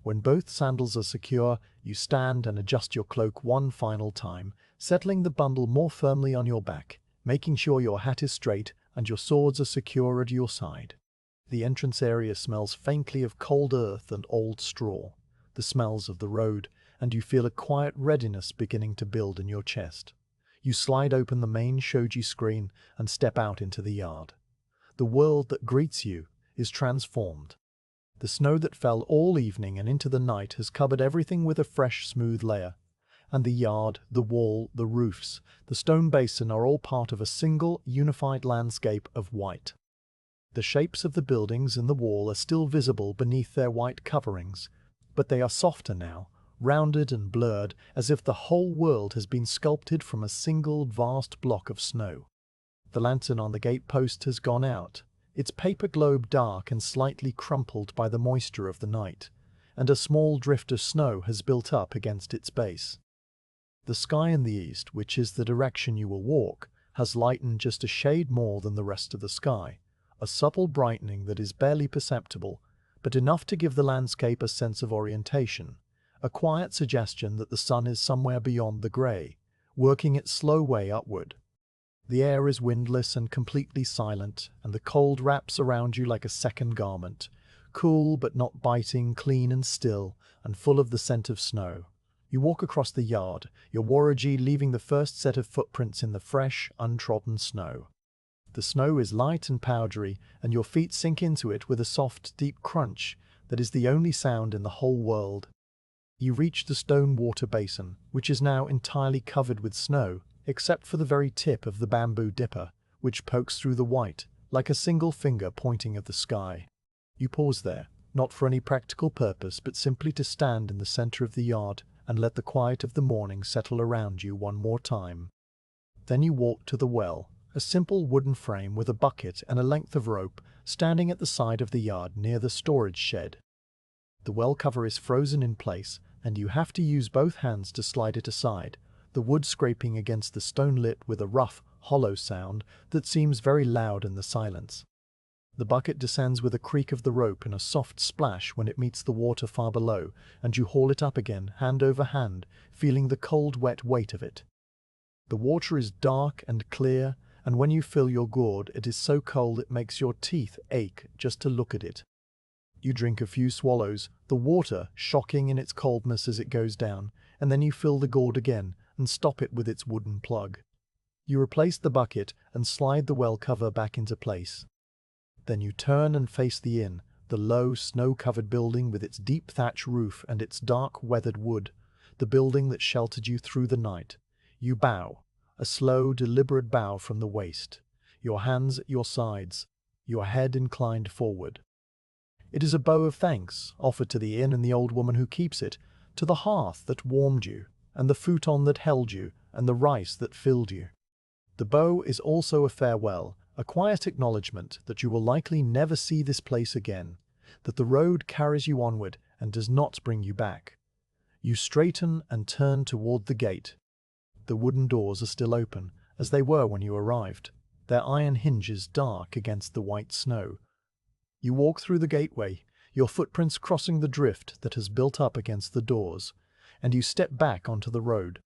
When both sandals are secure, you stand and adjust your cloak one final time, settling the bundle more firmly on your back, making sure your hat is straight and your swords are secure at your side. The entrance area smells faintly of cold earth and old straw, the smells of the road, and you feel a quiet readiness beginning to build in your chest. You slide open the main shoji screen and step out into the yard. The world that greets you is transformed. The snow that fell all evening and into the night has covered everything with a fresh, smooth layer. And the yard, the wall, the roofs, the stone basin are all part of a single, unified landscape of white. The shapes of the buildings in the wall are still visible beneath their white coverings, but they are softer now, rounded and blurred, as if the whole world has been sculpted from a single vast block of snow. The lantern on the gate post has gone out, its paper globe dark and slightly crumpled by the moisture of the night, and a small drift of snow has built up against its base. The sky in the east, which is the direction you will walk, has lightened just a shade more than the rest of the sky, a subtle brightening that is barely perceptible, but enough to give the landscape a sense of orientation, a quiet suggestion that the sun is somewhere beyond the grey, working its slow way upward. The air is windless and completely silent, and the cold wraps around you like a second garment, cool but not biting, clean and still, and full of the scent of snow. You walk across the yard, your waragi leaving the first set of footprints in the fresh, untrodden snow. The snow is light and powdery, and your feet sink into it with a soft, deep crunch that is the only sound in the whole world. You reach the stone water basin, which is now entirely covered with snow, except for the very tip of the bamboo dipper, which pokes through the white, like a single finger pointing at the sky. You pause there, not for any practical purpose, but simply to stand in the center of the yard and let the quiet of the morning settle around you one more time. Then you walk to the well, a simple wooden frame with a bucket and a length of rope standing at the side of the yard near the storage shed. The well cover is frozen in place, and you have to use both hands to slide it aside, the wood scraping against the stone lip with a rough, hollow sound that seems very loud in the silence. The bucket descends with a creak of the rope and a soft splash when it meets the water far below, and you haul it up again, hand over hand, feeling the cold, wet weight of it. The water is dark and clear, and when you fill your gourd, it is so cold it makes your teeth ache just to look at it. You drink a few swallows, the water shocking in its coldness as it goes down, and then you fill the gourd again and stop it with its wooden plug. You replace the bucket and slide the well cover back into place. Then you turn and face the inn, the low, snow-covered building with its deep thatch roof and its dark, weathered wood, the building that sheltered you through the night. You bow, a slow, deliberate bow from the waist, your hands at your sides, your head inclined forward. It is a bow of thanks, offered to the inn and the old woman who keeps it, to the hearth that warmed you, and the futon that held you, and the rice that filled you. The bow is also a farewell, a quiet acknowledgement that you will likely never see this place again, that the road carries you onward and does not bring you back. You straighten and turn toward the gate. The wooden doors are still open, as they were when you arrived, their iron hinges dark against the white snow. You walk through the gateway, your footprints crossing the drift that has built up against the doors, and you step back onto the road.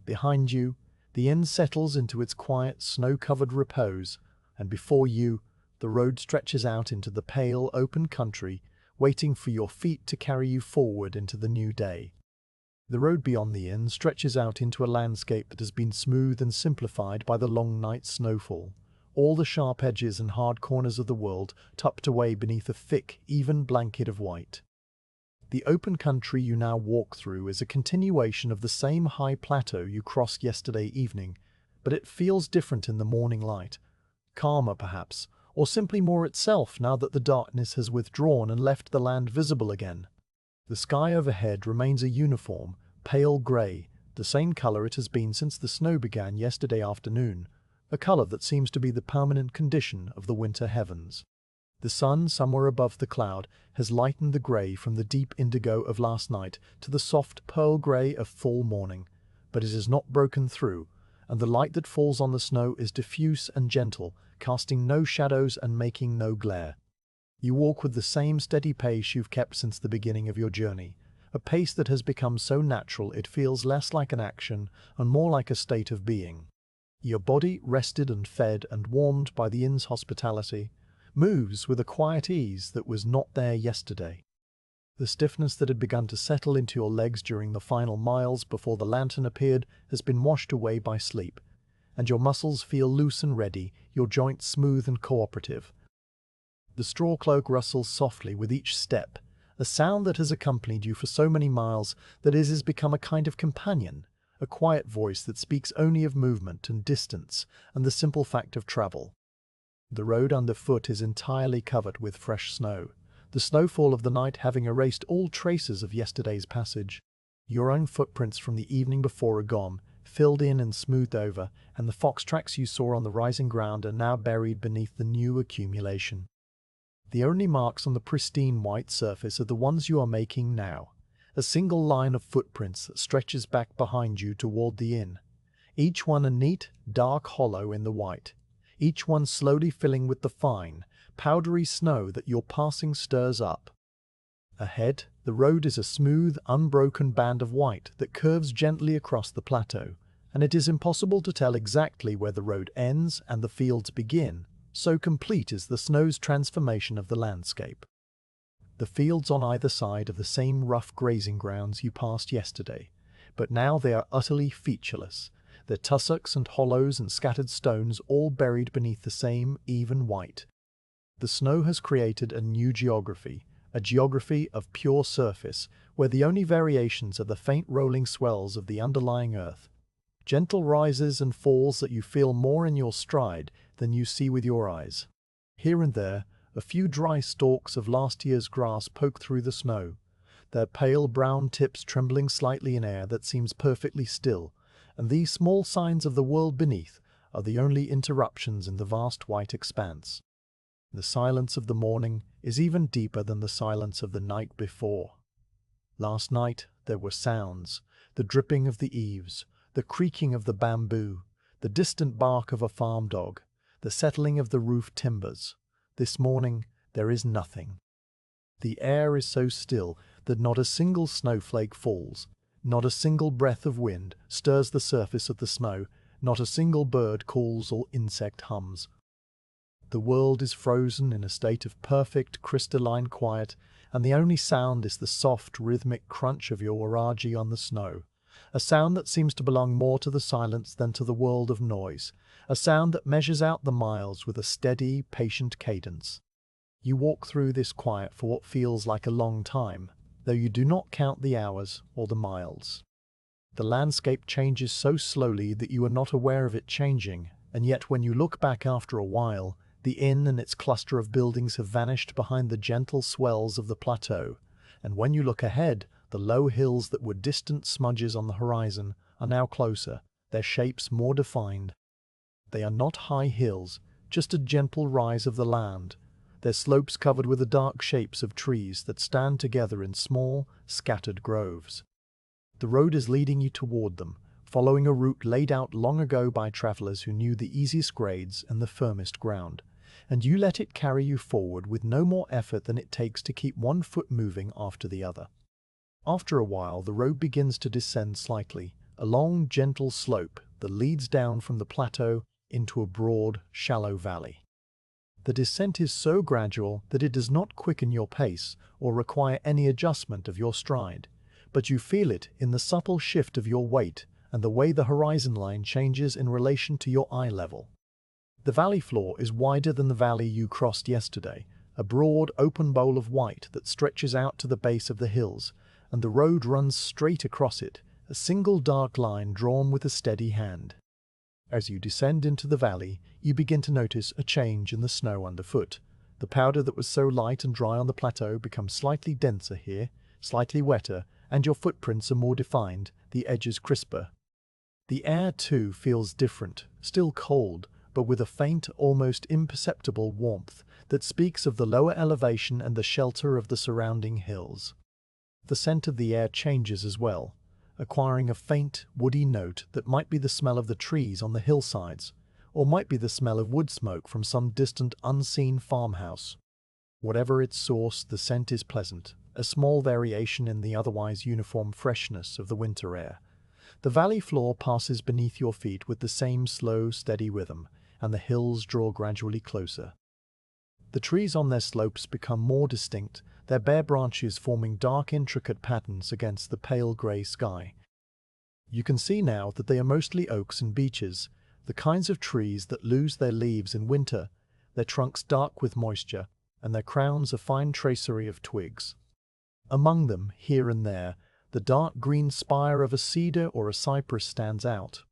Behind you, the inn settles into its quiet, snow-covered repose, and before you, the road stretches out into the pale, open country, waiting for your feet to carry you forward into the new day. The road beyond the inn stretches out into a landscape that has been smoothed and simplified by the long night's snowfall, all the sharp edges and hard corners of the world tucked away beneath a thick, even blanket of white. The open country you now walk through is a continuation of the same high plateau you crossed yesterday evening, but it feels different in the morning light, calmer perhaps, or simply more itself now that the darkness has withdrawn and left the land visible again. The sky overhead remains a uniform, pale grey, the same color it has been since the snow began yesterday afternoon, a color that seems to be the permanent condition of the winter heavens. The sun, somewhere above the cloud, has lightened the grey from the deep indigo of last night to the soft pearl grey of fall morning, but it has not broken through, and the light that falls on the snow is diffuse and gentle, casting no shadows and making no glare. You walk with the same steady pace you've kept since the beginning of your journey, a pace that has become so natural it feels less like an action and more like a state of being. Your body, rested and fed and warmed by the inn's hospitality, moves with a quiet ease that was not there yesterday. The stiffness that had begun to settle into your legs during the final miles before the lantern appeared has been washed away by sleep, and your muscles feel loose and ready, your joints smooth and cooperative. The straw cloak rustles softly with each step, a sound that has accompanied you for so many miles that it has become a kind of companion, a quiet voice that speaks only of movement and distance and the simple fact of travel. The road underfoot is entirely covered with fresh snow, the snowfall of the night having erased all traces of yesterday's passage. Your own footprints from the evening before are gone, filled in and smoothed over, and the fox tracks you saw on the rising ground are now buried beneath the new accumulation. The only marks on the pristine white surface are the ones you are making now, a single line of footprints that stretches back behind you toward the inn, each one a neat, dark hollow in the white, each one slowly filling with the fine, powdery snow that your passing stirs up. Ahead, the road is a smooth, unbroken band of white that curves gently across the plateau, and it is impossible to tell exactly where the road ends and the fields begin, so complete is the snow's transformation of the landscape. The fields on either side are the same rough grazing grounds you passed yesterday, but now they are utterly featureless, their tussocks and hollows and scattered stones all buried beneath the same even white. The snow has created a new geography, a geography of pure surface, where the only variations are the faint rolling swells of the underlying earth, gentle rises and falls that you feel more in your stride than you see with your eyes. Here and there, a few dry stalks of last year's grass poke through the snow, their pale brown tips trembling slightly in air that seems perfectly still, and these small signs of the world beneath are the only interruptions in the vast white expanse. The silence of the morning is even deeper than the silence of the night before. Last night there were sounds, the dripping of the eaves, the creaking of the bamboo, the distant bark of a farm dog, the settling of the roof timbers. This morning there is nothing. The air is so still that not a single snowflake falls, not a single breath of wind stirs the surface of the snow, not a single bird calls or insect hums. The world is frozen in a state of perfect crystalline quiet, and the only sound is the soft rhythmic crunch of your waraji on the snow, a sound that seems to belong more to the silence than to the world of noise, a sound that measures out the miles with a steady, patient cadence. You walk through this quiet for what feels like a long time, though you do not count the hours or the miles. The landscape changes so slowly that you are not aware of it changing, and yet when you look back after a while, the inn and its cluster of buildings have vanished behind the gentle swells of the plateau, and when you look ahead, the low hills that were distant smudges on the horizon are now closer, their shapes more defined. They are not high hills, just a gentle rise of the land, their slopes covered with the dark shapes of trees that stand together in small, scattered groves. The road is leading you toward them, following a route laid out long ago by travelers who knew the easiest grades and the firmest ground, and you let it carry you forward with no more effort than it takes to keep one foot moving after the other. After a while, the road begins to descend slightly, a long, gentle slope that leads down from the plateau into a broad, shallow valley. The descent is so gradual that it does not quicken your pace or require any adjustment of your stride, but you feel it in the subtle shift of your weight and the way the horizon line changes in relation to your eye level. The valley floor is wider than the valley you crossed yesterday, a broad, open bowl of white that stretches out to the base of the hills, and the road runs straight across it, a single dark line drawn with a steady hand. As you descend into the valley, you begin to notice a change in the snow underfoot. The powder that was so light and dry on the plateau becomes slightly denser here, slightly wetter, and your footprints are more defined, the edges crisper. The air, too, feels different, still cold, but with a faint, almost imperceptible warmth that speaks of the lower elevation and the shelter of the surrounding hills. The scent of the air changes as well, acquiring a faint, woody note that might be the smell of the trees on the hillsides, or might be the smell of wood smoke from some distant, unseen farmhouse. Whatever its source, the scent is pleasant, a small variation in the otherwise uniform freshness of the winter air. The valley floor passes beneath your feet with the same slow, steady rhythm, and the hills draw gradually closer. The trees on their slopes become more distinct, their bare branches forming dark, intricate patterns against the pale grey sky. You can see now that they are mostly oaks and beeches, the kinds of trees that lose their leaves in winter, their trunks dark with moisture, and their crowns a fine tracery of twigs. Among them, here and there, the dark green spire of a cedar or a cypress stands out,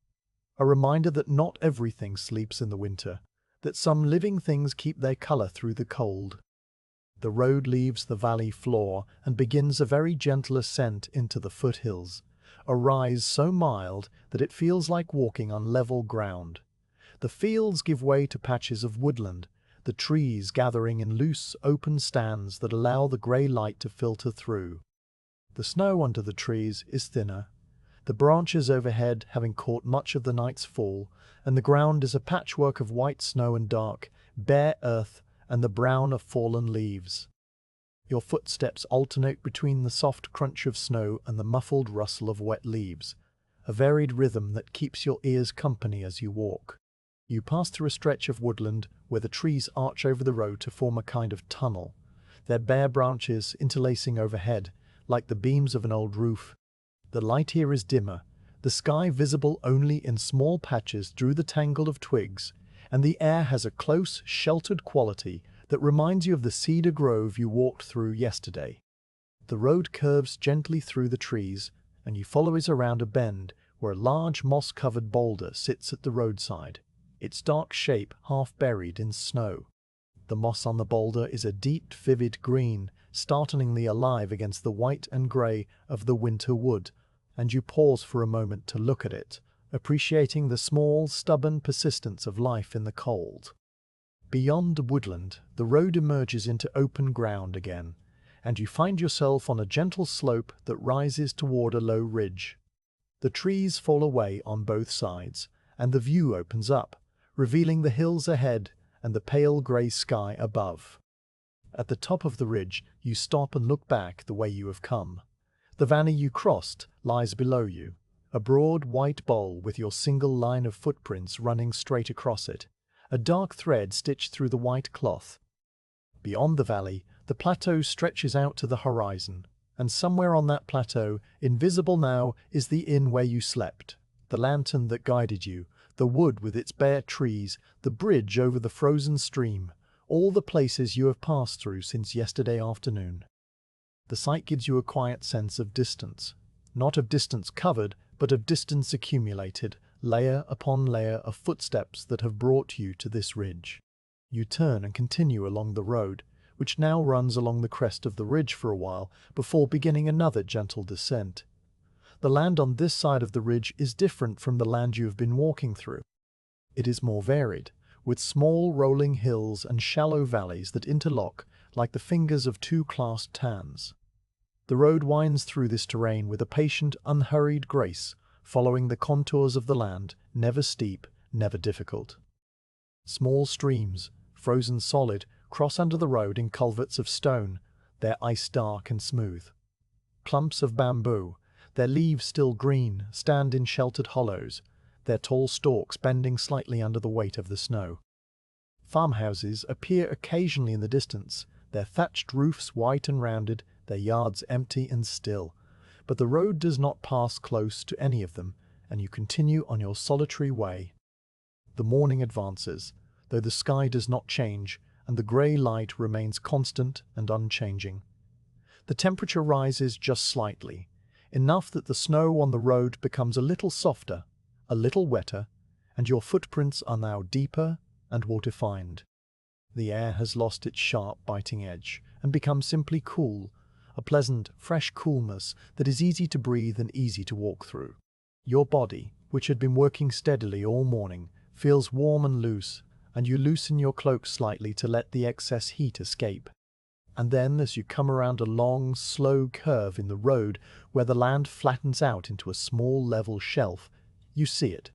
a reminder that not everything sleeps in the winter, that some living things keep their color through the cold. The road leaves the valley floor and begins a very gentle ascent into the foothills, a rise so mild that it feels like walking on level ground. The fields give way to patches of woodland, the trees gathering in loose, open stands that allow the grey light to filter through. The snow under the trees is thinner, the branches overhead having caught much of the night's fall, and the ground is a patchwork of white snow and dark, bare earth and the brown of fallen leaves. Your footsteps alternate between the soft crunch of snow and the muffled rustle of wet leaves, a varied rhythm that keeps your ears company as you walk. You pass through a stretch of woodland where the trees arch over the road to form a kind of tunnel, their bare branches interlacing overhead, like the beams of an old roof. The light here is dimmer, the sky visible only in small patches through the tangle of twigs, and the air has a close, sheltered quality that reminds you of the cedar grove you walked through yesterday. The road curves gently through the trees, and you follow it around a bend where a large moss-covered boulder sits at the roadside, its dark shape half buried in snow. The moss on the boulder is a deep, vivid green, startlingly alive against the white and grey of the winter wood, and you pause for a moment to look at it, appreciating the small, stubborn persistence of life in the cold. Beyond the woodland, the road emerges into open ground again, and you find yourself on a gentle slope that rises toward a low ridge. The trees fall away on both sides, and the view opens up, revealing the hills ahead and the pale grey sky above. At the top of the ridge, you stop and look back the way you have come. The valley you crossed lies below you, a broad white bowl with your single line of footprints running straight across it, a dark thread stitched through the white cloth. Beyond the valley, the plateau stretches out to the horizon, and somewhere on that plateau, invisible now, is the inn where you slept, the lantern that guided you, the wood with its bare trees, the bridge over the frozen stream, all the places you have passed through since yesterday afternoon. The sight gives you a quiet sense of distance, not of distance covered, but of distance accumulated, layer upon layer of footsteps that have brought you to this ridge. You turn and continue along the road, which now runs along the crest of the ridge for a while before beginning another gentle descent. The land on this side of the ridge is different from the land you have been walking through. It is more varied, with small rolling hills and shallow valleys that interlock like the fingers of two clasped hands. The road winds through this terrain with a patient, unhurried grace, following the contours of the land, never steep, never difficult. Small streams, frozen solid, cross under the road in culverts of stone, their ice dark and smooth. Clumps of bamboo, their leaves still green, stand in sheltered hollows, their tall stalks bending slightly under the weight of the snow. Farmhouses appear occasionally in the distance, their thatched roofs white and rounded, their yards empty and still, but the road does not pass close to any of them, and you continue on your solitary way. The morning advances, though the sky does not change, and the grey light remains constant and unchanging. The temperature rises just slightly, enough that the snow on the road becomes a little softer, a little wetter, and your footprints are now deeper and more defined. The air has lost its sharp, biting edge and become simply cool, a pleasant, fresh coolness that is easy to breathe and easy to walk through. Your body, which had been working steadily all morning, feels warm and loose, and you loosen your cloak slightly to let the excess heat escape. And then, as you come around a long, slow curve in the road where the land flattens out into a small level shelf, you see it.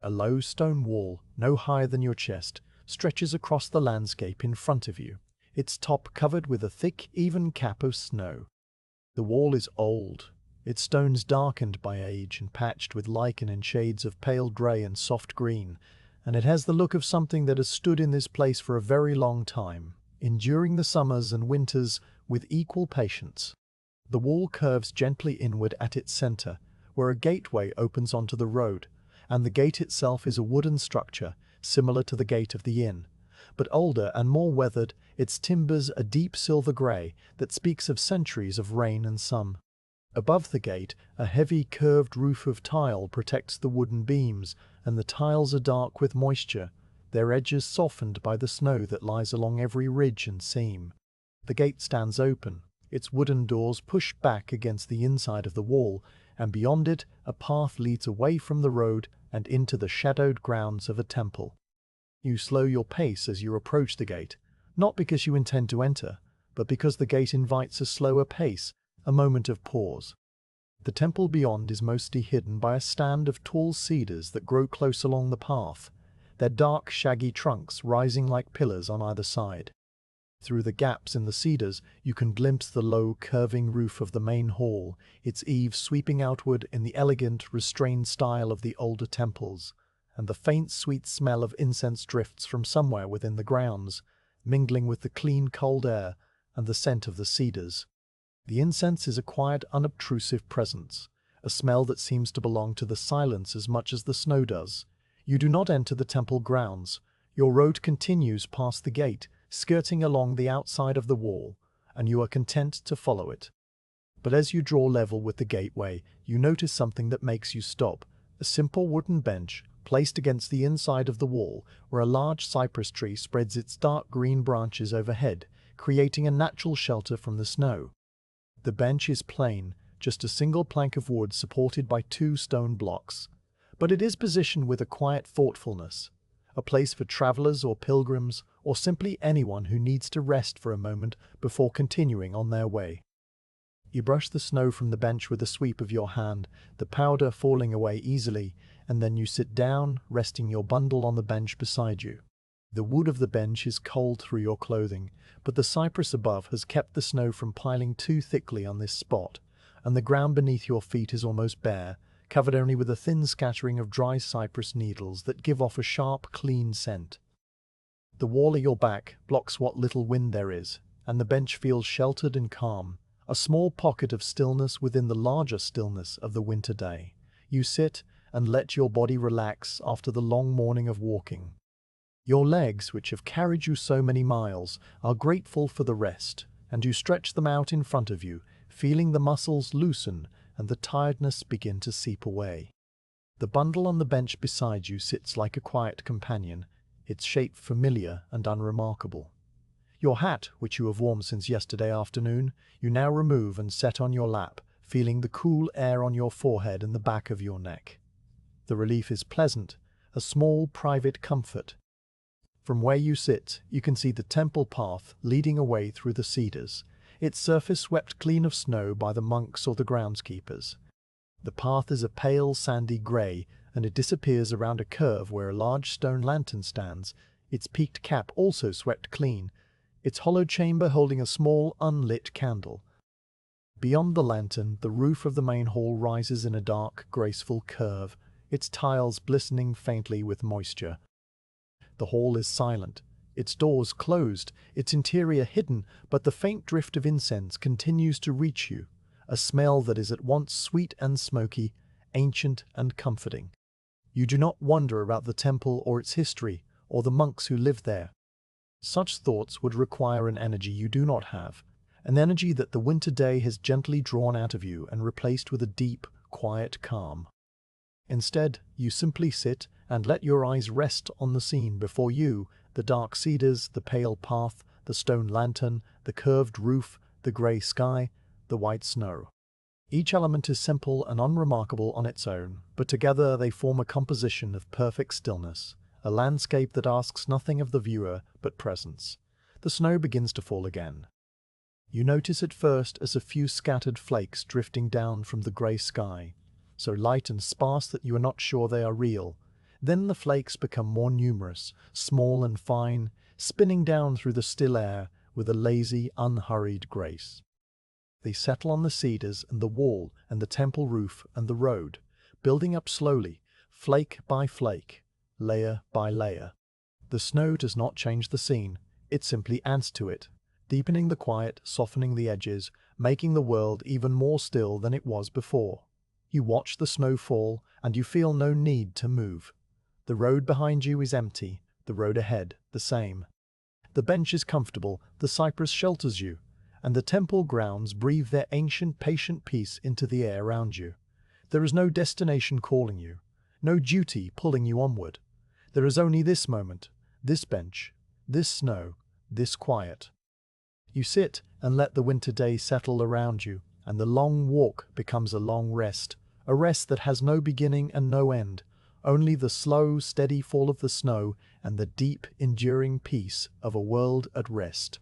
A low stone wall, no higher than your chest, stretches across the landscape in front of you, its top covered with a thick, even cap of snow. The wall is old, its stones darkened by age and patched with lichen in shades of pale grey and soft green, and it has the look of something that has stood in this place for a very long time, enduring the summers and winters with equal patience. The wall curves gently inward at its center, where a gateway opens onto the road, and the gate itself is a wooden structure, similar to the gate of the inn. But older and more weathered, its timbers a deep silver grey that speaks of centuries of rain and sun. Above the gate, a heavy curved roof of tile protects the wooden beams, and the tiles are dark with moisture, their edges softened by the snow that lies along every ridge and seam. The gate stands open, its wooden doors pushed back against the inside of the wall, and beyond it a path leads away from the road and into the shadowed grounds of a temple. You slow your pace as you approach the gate, not because you intend to enter, but because the gate invites a slower pace, a moment of pause. The temple beyond is mostly hidden by a stand of tall cedars that grow close along the path, their dark, shaggy trunks rising like pillars on either side. Through the gaps in the cedars, you can glimpse the low, curving roof of the main hall, its eaves sweeping outward in the elegant, restrained style of the older temples, and the faint, sweet smell of incense drifts from somewhere within the grounds, mingling with the clean, cold air and the scent of the cedars. The incense is a quiet, unobtrusive presence, a smell that seems to belong to the silence as much as the snow does. You do not enter the temple grounds. Your road continues past the gate, skirting along the outside of the wall, and you are content to follow it. But as you draw level with the gateway, you notice something that makes you stop, a simple wooden bench placed against the inside of the wall where a large cypress tree spreads its dark green branches overhead, creating a natural shelter from the snow. The bench is plain, just a single plank of wood supported by 2 stone blocks, but it is positioned with a quiet thoughtfulness, a place for travelers or pilgrims or simply anyone who needs to rest for a moment before continuing on their way. You brush the snow from the bench with a sweep of your hand, the powder falling away easily, and then you sit down, resting your bundle on the bench beside you. The wood of the bench is cold through your clothing, but the cypress above has kept the snow from piling too thickly on this spot, and the ground beneath your feet is almost bare, covered only with a thin scattering of dry cypress needles that give off a sharp, clean scent. The wall at your back blocks what little wind there is, and the bench feels sheltered and calm, a small pocket of stillness within the larger stillness of the winter day. You sit and let your body relax after the long morning of walking. Your legs, which have carried you so many miles, are grateful for the rest, and you stretch them out in front of you, feeling the muscles loosen and the tiredness begin to seep away. The bundle on the bench beside you sits like a quiet companion, its shape familiar and unremarkable. Your hat, which you have worn since yesterday afternoon, you now remove and set on your lap, feeling the cool air on your forehead and the back of your neck. The relief is pleasant, a small private comfort. From where you sit, you can see the temple path leading away through the cedars, its surface swept clean of snow by the monks or the groundskeepers. The path is a pale sandy grey, and it disappears around a curve where a large stone lantern stands, its peaked cap also swept clean, its hollow chamber holding a small unlit candle. Beyond the lantern, the roof of the main hall rises in a dark, graceful curve, its tiles glistening faintly with moisture. The hall is silent, its doors closed, its interior hidden, but the faint drift of incense continues to reach you, a smell that is at once sweet and smoky, ancient and comforting. You do not wonder about the temple or its history, or the monks who lived there. Such thoughts would require an energy you do not have, an energy that the winter day has gently drawn out of you and replaced with a deep, quiet calm. Instead, you simply sit and let your eyes rest on the scene before you, the dark cedars, the pale path, the stone lantern, the curved roof, the grey sky, the white snow. Each element is simple and unremarkable on its own, but together they form a composition of perfect stillness, a landscape that asks nothing of the viewer but presence. The snow begins to fall again. You notice it first as a few scattered flakes drifting down from the grey sky, so light and sparse that you are not sure they are real. Then the flakes become more numerous, small and fine, spinning down through the still air with a lazy, unhurried grace. They settle on the cedars and the wall and the temple roof and the road, building up slowly, flake by flake, layer by layer. The snow does not change the scene, it simply adds to it, deepening the quiet, softening the edges, making the world even more still than it was before. You watch the snow fall, and you feel no need to move. The road behind you is empty, the road ahead the same. The bench is comfortable, the cypress shelters you, and the temple grounds breathe their ancient, patient peace into the air around you. There is no destination calling you, no duty pulling you onward. There is only this moment, this bench, this snow, this quiet. You sit and let the winter day settle around you, and the long walk becomes a long rest, a rest that has no beginning and no end, only the slow, steady fall of the snow and the deep, enduring peace of a world at rest.